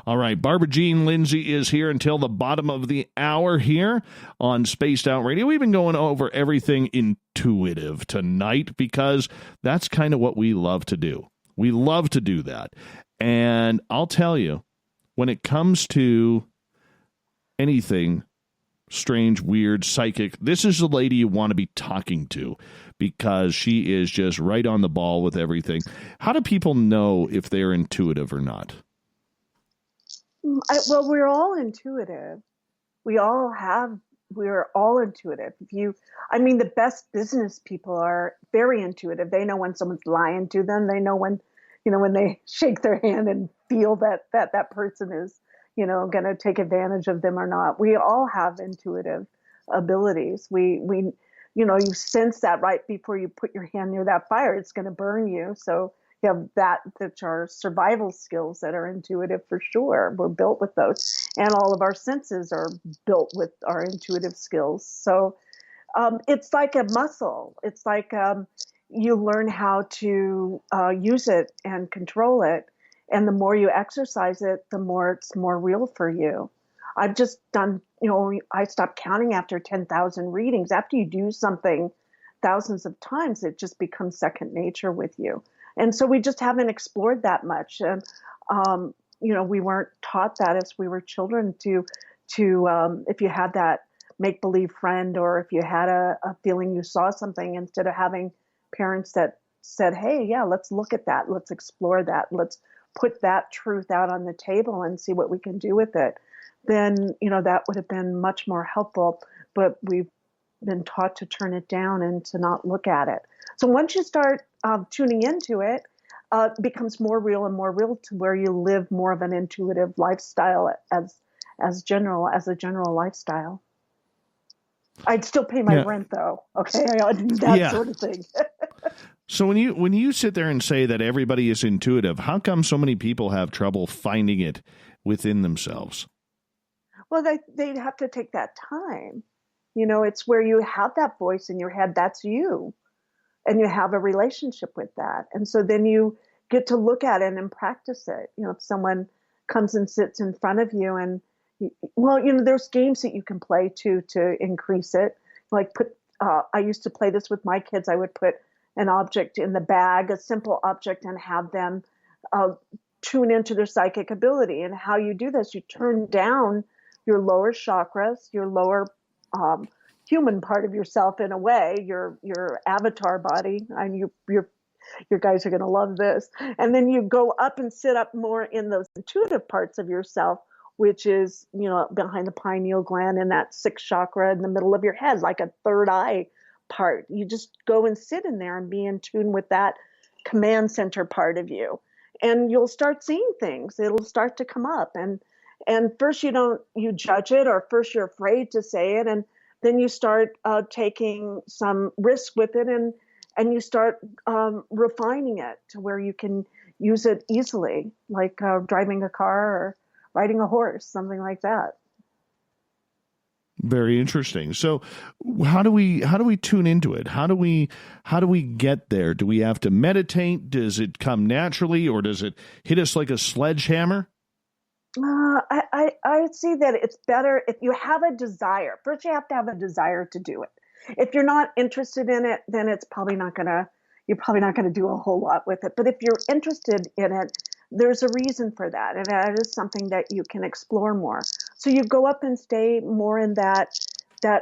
Speaker 1: All right, Barbara Jean Lindsey is here until the bottom of the hour here on Spaced Out Radio. We've been going over everything intuitive tonight because that's kind of what we love to do. We love to do that. And I'll tell you, when it comes to anything strange, weird, psychic. This is the lady you want to be talking to because she is just right on the ball with everything. How do people know if they're intuitive or not?
Speaker 2: Well, we're all intuitive. We're all intuitive. The best business people are very intuitive. They know when someone's lying to them. They know when they shake their hand and feel that person is, going to take advantage of them or not. We all have intuitive abilities. You sense that right before you put your hand near that fire, it's going to burn you. So you have that's our survival skills that are intuitive for sure. We're built with those, and all of our senses are built with our intuitive skills. So it's like a muscle. It's like you learn how to use it and control it. And the more you exercise it, the more it's more real for you. I've just done, I stopped counting after 10,000 readings. After you do something thousands of times, it just becomes second nature with you. And so we just haven't explored that much. And, we weren't taught that as we were children to if you had that make-believe friend, or if you had a feeling you saw something, instead of having parents that said, hey, yeah, let's look at that. Let's explore that. Let's put that truth out on the table and see what we can do with it. Then, that would have been much more helpful, but we've been taught to turn it down and to not look at it. So once you start tuning into it, it becomes more real and more real to where you live more of an intuitive lifestyle as a general lifestyle. I'd still pay my rent though. Okay. I'd do that sort of thing.
Speaker 1: So when you sit there and say that everybody is intuitive, how come so many people have trouble finding it within themselves?
Speaker 2: Well, they'd have to take that time. It's where you have that voice in your head. That's you. And you have a relationship with that. And so then you get to look at it and practice it. If someone comes and sits in front of you and, there's games that you can play to increase it. Like I used to play this with my kids. I would put an object in the bag, a simple object, and have them tune into their psychic ability. And how you do this, you turn down your lower chakras, your lower human part of yourself in a way, your avatar body. Your guys are going to love this. And then you go up and sit up more in those intuitive parts of yourself, which is, behind the pineal gland and that sixth chakra in the middle of your head, like a third eye part. You just go and sit in there and be in tune with that command center part of you. And you'll start seeing things. It'll start to come up. And first you judge it, or first you're afraid to say it. And then you start taking some risk with it, and you start refining it to where you can use it easily, like driving a car or riding a horse, something like that.
Speaker 1: Very interesting. So how do we tune into it? How do we get there? Do we have to meditate? Does it come naturally, or does it hit us like a sledgehammer?
Speaker 2: I see that it's better if you have a desire. First, you have to have a desire to do it. If you're not interested in it, then you're probably not gonna do a whole lot with it. But if you're interested in it, there's a reason for that, and that is something that you can explore more. So you go up and stay more in that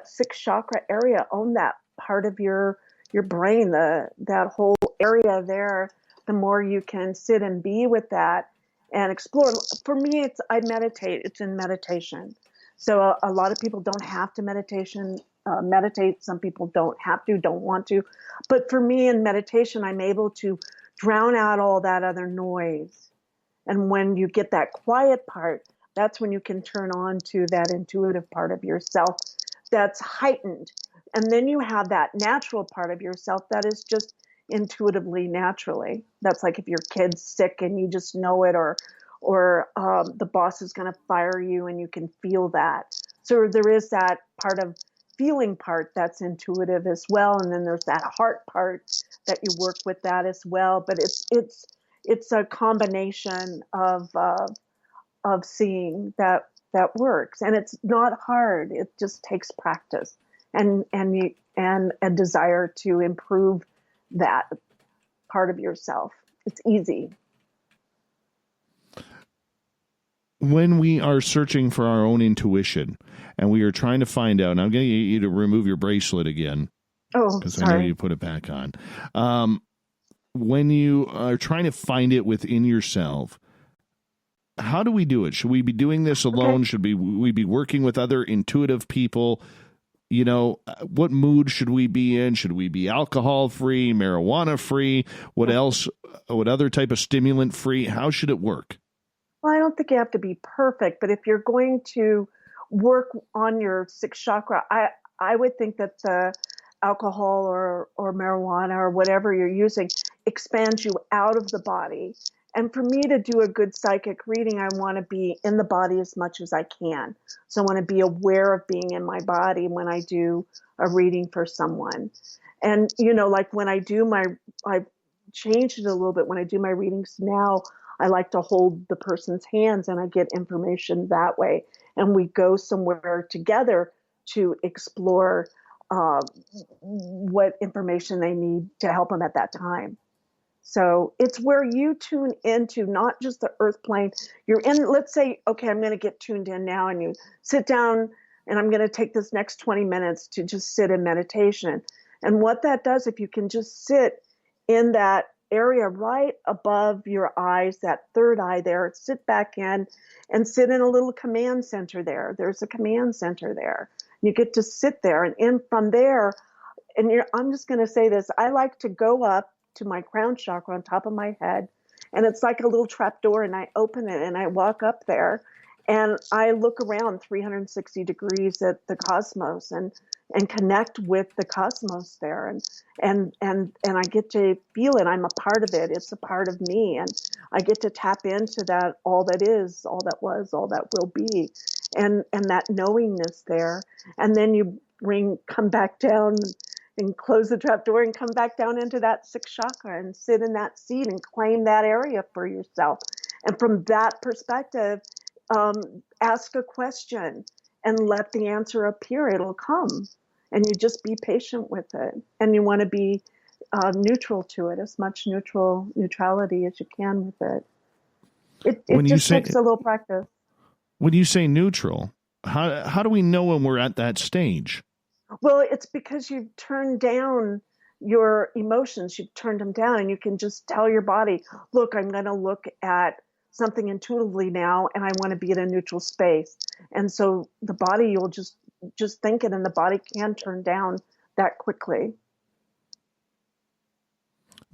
Speaker 2: sixth chakra area, own that part of your brain, that whole area there. The more you can sit and be with that and explore. For me, I meditate. It's in meditation. So a lot of people don't have to meditate. Some people don't have to, don't want to. But for me in meditation, I'm able to drown out all that other noise. And when you get that quiet part, that's when you can turn on to that intuitive part of yourself that's heightened. And then you have that natural part of yourself that is just intuitively, naturally. That's like if your kid's sick and you just know it, or the boss is going to fire you and you can feel that. So there is that part of feeling part that's intuitive as well. And then there's that heart part that you work with that as well. But it's a combination of seeing that works. And it's not hard. It just takes practice and a desire to improve that part of yourself. It's easy.
Speaker 1: when we are searching for our own intuition and we are trying to find out, and I'm going to get you to remove your bracelet again.
Speaker 2: Oh,
Speaker 1: because
Speaker 2: sorry.
Speaker 1: I know you put it back on. When you are trying to find it within yourself, how do we do it? Should we be doing this alone?
Speaker 2: Okay.
Speaker 1: Should we be working with other intuitive people? You know, what mood should we be in? Should we be alcohol free, marijuana free? What else? What other type of stimulant free? How should it work?
Speaker 2: Well, I don't think you have to be perfect, but if you're going to work on your sixth chakra, I would think that the alcohol or marijuana or whatever you're using expands you out of the body. And for me to do a good psychic reading, I want to be in the body as much as I can. So I want to be aware of being in my body when I do a reading for someone. And, you know, like when I do I've changed it a little bit. When I do my readings now, I like to hold the person's hands and I get information that way. And we go somewhere together to explore what information they need to help them at that time. So it's where you tune into not just the earth plane. You're in, let's say, okay, I'm going to get tuned in now, and you sit down and I'm going to take this next 20 minutes to just sit in meditation. And what that does, if you can just sit in that area right above your eyes, that third eye there, sit back in and sit in a little command center there. There's a command center there. You get to sit there, and in from there, and I'm just going to say this, I like to go up to my crown chakra on top of my head, and it's like a little trap door, and I open it and I walk up there and I look around 360 degrees at the cosmos and connect with the cosmos there, and I get to feel it. I'm a part of it. It's a part of me, and I get to tap into that, all that is, all that was, all that will be, and that knowingness there. And then you come back down and close the trap door and come back down into that sixth chakra and sit in that seat and claim that area for yourself. And from that perspective, ask a question and let the answer appear. It'll come, and you just be patient with it. And you want to be neutral to it, as much neutrality as you can with it. It just takes a little practice.
Speaker 1: When you say neutral, how do we know when we're at that stage?
Speaker 2: Well, it's because you've turned down your emotions. You've turned them down, and you can just tell your body, look, I'm going to look at something intuitively now, and I want to be in a neutral space. And so the body, you'll just think it, and the body can turn down that quickly.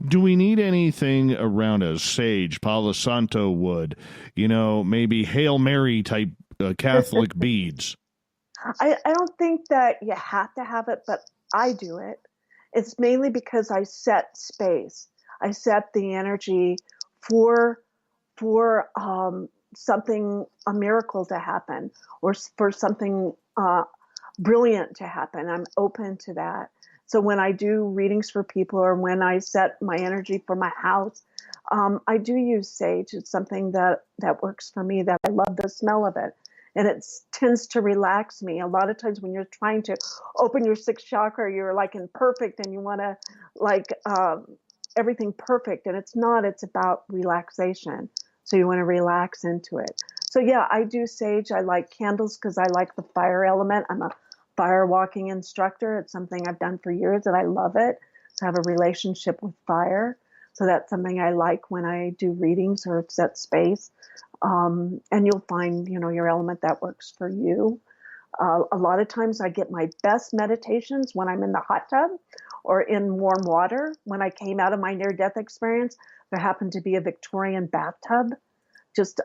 Speaker 1: Do we need anything around us? Sage, Palo Santo wood, maybe Hail Mary type Catholic beads?
Speaker 2: I don't think that you have to have it, but I do it. It's mainly because I set space. I set the energy for something, a miracle to happen, or for something brilliant to happen. I'm open to that. So when I do readings for people, or when I set my energy for my house, I do use sage. It's something that works for me, that I love the smell of it. And it tends to relax me. A lot of times when you're trying to open your sixth chakra, you're like in perfect, and you want to everything perfect. And it's not. It's about relaxation. So you want to relax into it. So yeah, I do sage. I like candles because I like the fire element. I'm a fire walking instructor. It's something I've done for years, and I love it. So I have a relationship with fire. So that's something I like when I do readings or set space. And you'll find, your element that works for you. A lot of times I get my best meditations when I'm in the hot tub or in warm water. When I came out of my near-death experience, there happened to be a Victorian bathtub just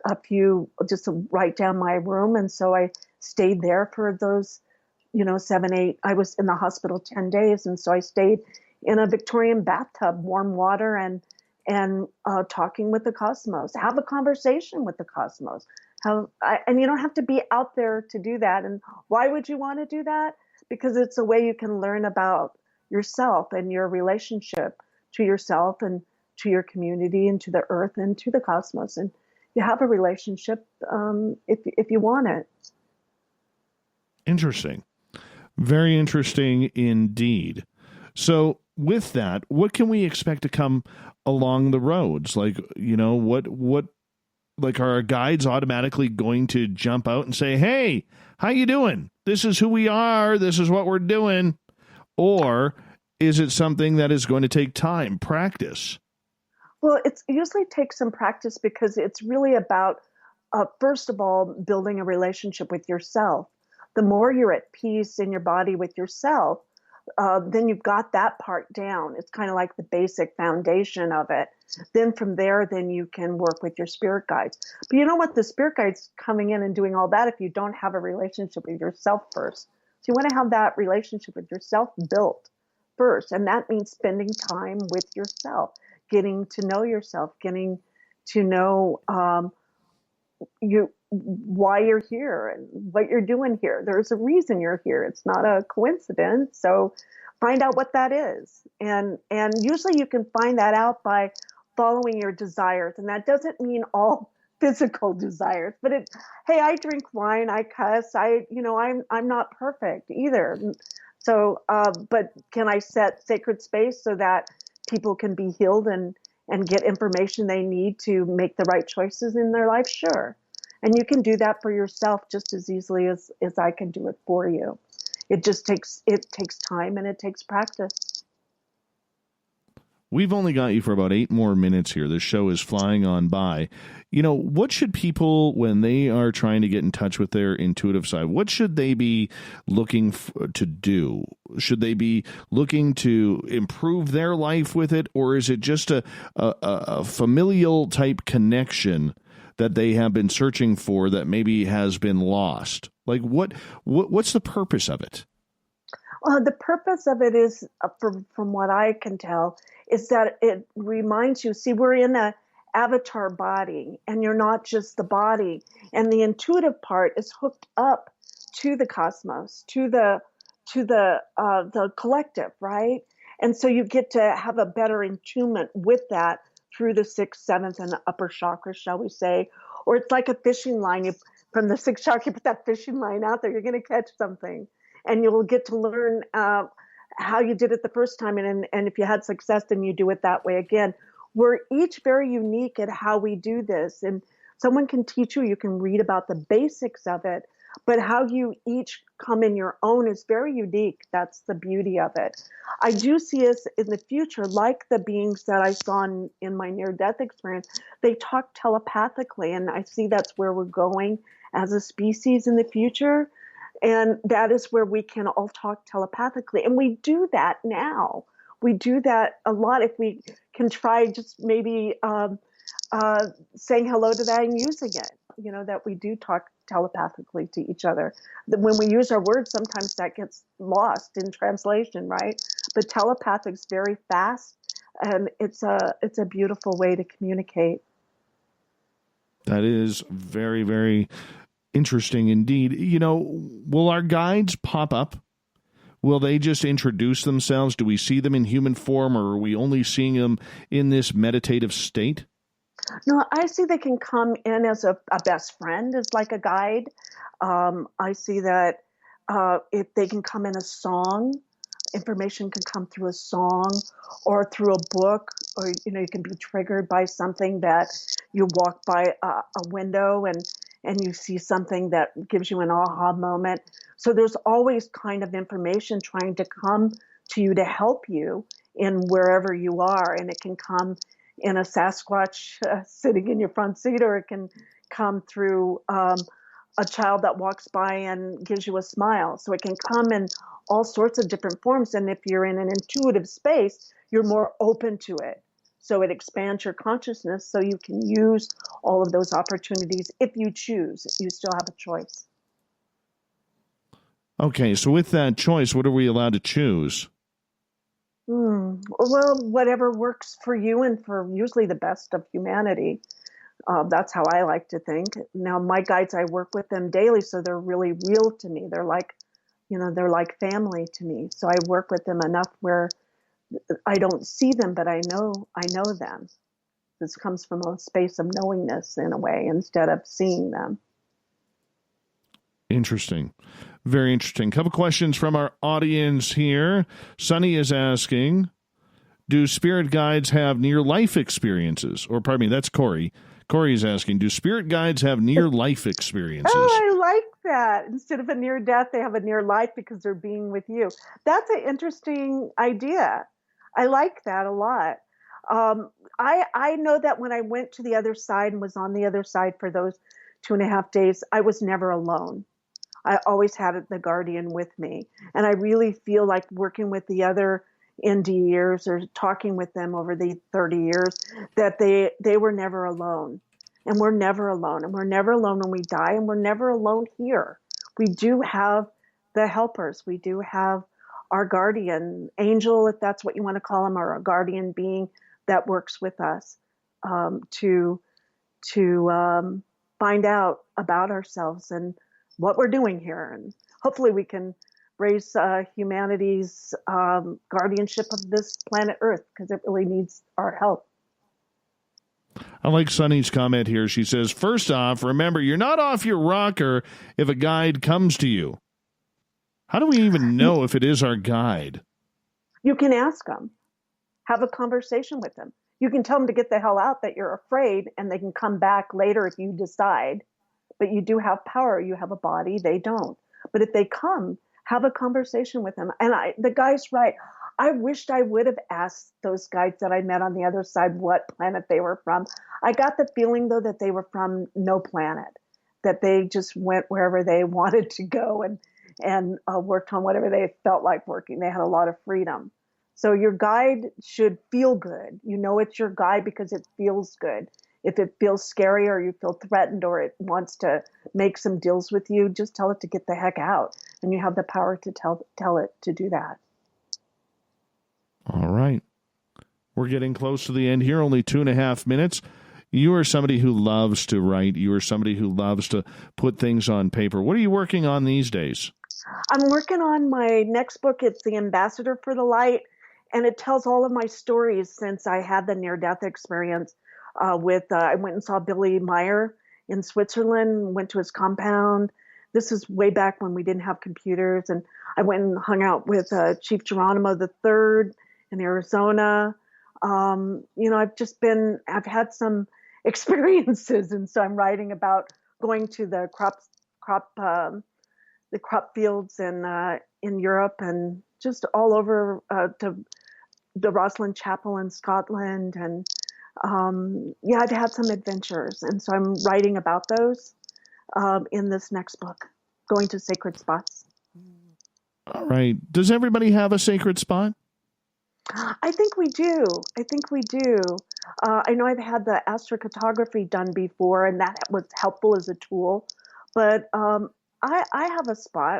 Speaker 2: right down my room. And so I stayed there for those, 7, 8, I was in the hospital 10 days. And so I stayed in a Victorian bathtub, warm water, and talking with the cosmos. Have a conversation with the cosmos. And you don't have to be out there to do that. And why would you want to do that? Because it's a way you can learn about yourself and your relationship to yourself and to your community and to the earth and to the cosmos. And you have a relationship if you want it.
Speaker 1: Interesting. Very interesting indeed. So with that, what can we expect to come along the roads? Like, what Like, are our guides automatically going to jump out and say, hey, how you doing? This is who we are. This is what we're doing. Or is it something that is going to take time, practice?
Speaker 2: Well, it usually takes some practice because it's really about, first of all, building a relationship with yourself. The more you're at peace in your body with yourself, then you've got that part down. It's kind of like the basic foundation of it. Then from there, then you can work with your spirit guides. But you know what? The spirit guides coming in and doing all that if you don't have a relationship with yourself first. So you want to have that relationship with yourself built first. And that means spending time with yourself, getting to know yourself, getting to know why you're here and what you're doing here. There's a reason you're here. It's not a coincidence. So find out what that is. And usually you can find that out by following your desires. And that doesn't mean all physical desires, but hey, I drink wine, I cuss, I'm not perfect either. So, but can I set sacred space so that people can be healed and get information they need to make the right choices in their life? Sure. And you can do that for yourself just as easily as I can do it for you. It just takes time and it takes practice.
Speaker 1: We've only got you for about 8 more minutes here. This show is flying on by. What should people, when they are trying to get in touch with their intuitive side, what should they be looking to do? Should they be looking to improve their life with it, or is it just a familial type connection that they have been searching for that maybe has been lost? Like, what's the purpose of it?
Speaker 2: The purpose of it is, from what I can tell, is that it reminds you, see, we're in a avatar body and you're not just the body. And the intuitive part is hooked up to the cosmos, to the collective, right? And so you get to have a better attunement with that through the 6th, 7th, and upper chakras, shall we say. Or it's like a fishing line. From the 6th chakra, you put that fishing line out there, you're going to catch something. And you'll get to learn how you did it the first time. And if you had success, then you do it that way again. We're each very unique at how we do this. And someone can teach you, you can read about the basics of it, but how you each come in your own is very unique. That's the beauty of it. I do see us in the future, like the beings that I saw in my near-death experience, they talk telepathically. And I see that's where we're going as a species in the future. And that is where we can all talk telepathically. And we do that now. We do that a lot. If we can try just maybe saying hello to that and using it, that we do talk telepathically to each other. When we use our words, sometimes that gets lost in translation, right? But telepathic is very fast, and it's a beautiful way to communicate.
Speaker 1: That is very, very interesting indeed. Will our guides pop up? Will they just introduce themselves? Do we see them in human form, or are we only seeing them in this meditative state?
Speaker 2: No, I see they can come in as a best friend, as like a guide. I see that if they can come in a song, information can come through a song or through a book, or you can be triggered by something that you walk by a window and you see something that gives you an aha moment. So there's always kind of information trying to come to you to help you in wherever you are. And it can come in a Sasquatch sitting in your front seat, or it can come through a child that walks by and gives you a smile. So it can come in all sorts of different forms. And if you're in an intuitive space, you're more open to it. So it expands your consciousness so you can use all of those opportunities if you choose. You still have a choice.
Speaker 1: Okay, so with that choice, what are we allowed to choose?
Speaker 2: Well, whatever works for you and for usually the best of humanity. That's how I like to think. Now, my guides, I work with them daily, so they're really real to me. They're like family to me. So I work with them enough where I don't see them, but I know them. This comes from a space of knowingness in a way, instead of seeing them.
Speaker 1: Interesting. Very interesting. Couple questions from our audience here. Sunny is asking, do spirit guides have near-life experiences? Or pardon me, that's Corey. Corey's asking, do spirit guides have near-life experiences?
Speaker 2: Oh, I like that. Instead of a near death, they have a near life because they're being with you. That's an interesting idea. I like that a lot. I know that when I went to the other side and was on the other side for those 2.5 days, I was never alone. I always had the guardian with me. And I really feel like working with the other NDEers or talking with them over the 30 years that they were never alone. And we're never alone. And we're never alone when we die. And we're never alone here. We do have the helpers. We do have our guardian angel, if that's what you want to call him, or a guardian being that works with us to find out about ourselves and what we're doing here. And hopefully we can raise humanity's guardianship of this planet Earth, because it really needs our help.
Speaker 1: I like Sunny's comment here. She says, first off, remember, you're not off your rocker if a guide comes to you. How do we even know if it is our guide?
Speaker 2: You can ask them. Have a conversation with them. You can tell them to get the hell out, that you're afraid, and they can come back later if you decide. But you do have power. You have a body. They don't. But if they come, have a conversation with them. And the guy's right. I wished I would have asked those guides that I met on the other side what planet they were from. I got the feeling, though, that they were from no planet, that they just went wherever they wanted to go and worked on whatever they felt like working. They had a lot of freedom. So your guide should feel good. You know it's your guide because it feels good. If it feels scary or you feel threatened or it wants to make some deals with you, just tell it to get the heck out. And you have the power to tell it to do that.
Speaker 1: All right. We're getting close to the end here, only 2.5 minutes. You are somebody who loves to write. You are somebody who loves to put things on paper. What are you working on these days?
Speaker 2: I'm working on my next book. It's The Ambassador for the Light, and it tells all of my stories since I had the near-death experience. I went and saw Billy Meyer in Switzerland, went to his compound. This is way back when we didn't have computers, and I went and hung out with Chief Geronimo III in Arizona. I've had some experiences, and so I'm writing about going to the crop fields in Europe and just all over to the Rosslyn Chapel in Scotland. And I've had some adventures, and so I'm writing about those in this next book, going to sacred spots.
Speaker 1: All right. Does everybody have a sacred spot?
Speaker 2: I think we do. I know I've had the astrocartography done before, and that was helpful as a tool. But I have a spot.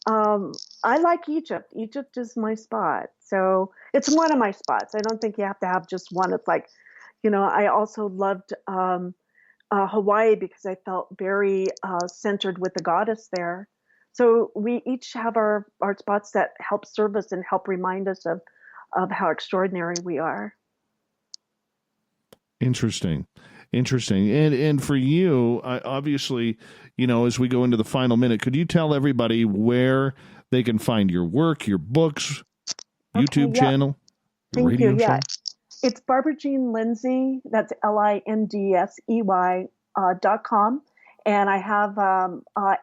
Speaker 2: I like Egypt. Egypt is my spot. So it's one of my spots. I don't think you have to have just one. It's like, I also loved Hawaii because I felt very centered with the goddess there. So we each have our spots that help serve us and help remind us of how extraordinary we are.
Speaker 1: Interesting. And for you, obviously, as we go into the final minute, could you tell everybody where they can find your work, your books, YouTube channel, radio show?
Speaker 2: It's Barbara Jean Lindsey. That's LINDSEY.com. And I have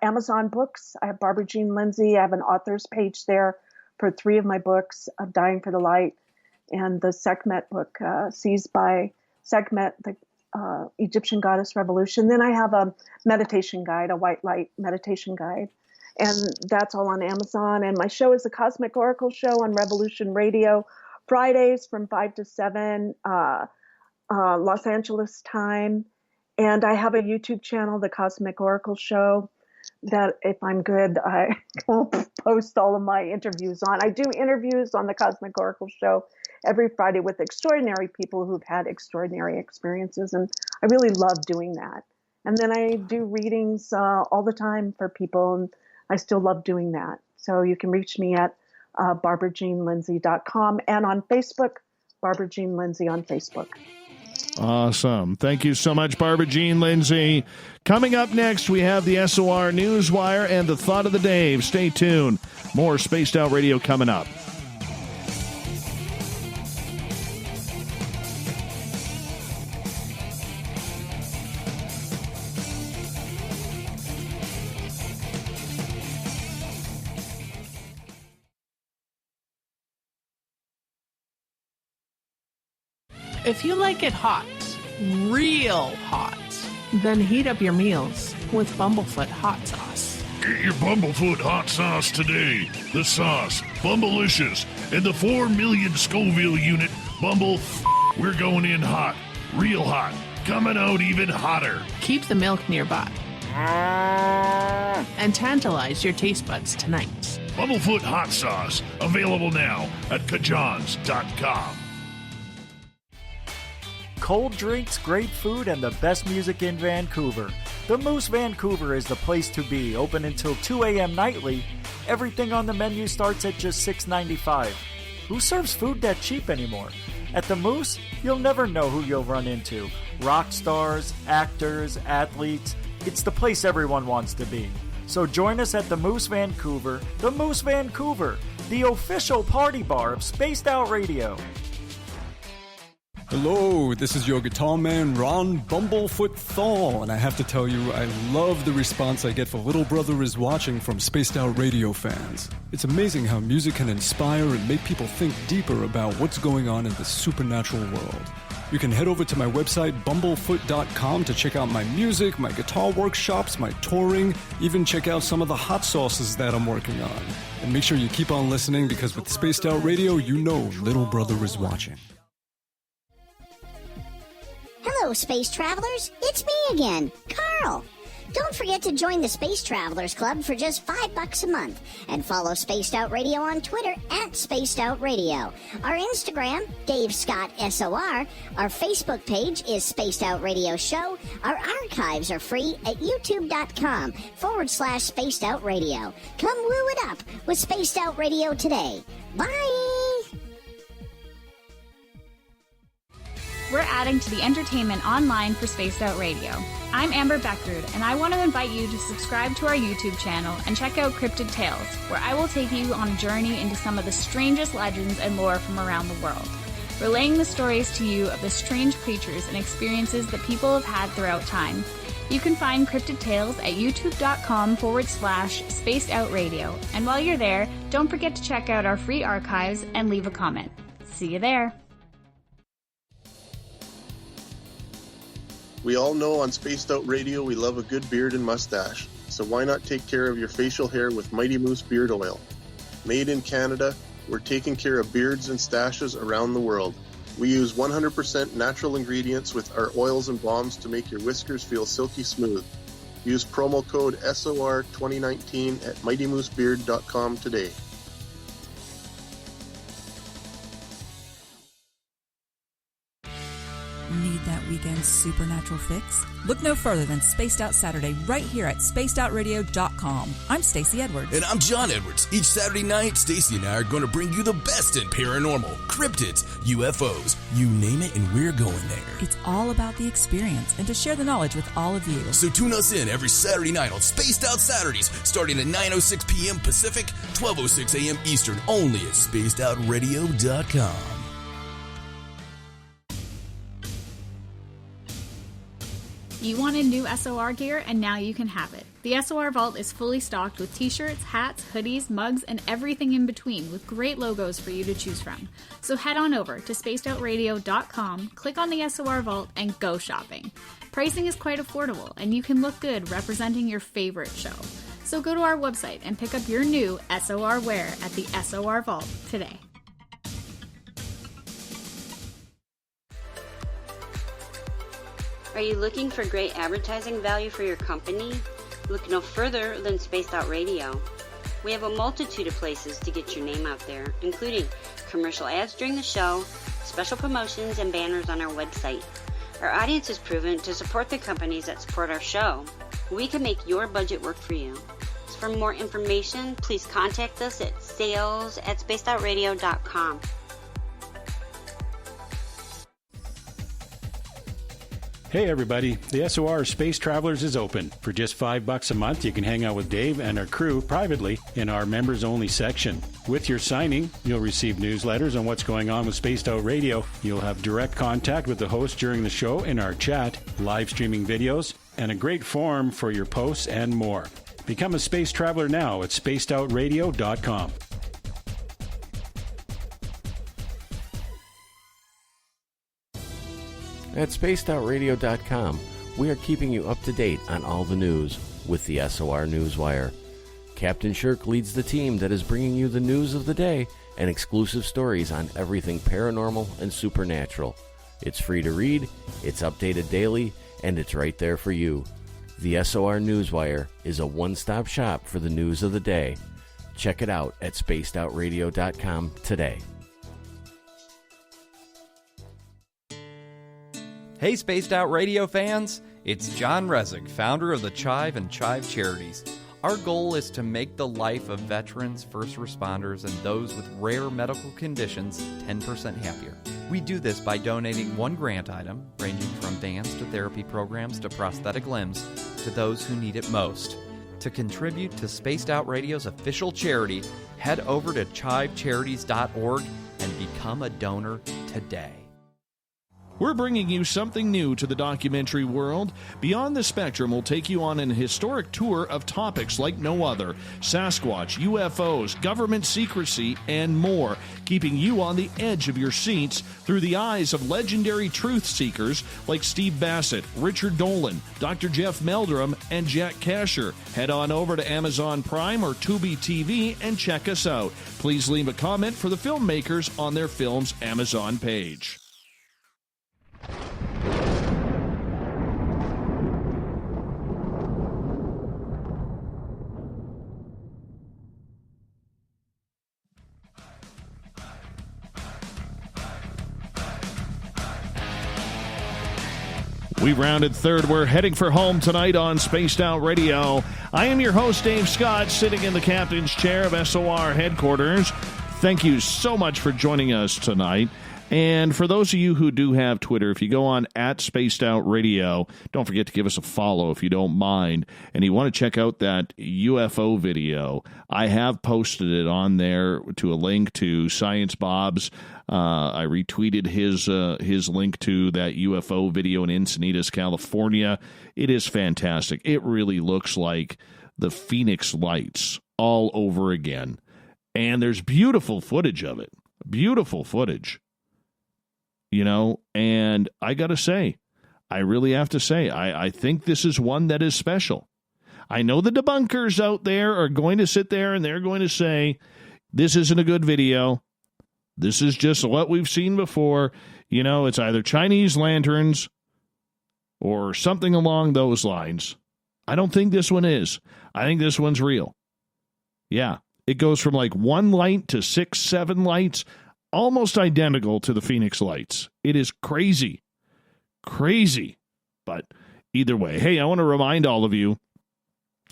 Speaker 2: Amazon books. I have Barbara Jean Lindsey. I have an author's page there for 3 of my books, Dying for the Light, and the Sekhmet book, Seized by Sekhmet, the Egyptian Goddess Revolution. Then I have a meditation guide, a white light meditation guide. And that's all on Amazon. And my show is the Cosmic Oracle Show on Revolution Radio, Fridays from 5 to 7, Los Angeles time. And I have a YouTube channel, The Cosmic Oracle Show, that if I'm good, I will post all of my interviews on. I do interviews on The Cosmic Oracle Show every Friday with extraordinary people who've had extraordinary experiences. And I really love doing that. And then I do readings all the time for people, and I still love doing that. So you can reach me at barbarajeanlindsey.com and on Facebook, Barbara Jean Lindsey on Facebook.
Speaker 1: Awesome. Thank you so much, Barbara Jean Lindsey. Coming up next, we have the SOR Newswire and the Thought of the Day. Stay tuned. More Spaced Out Radio coming up.
Speaker 8: If you like it hot, real hot, then heat up your meals with Bumblefoot hot sauce.
Speaker 9: Get your Bumblefoot hot sauce today. The sauce, Bumblicious, and the 4 million Scoville unit Bumble. We're going in hot, real hot, coming out even hotter.
Speaker 8: Keep the milk nearby and tantalize your taste buds tonight.
Speaker 9: Bumblefoot hot sauce, available now at kajans.com.
Speaker 10: Cold drinks, great food, and the best music in Vancouver. The Moose Vancouver is the place to be, open until 2 a.m. nightly. Everything on the menu starts at just $6.95. Who serves food that cheap anymore? At the Moose, you'll never know who you'll run into. Rock stars, actors, athletes. It's the place everyone wants to be. So join us at the Moose Vancouver, the official party bar of Spaced Out Radio.
Speaker 5: Hello, this is your guitar man, Ron Bumblefoot Thorne, and I have to tell you, I love the response I get for Little Brother is Watching from Spaced Out Radio fans. It's amazing how music can inspire and make people think deeper about what's going on in the supernatural world. You can head over to my website, bumblefoot.com, to check out my music, my guitar workshops, my touring, even check out some of the hot sauces that I'm working on. And make sure you keep on listening, because with Spaced Out Radio, you know Little Brother is watching.
Speaker 11: Hello, Space Travelers. It's me again, Carl. Don't forget to join the Space Travelers Club for just $5 a month and follow Spaced Out Radio on Twitter at Spaced Out Radio. Our Instagram, Dave Scott SOR. Our Facebook page is Spaced Out Radio Show. Our archives are free at youtube.com/Spaced Out Radio. Come woo it up with Spaced Out Radio today. Bye!
Speaker 6: We're adding to the entertainment online for Spaced Out Radio. I'm Amber Beckrud, and I want to invite you to subscribe to our YouTube channel and check out Cryptid Tales, where I will take you on a journey into some of the strangest legends and lore from around the world, relaying the stories to you of the strange creatures and experiences that people have had throughout time. You can find Cryptid Tales at youtube.com/Spaced Out Radio, and while you're there, don't forget to check out our free archives and leave a comment. See you there.
Speaker 4: We all know on Spaced Out Radio we love a good beard and mustache, so why not take care of your facial hair with Mighty Moose Beard Oil? Made in Canada, we're taking care of beards and stashes around the world. We use 100% natural ingredients with our oils and balms to make your whiskers feel silky smooth. Use promo code SOR2019 at MightyMooseBeard.com today.
Speaker 14: Need that weekend supernatural fix? Look no further than Spaced Out Saturday right here at spacedoutradio.com. I'm Stacey Edwards.
Speaker 15: And I'm John Edwards. Each Saturday night, Stacey and I are going to bring you the best in paranormal, cryptids, UFOs, you name it, and we're going there.
Speaker 14: It's all about the experience and to share the knowledge with all of you.
Speaker 15: So tune us in every Saturday night on Spaced Out Saturdays, starting at 9:06 p.m. Pacific, 12:06 a.m. Eastern, only at spacedoutradio.com.
Speaker 6: You wanted new SOR gear, and now you can have it. The SOR Vault is fully stocked with t-shirts, hats, hoodies, mugs, and everything in between, with great logos for you to choose from. So head on over to spacedoutradio.com, click on the SOR Vault, and go shopping. Pricing is quite affordable, and you can look good representing your favorite show. So go to our website and pick up your new SOR wear at the SOR Vault today.
Speaker 12: Are you looking for great advertising value for your company? Look no further than Spaced Out Radio. We have a multitude of places to get your name out there, including commercial ads during the show, special promotions, and banners on our website. Our audience is proven to support the companies that support our show. We can make your budget work for you. So for more information, please contact us at sales@spacedoutradio.com.
Speaker 7: Hey everybody, the SOR Space Travelers is open. For just $5 a month, you can hang out with Dave and our crew privately in our members-only section. With your signing, you'll receive newsletters on what's going on with Spaced Out Radio. You'll have direct contact with the host during the show in our chat, live streaming videos, and a great forum for your posts and more. Become a Space Traveler now at spacedoutradio.com.
Speaker 13: At spacedoutradio.com, we are keeping you up to date on all the news with the SOR Newswire. Captain Shirk leads the team that is bringing you the news of the day and exclusive stories on everything paranormal and supernatural. It's free to read, it's updated daily, and it's right there for you. The SOR Newswire is a one-stop shop for the news of the day. Check it out at spacedoutradio.com today.
Speaker 3: Hey, Spaced Out Radio fans! It's John Resig, founder of the Chive and Chive Charities. Our goal is to make the life of veterans, first responders, and those with rare medical conditions 10% happier. We do this by donating one grant item, ranging from vans to therapy programs to prosthetic limbs, to those who need it most. To contribute to Spaced Out Radio's official charity, head over to chivecharities.org and become a donor today.
Speaker 1: We're bringing you something new to the documentary world. Beyond the Spectrum will take you on an historic tour of topics like no other: Sasquatch, UFOs, government secrecy, and more, keeping you on the edge of your seats through the eyes of legendary truth seekers like Steve Bassett, Richard Dolan, Dr. Jeff Meldrum, and Jack Kasher. Head on over to Amazon Prime or Tubi TV and check us out. Please leave a comment for the filmmakers on their film's Amazon page. We've rounded third. We're heading for home tonight on Spaced Out Radio. I am your host, Dave Scott, sitting in the captain's chair of SOR headquarters. Thank you so much for joining us tonight. And for those of you who do have Twitter, if you go on at Spaced Out Radio, don't forget to give us a follow if you don't mind. And you want to check out that UFO video, I have posted it on there to a link to Science Bob's. I retweeted his link to that UFO video in Encinitas, California. It is fantastic. It really looks like the Phoenix Lights all over again. And there's beautiful footage of it. Beautiful footage. You know, and I got to say, I really have to say, I think this is one that is special. I know the debunkers out there are going to sit there and they're going to say, this isn't a good video. This is just what we've seen before. You know, it's either Chinese lanterns or something along those lines. I don't think this one is. I think this one's real. Yeah, it goes from like one light to 6, 7 lights. Almost identical to the Phoenix Lights. It is crazy. Crazy. But either way, hey, I want to remind all of you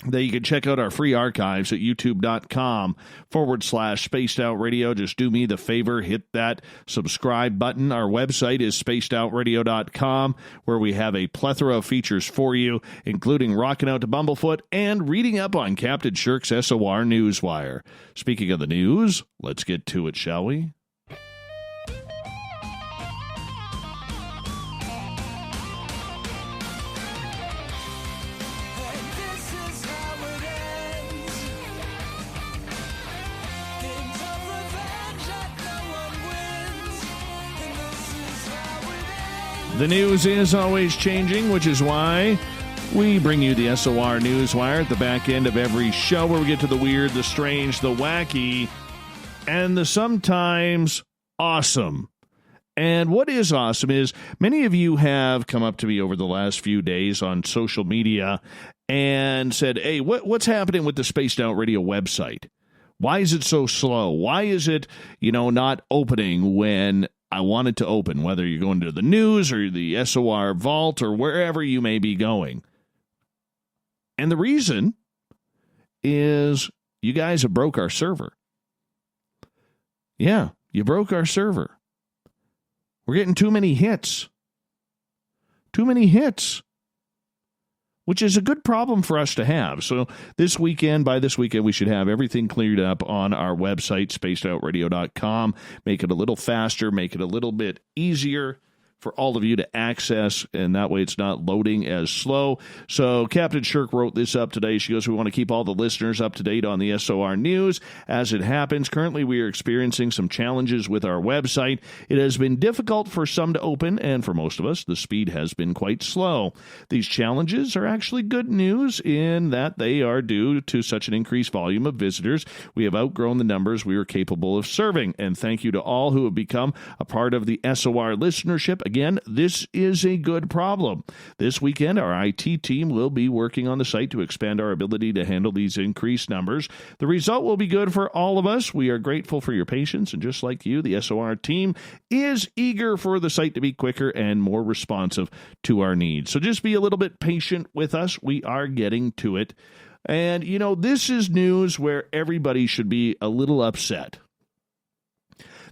Speaker 1: that you can check out our free archives at youtube.com/Spaced Out Radio. Just do me the favor, hit that subscribe button. Our website is spacedoutradio.com, where we have a plethora of features for you, including rocking out to Bumblefoot and reading up on Captain Shirk's SOR Newswire. Speaking of the news, let's get to it, shall we? The news is always changing, which is why we bring you the SOR Newswire at the back end of every show, where we get to the weird, the strange, the wacky, and the sometimes awesome. And what is awesome is many of you have come up to me over the last few days on social media and said, hey, what's happening with the Spaced Out Radio website? Why is it so slow? Why is it, not opening when I want it to open, whether you're going to the news or the SOR vault or wherever you may be going? And the reason is you guys have broke our server. Yeah, you broke our server. We're getting too many hits. Too many hits. Which is a good problem for us to have. So by this weekend, we should have everything cleared up on our website, spacedoutradio.com. Make it a little faster, make it a little bit easier for all of you to access, and that way it's not loading as slow. So Captain Shirk wrote this up today. She goes, we want to keep all the listeners up to date on the SOR news as it happens. Currently, we are experiencing some challenges with our website. It has been difficult for some to open, and for most of us, the speed has been quite slow. These challenges are actually good news in that they are due to such an increased volume of visitors. We have outgrown the numbers we are capable of serving, and thank you to all who have become a part of the SOR listenership. Again, this is a good problem. This weekend, our IT team will be working on the site to expand our ability to handle these increased numbers. The result will be good for all of us. We are grateful for your patience, and just like you, the SOR team is eager for the site to be quicker and more responsive to our needs. So just be a little bit patient with us. We are getting to it. And, you know, this is news where everybody should be a little upset.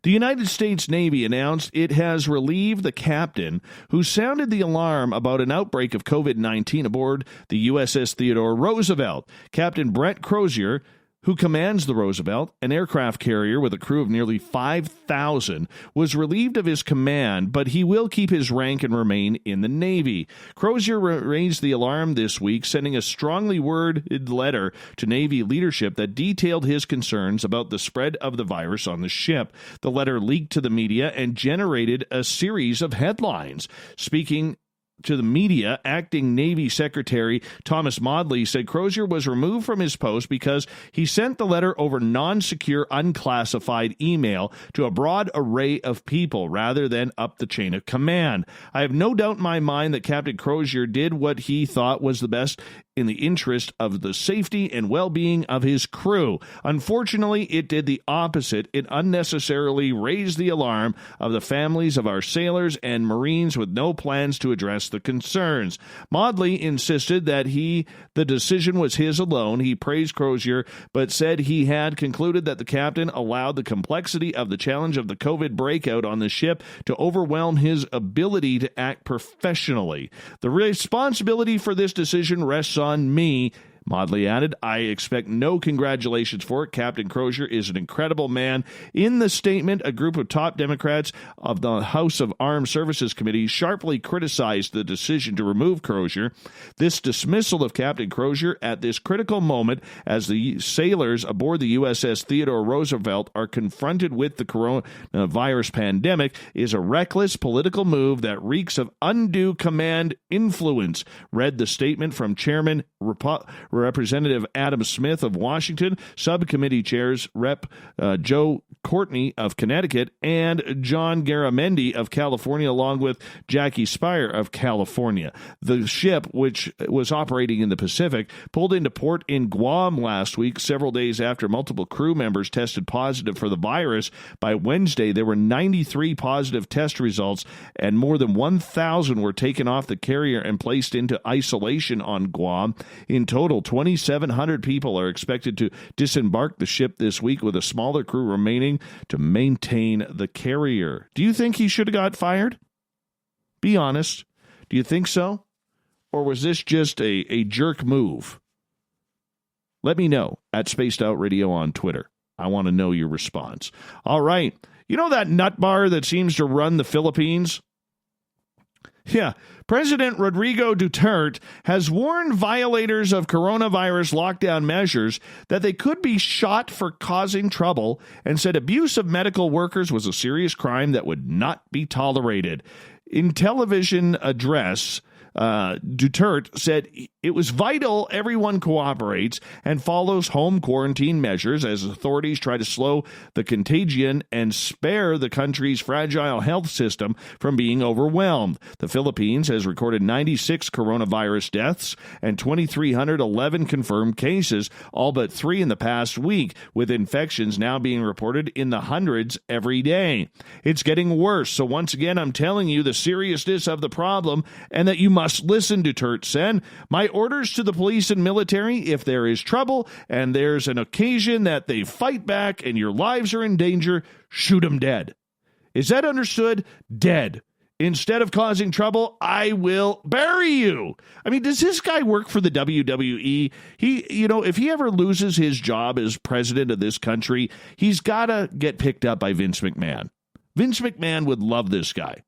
Speaker 1: The United States Navy announced it has relieved the captain who sounded the alarm about an outbreak of COVID-19 aboard the USS Theodore Roosevelt. Captain Brett Crozier, who commands the Roosevelt, an aircraft carrier with a crew of nearly 5,000, was relieved of his command, but he will keep his rank and remain in the Navy. Crozier raised the alarm this week, sending a strongly worded letter to Navy leadership that detailed his concerns about the spread of the virus on the ship. The letter leaked to the media and generated a series of headlines. Speaking to the media, acting Navy Secretary Thomas Maudley said Crozier was removed from his post because he sent the letter over non-secure, unclassified email to a broad array of people rather than up the chain of command. I have no doubt in my mind that Captain Crozier did what he thought was the best in the interest of the safety and well-being of his crew. Unfortunately, it did the opposite. It unnecessarily raised the alarm of the families of our sailors and Marines with no plans to address the concerns. Maudley insisted that the decision was his alone. He praised Crozier, but said he had concluded that the captain allowed the complexity of the challenge of the COVID breakout on the ship to overwhelm his ability to act professionally. The responsibility for this decision rests on me, Maudley added. I expect no congratulations for it. Captain Crozier is an incredible man. In the statement, a group of top Democrats of the House of Armed Services Committee sharply criticized the decision to remove Crozier. This dismissal of Captain Crozier at this critical moment as the sailors aboard the USS Theodore Roosevelt are confronted with the coronavirus pandemic is a reckless political move that reeks of undue command influence, read the statement from Chairman Representative Adam Smith of Washington, Subcommittee Chairs Rep. Joe Courtney of Connecticut, and John Garamendi of California, along with Jackie Spire of California. The ship, which was operating in the Pacific, pulled into port in Guam last week, several days after multiple crew members tested positive for the virus. By Wednesday, there were 93 positive test results, and more than 1,000 were taken off the carrier and placed into isolation on Guam. In total, 2,700 people are expected to disembark the ship this week, with a smaller crew remaining to maintain the carrier. Do you think he should have got fired? Be honest. Do you think so? Or was this just a jerk move? Let me know at Spaced Out Radio on Twitter. I want to know your response. All right. You know that nut bar that seems to run the Philippines? Yeah, President Rodrigo Duterte has warned violators of coronavirus lockdown measures that they could be shot for causing trouble, and said abuse of medical workers was a serious crime that would not be tolerated. In television address, Duterte said it was vital everyone cooperates and follows home quarantine measures as authorities try to slow the contagion and spare the country's fragile health system from being overwhelmed. The Philippines has recorded 96 coronavirus deaths and 2,311 confirmed cases, all but 3 in the past week, with infections now being reported in the hundreds every day. It's getting worse, so once again, I'm telling you the seriousness of the problem and that you must listen, Duterte said. My orders to the police and military: if there is trouble and there's an occasion that they fight back and your lives are in danger, shoot them dead. Is that understood? Dead. Instead of causing trouble, I will bury you. I mean, does this guy work for the WWE? If he ever loses his job as president of this country, he's got to get picked up by Vince McMahon. Vince McMahon would love this guy.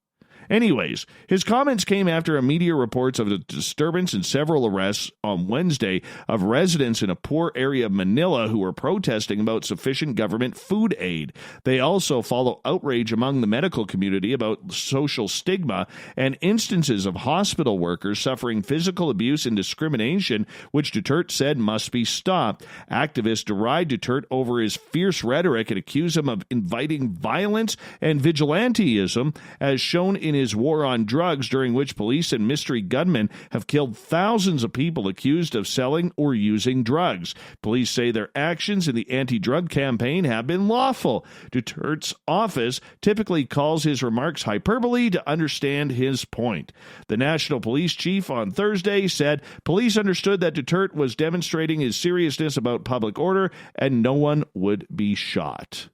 Speaker 1: Anyways, his comments came after a media reports of a disturbance and several arrests on Wednesday of residents in a poor area of Manila who were protesting about sufficient government food aid. They also follow outrage among the medical community about social stigma and instances of hospital workers suffering physical abuse and discrimination, which Duterte said must be stopped. Activists deride Duterte over his fierce rhetoric and accuse him of inviting violence and vigilantism, as shown in his war on drugs, during which police and mystery gunmen have killed thousands of people accused of selling or using drugs. Police say their actions in the anti-drug campaign have been lawful. Duterte's office typically calls his remarks hyperbole to understand his point. The National Police Chief on Thursday said police understood that Duterte was demonstrating his seriousness about public order and no one would be shot.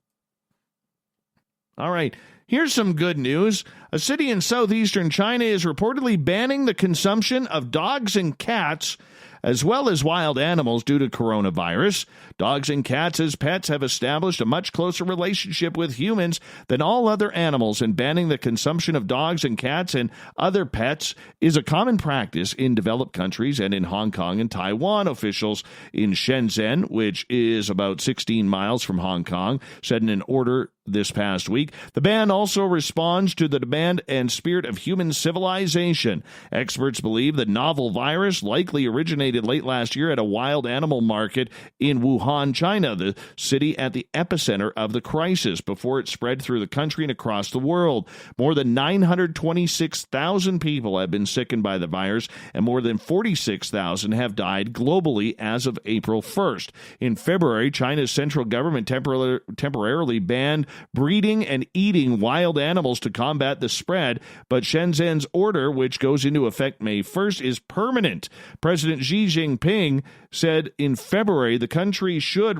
Speaker 1: All right, here's some good news. A city in southeastern China is reportedly banning the consumption of dogs and cats as well as wild animals due to coronavirus. Dogs and cats as pets have established a much closer relationship with humans than all other animals, and banning the consumption of dogs and cats and other pets is a common practice in developed countries and in Hong Kong and Taiwan. Officials in Shenzhen, which is about 16 miles from Hong Kong, said in an order this past week. The ban also responds to the demand and spirit of human civilization. Experts believe the novel virus likely originated late last year at a wild animal market in Wuhan, China, the city at the epicenter of the crisis, before it spread through the country and across the world. More than 926,000 people have been sickened by the virus, and more than 46,000 have died globally as of April 1st. In February, China's central government temporarily banned breeding and eating wild animals to combat the spread, but Shenzhen's order, which goes into effect May 1st, is permanent. President Xi Jinping said in February the country should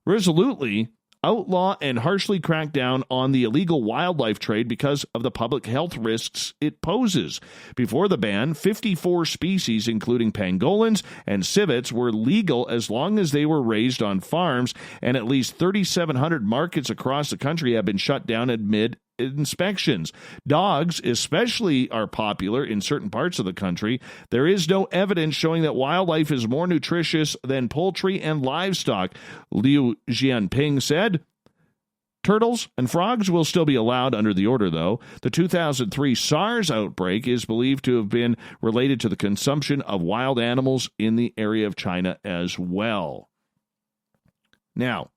Speaker 1: resolutely outlaw and harshly crack down on the illegal wildlife trade because of the public health risks it poses. Before the ban, 54 species, including pangolins and civets, were legal as long as they were raised on farms, and at least 3,700 markets across the country have been shut down amid inspections. Dogs especially are popular in certain parts of the country. There is no evidence showing that wildlife is more nutritious than poultry and livestock, Liu Jianping said. Turtles and frogs will still be allowed under the order, though. The 2003 SARS outbreak is believed to have been related to the consumption of wild animals in the area of China as well. Now,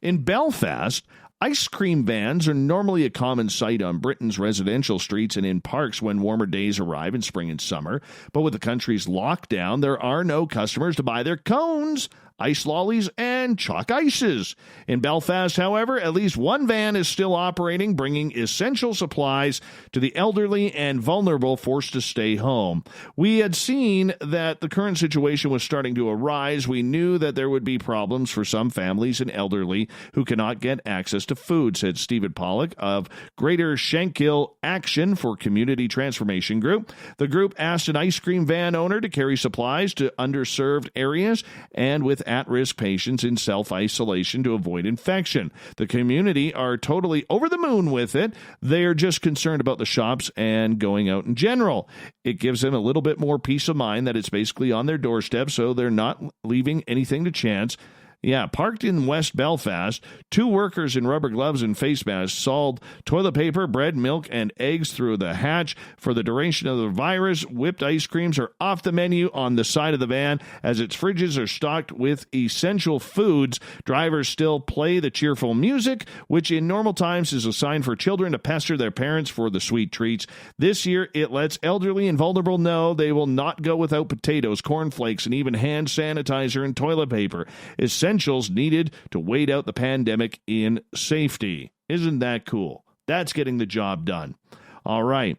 Speaker 1: in Belfast, ice cream vans are normally a common sight on Britain's residential streets and in parks when warmer days arrive in spring and summer. But with the country's lockdown, there are no customers to buy their cones, ice lollies, and chalk ices. In Belfast, however, at least one van is still operating, bringing essential supplies to the elderly and vulnerable forced to stay home. We had seen that the current situation was starting to arise. We knew that there would be problems for some families and elderly who cannot get access to food, said Stephen Pollock of Greater Shankill Action for Community Transformation Group. The group asked an ice cream van owner to carry supplies to underserved areas and with at-risk patients in self-isolation to avoid infection. The community are totally over the moon with it. They're just concerned about the shops and going out in general. It gives them a little bit more peace of mind that it's basically on their doorstep, so they're not leaving anything to chance. Yeah, parked in West Belfast, two workers in rubber gloves and face masks sold toilet paper, bread, milk, and eggs through the hatch for the duration of the virus. Whipped ice creams are off the menu on the side of the van as its fridges are stocked with essential foods. Drivers still play the cheerful music, which in normal times is a sign for children to pester their parents for the sweet treats. This year, it lets elderly and vulnerable know they will not go without potatoes, cornflakes, and even hand sanitizer and toilet paper. Essentials needed to wait out the pandemic in safety. Isn't that cool? That's getting the job done. All right.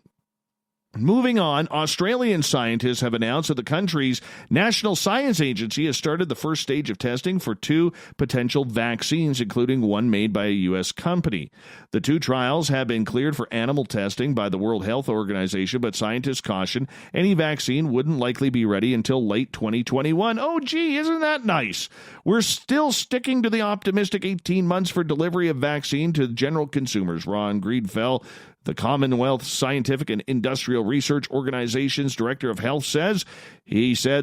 Speaker 1: Moving on, Australian scientists have announced that the country's National Science Agency has started the first stage of testing for two potential vaccines, including one made by a U.S. company. The two trials have been cleared for animal testing by the World Health Organization, but scientists caution any vaccine wouldn't likely be ready until late 2021. Oh, gee, isn't that nice? We're still sticking to the optimistic 18 months for delivery of vaccine to general consumers. Ron Greenfell, The Commonwealth Scientific and Industrial Research Organization's Director of Health said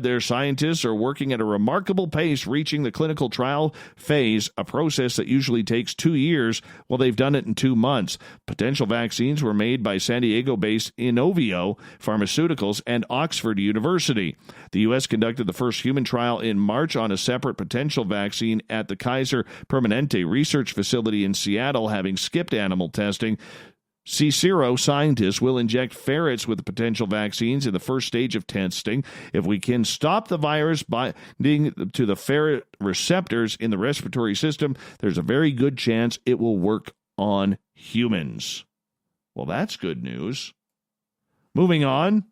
Speaker 1: their scientists are working at a remarkable pace, reaching the clinical trial phase, a process that usually takes 2 years. Well, they've done it in 2 months. Potential vaccines were made by San Diego-based Inovio Pharmaceuticals and Oxford University. The U.S. conducted the first human trial in March on a separate potential vaccine at the Kaiser Permanente Research Facility in Seattle, having skipped animal testing. Cicero scientists will inject ferrets with potential vaccines in the first stage of testing. If we can stop the virus binding to the ferret receptors in the respiratory system, there's a very good chance it will work on humans. Well, that's good news. Moving on.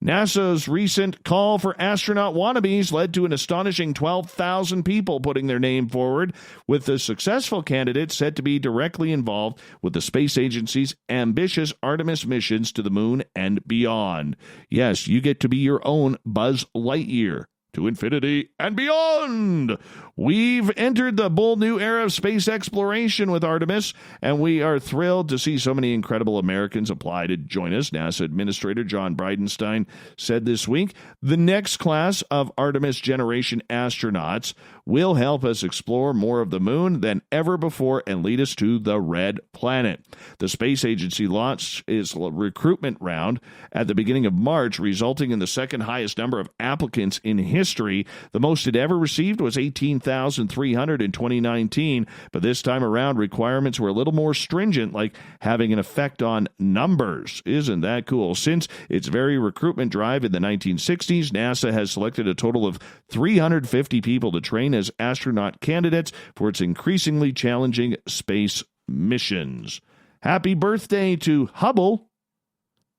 Speaker 1: NASA's recent call for astronaut wannabes led to an astonishing 12,000 people putting their name forward, with the successful candidates said to be directly involved with the space agency's ambitious Artemis missions to the moon and beyond. Yes, you get to be your own Buzz Lightyear. To infinity and beyond. We've entered the bold new era of space exploration with Artemis, and we are thrilled to see so many incredible Americans apply to join us. NASA Administrator John Bridenstine said this week, the next class of Artemis generation astronauts will help us explore more of the moon than ever before and lead us to the red planet. The space agency launched its recruitment round at the beginning of March, resulting in the second highest number of applicants in history. The most it ever received was 18,300 in 2019, but this time around requirements were a little more stringent, like having an effect on numbers. Isn't that cool? Since its very recruitment drive in the 1960s, NASA has selected a total of 350 people to train as astronaut candidates for its increasingly challenging space missions. Happy birthday to Hubble.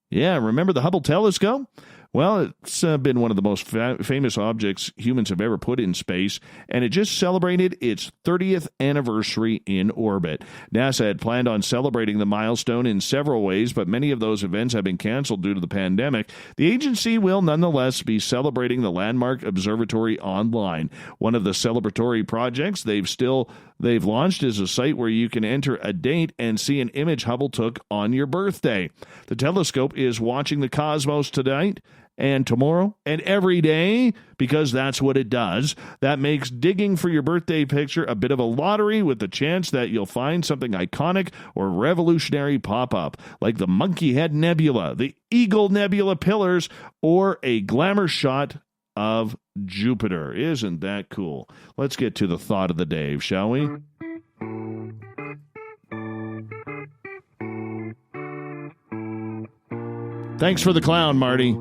Speaker 1: Yeah, remember the Hubble telescope? Well, it's been one of the most famous objects humans have ever put in space, and it just celebrated its 30th anniversary in orbit. NASA had planned on celebrating the milestone in several ways, but many of those events have been canceled due to the pandemic. The agency will nonetheless be celebrating the landmark observatory online. One of the celebratory projects they've launched is a site where you can enter a date and see an image Hubble took on your birthday. The telescope is watching the cosmos tonight and tomorrow and every day, because that's what it does. That makes digging for your birthday picture a bit of a lottery, with the chance that you'll find something iconic or revolutionary pop up, like the Monkey Head Nebula, the Eagle Nebula pillars, or a glamour shot of Jupiter. Isn't that cool? Let's get to the thought of the day, shall we? Thanks for the clown, Marty.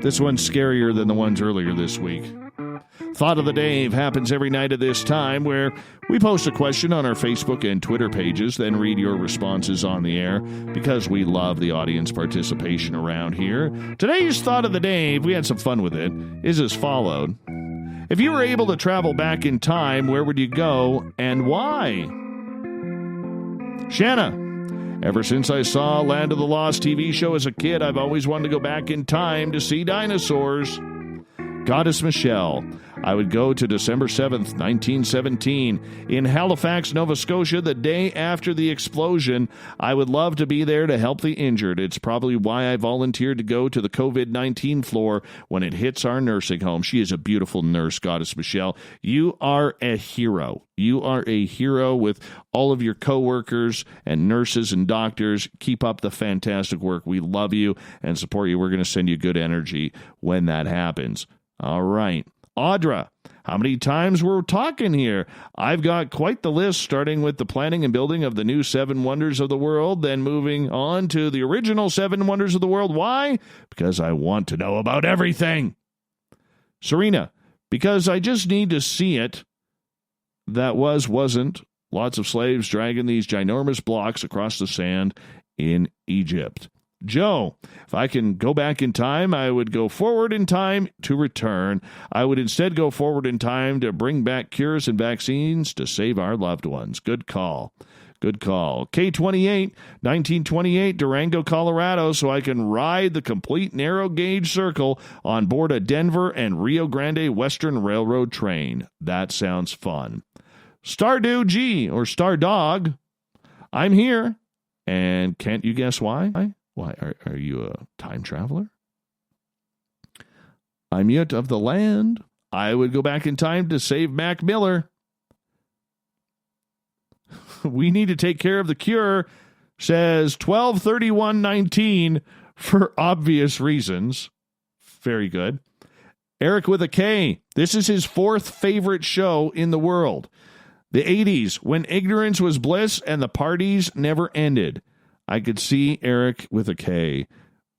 Speaker 1: This one's scarier than the ones earlier this week. Thought of the Day happens every night at this time, where we post a question on our Facebook and Twitter pages, then read your responses on the air, because we love the audience participation around here. Today's Thought of the Day, we had some fun with it, is as followed. If you were able to travel back in time, where would you go and why? Shanna. Ever since I saw Land of the Lost TV show as a kid, I've always wanted to go back in time to see dinosaurs. Goddess Michelle. I would go to December 7th, 1917, in Halifax, Nova Scotia, the day after the explosion. I would love to be there to help the injured. It's probably why I volunteered to go to the COVID-19 floor when it hits our nursing home. She is a beautiful nurse, Goddess Michelle. You are a hero. You are a hero with all of your coworkers and nurses and doctors. Keep up the fantastic work. We love you and support you. We're going to send you good energy when that happens. All right. Audra, how many times we're talking here? I've got quite the list, starting with the planning and building of the new 7 Wonders of the World, then moving on to the original 7 Wonders of the World. Why? Because I want to know about everything. Serena, because I just need to see it. That wasn't. Lots of slaves dragging these ginormous blocks across the sand in Egypt. Joe, if I can go back in time, I would go forward in time to return. I would instead go forward in time to bring back cures and vaccines to save our loved ones. Good call. Good call. K28, 1928, Durango, Colorado, so I can ride the complete narrow gauge circle on board a Denver and Rio Grande Western Railroad train. That sounds fun. Stardew G, or Stardog. I'm here, and can't you guess why? Why are you a time traveler? I'm yet of the land. I would go back in time to save Mac Miller. We need to take care of the cure, says 12/31/19 for obvious reasons. Very good. Eric with a K. This is his 4th favorite show in the world. The 80s, when ignorance was bliss and the parties never ended. I could see Eric with a K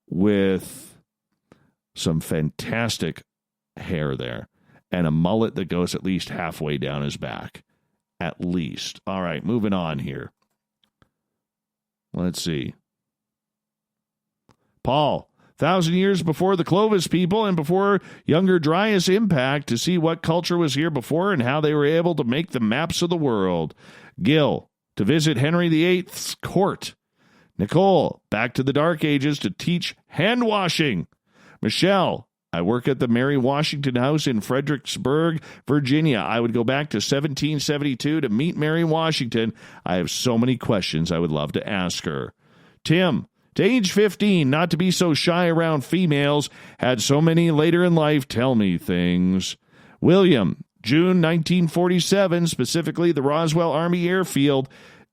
Speaker 1: with some fantastic hair there and a mullet that goes at least halfway down his back. At least. All right, moving on here. Let's see. Paul, 1,000 years before the Clovis people and before Younger Dryas impact to see what culture was here before and how they were able to make the maps of the world. Gil, to visit Henry VIII's court. Nicole, back to the Dark Ages to teach hand washing. Michelle, I work at the Mary Washington House in Fredericksburg, Virginia. I would go back to 1772 to meet Mary Washington. I have so many questions I would love to ask her. Tim, to age 15, not to be so shy around females, had so many later in life tell me things. William, June 1947, specifically the Roswell Army Airfield.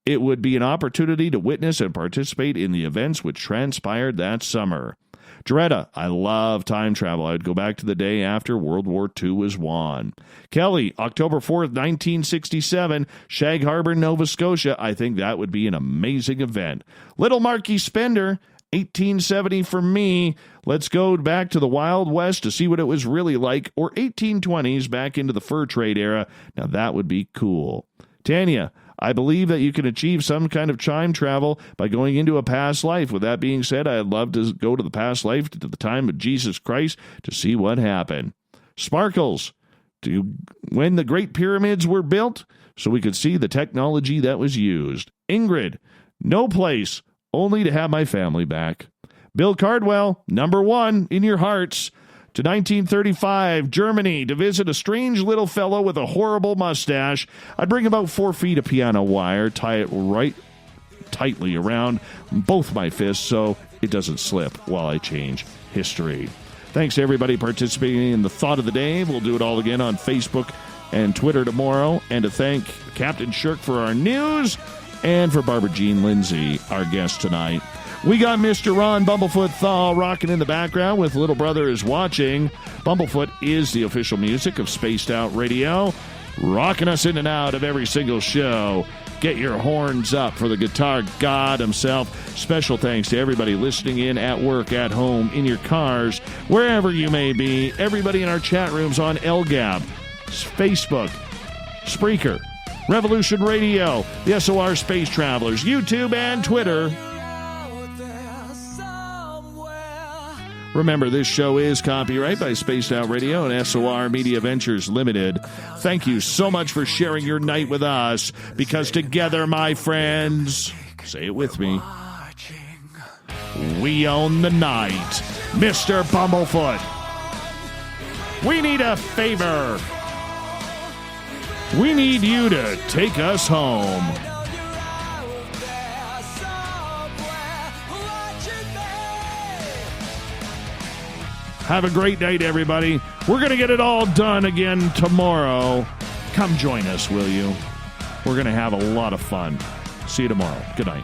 Speaker 1: It would be an opportunity to witness and participate in the events which transpired that summer. Doretta, I love time travel. I'd go back to the day after World War II was won. Kelly, October 4th, 1967, Shag Harbor, Nova Scotia. I think that would be an amazing event. Little Marky Spender, 1870 for me. Let's go back to the Wild West to see what it was really like, or 1820s back into the fur trade era. Now that would be cool. Tanya, I believe that you can achieve some kind of time travel by going into a past life. With that being said, I'd love to go to the past life to the time of Jesus Christ to see what happened. Sparkles, to when the Great Pyramids were built so we could see the technology that was used. Ingrid, no place, only to have my family back. Bill Cardwell, number 1 in your hearts. To 1935, Germany, to visit a strange little fellow with a horrible mustache. I'd bring about 4 feet of piano wire, tie it right tightly around both my fists so it doesn't slip while I change history. Thanks to everybody participating in the Thought of the Day. We'll do it all again on Facebook and Twitter tomorrow. And to thank Captain Shirk for our news and for Barbara Jean Lindsey, our guest tonight. We got Mr. Ron Bumblefoot Thaw rocking in the background with Little Brother is Watching. Bumblefoot is the official music of Spaced Out Radio, rocking us in and out of every single show. Get your horns up for the guitar god himself. Special thanks to everybody listening in at work, at home, in your cars, wherever you may be. Everybody in our chat rooms on LGAB, Facebook, Spreaker, Revolution Radio, the SOR Space Travelers, YouTube, and Twitter. Remember, this show is copyright by Spaced Out Radio and SOR Media Ventures Limited. Thank you so much for sharing your night with us, because together, my friends, say it with me, we own the night. Mr. Bumblefoot, we need a favor. We need you to take us home. Have a great night, everybody. We're going to get it all done again tomorrow. Come join us, will you? We're going to have a lot of fun. See you tomorrow. Good night.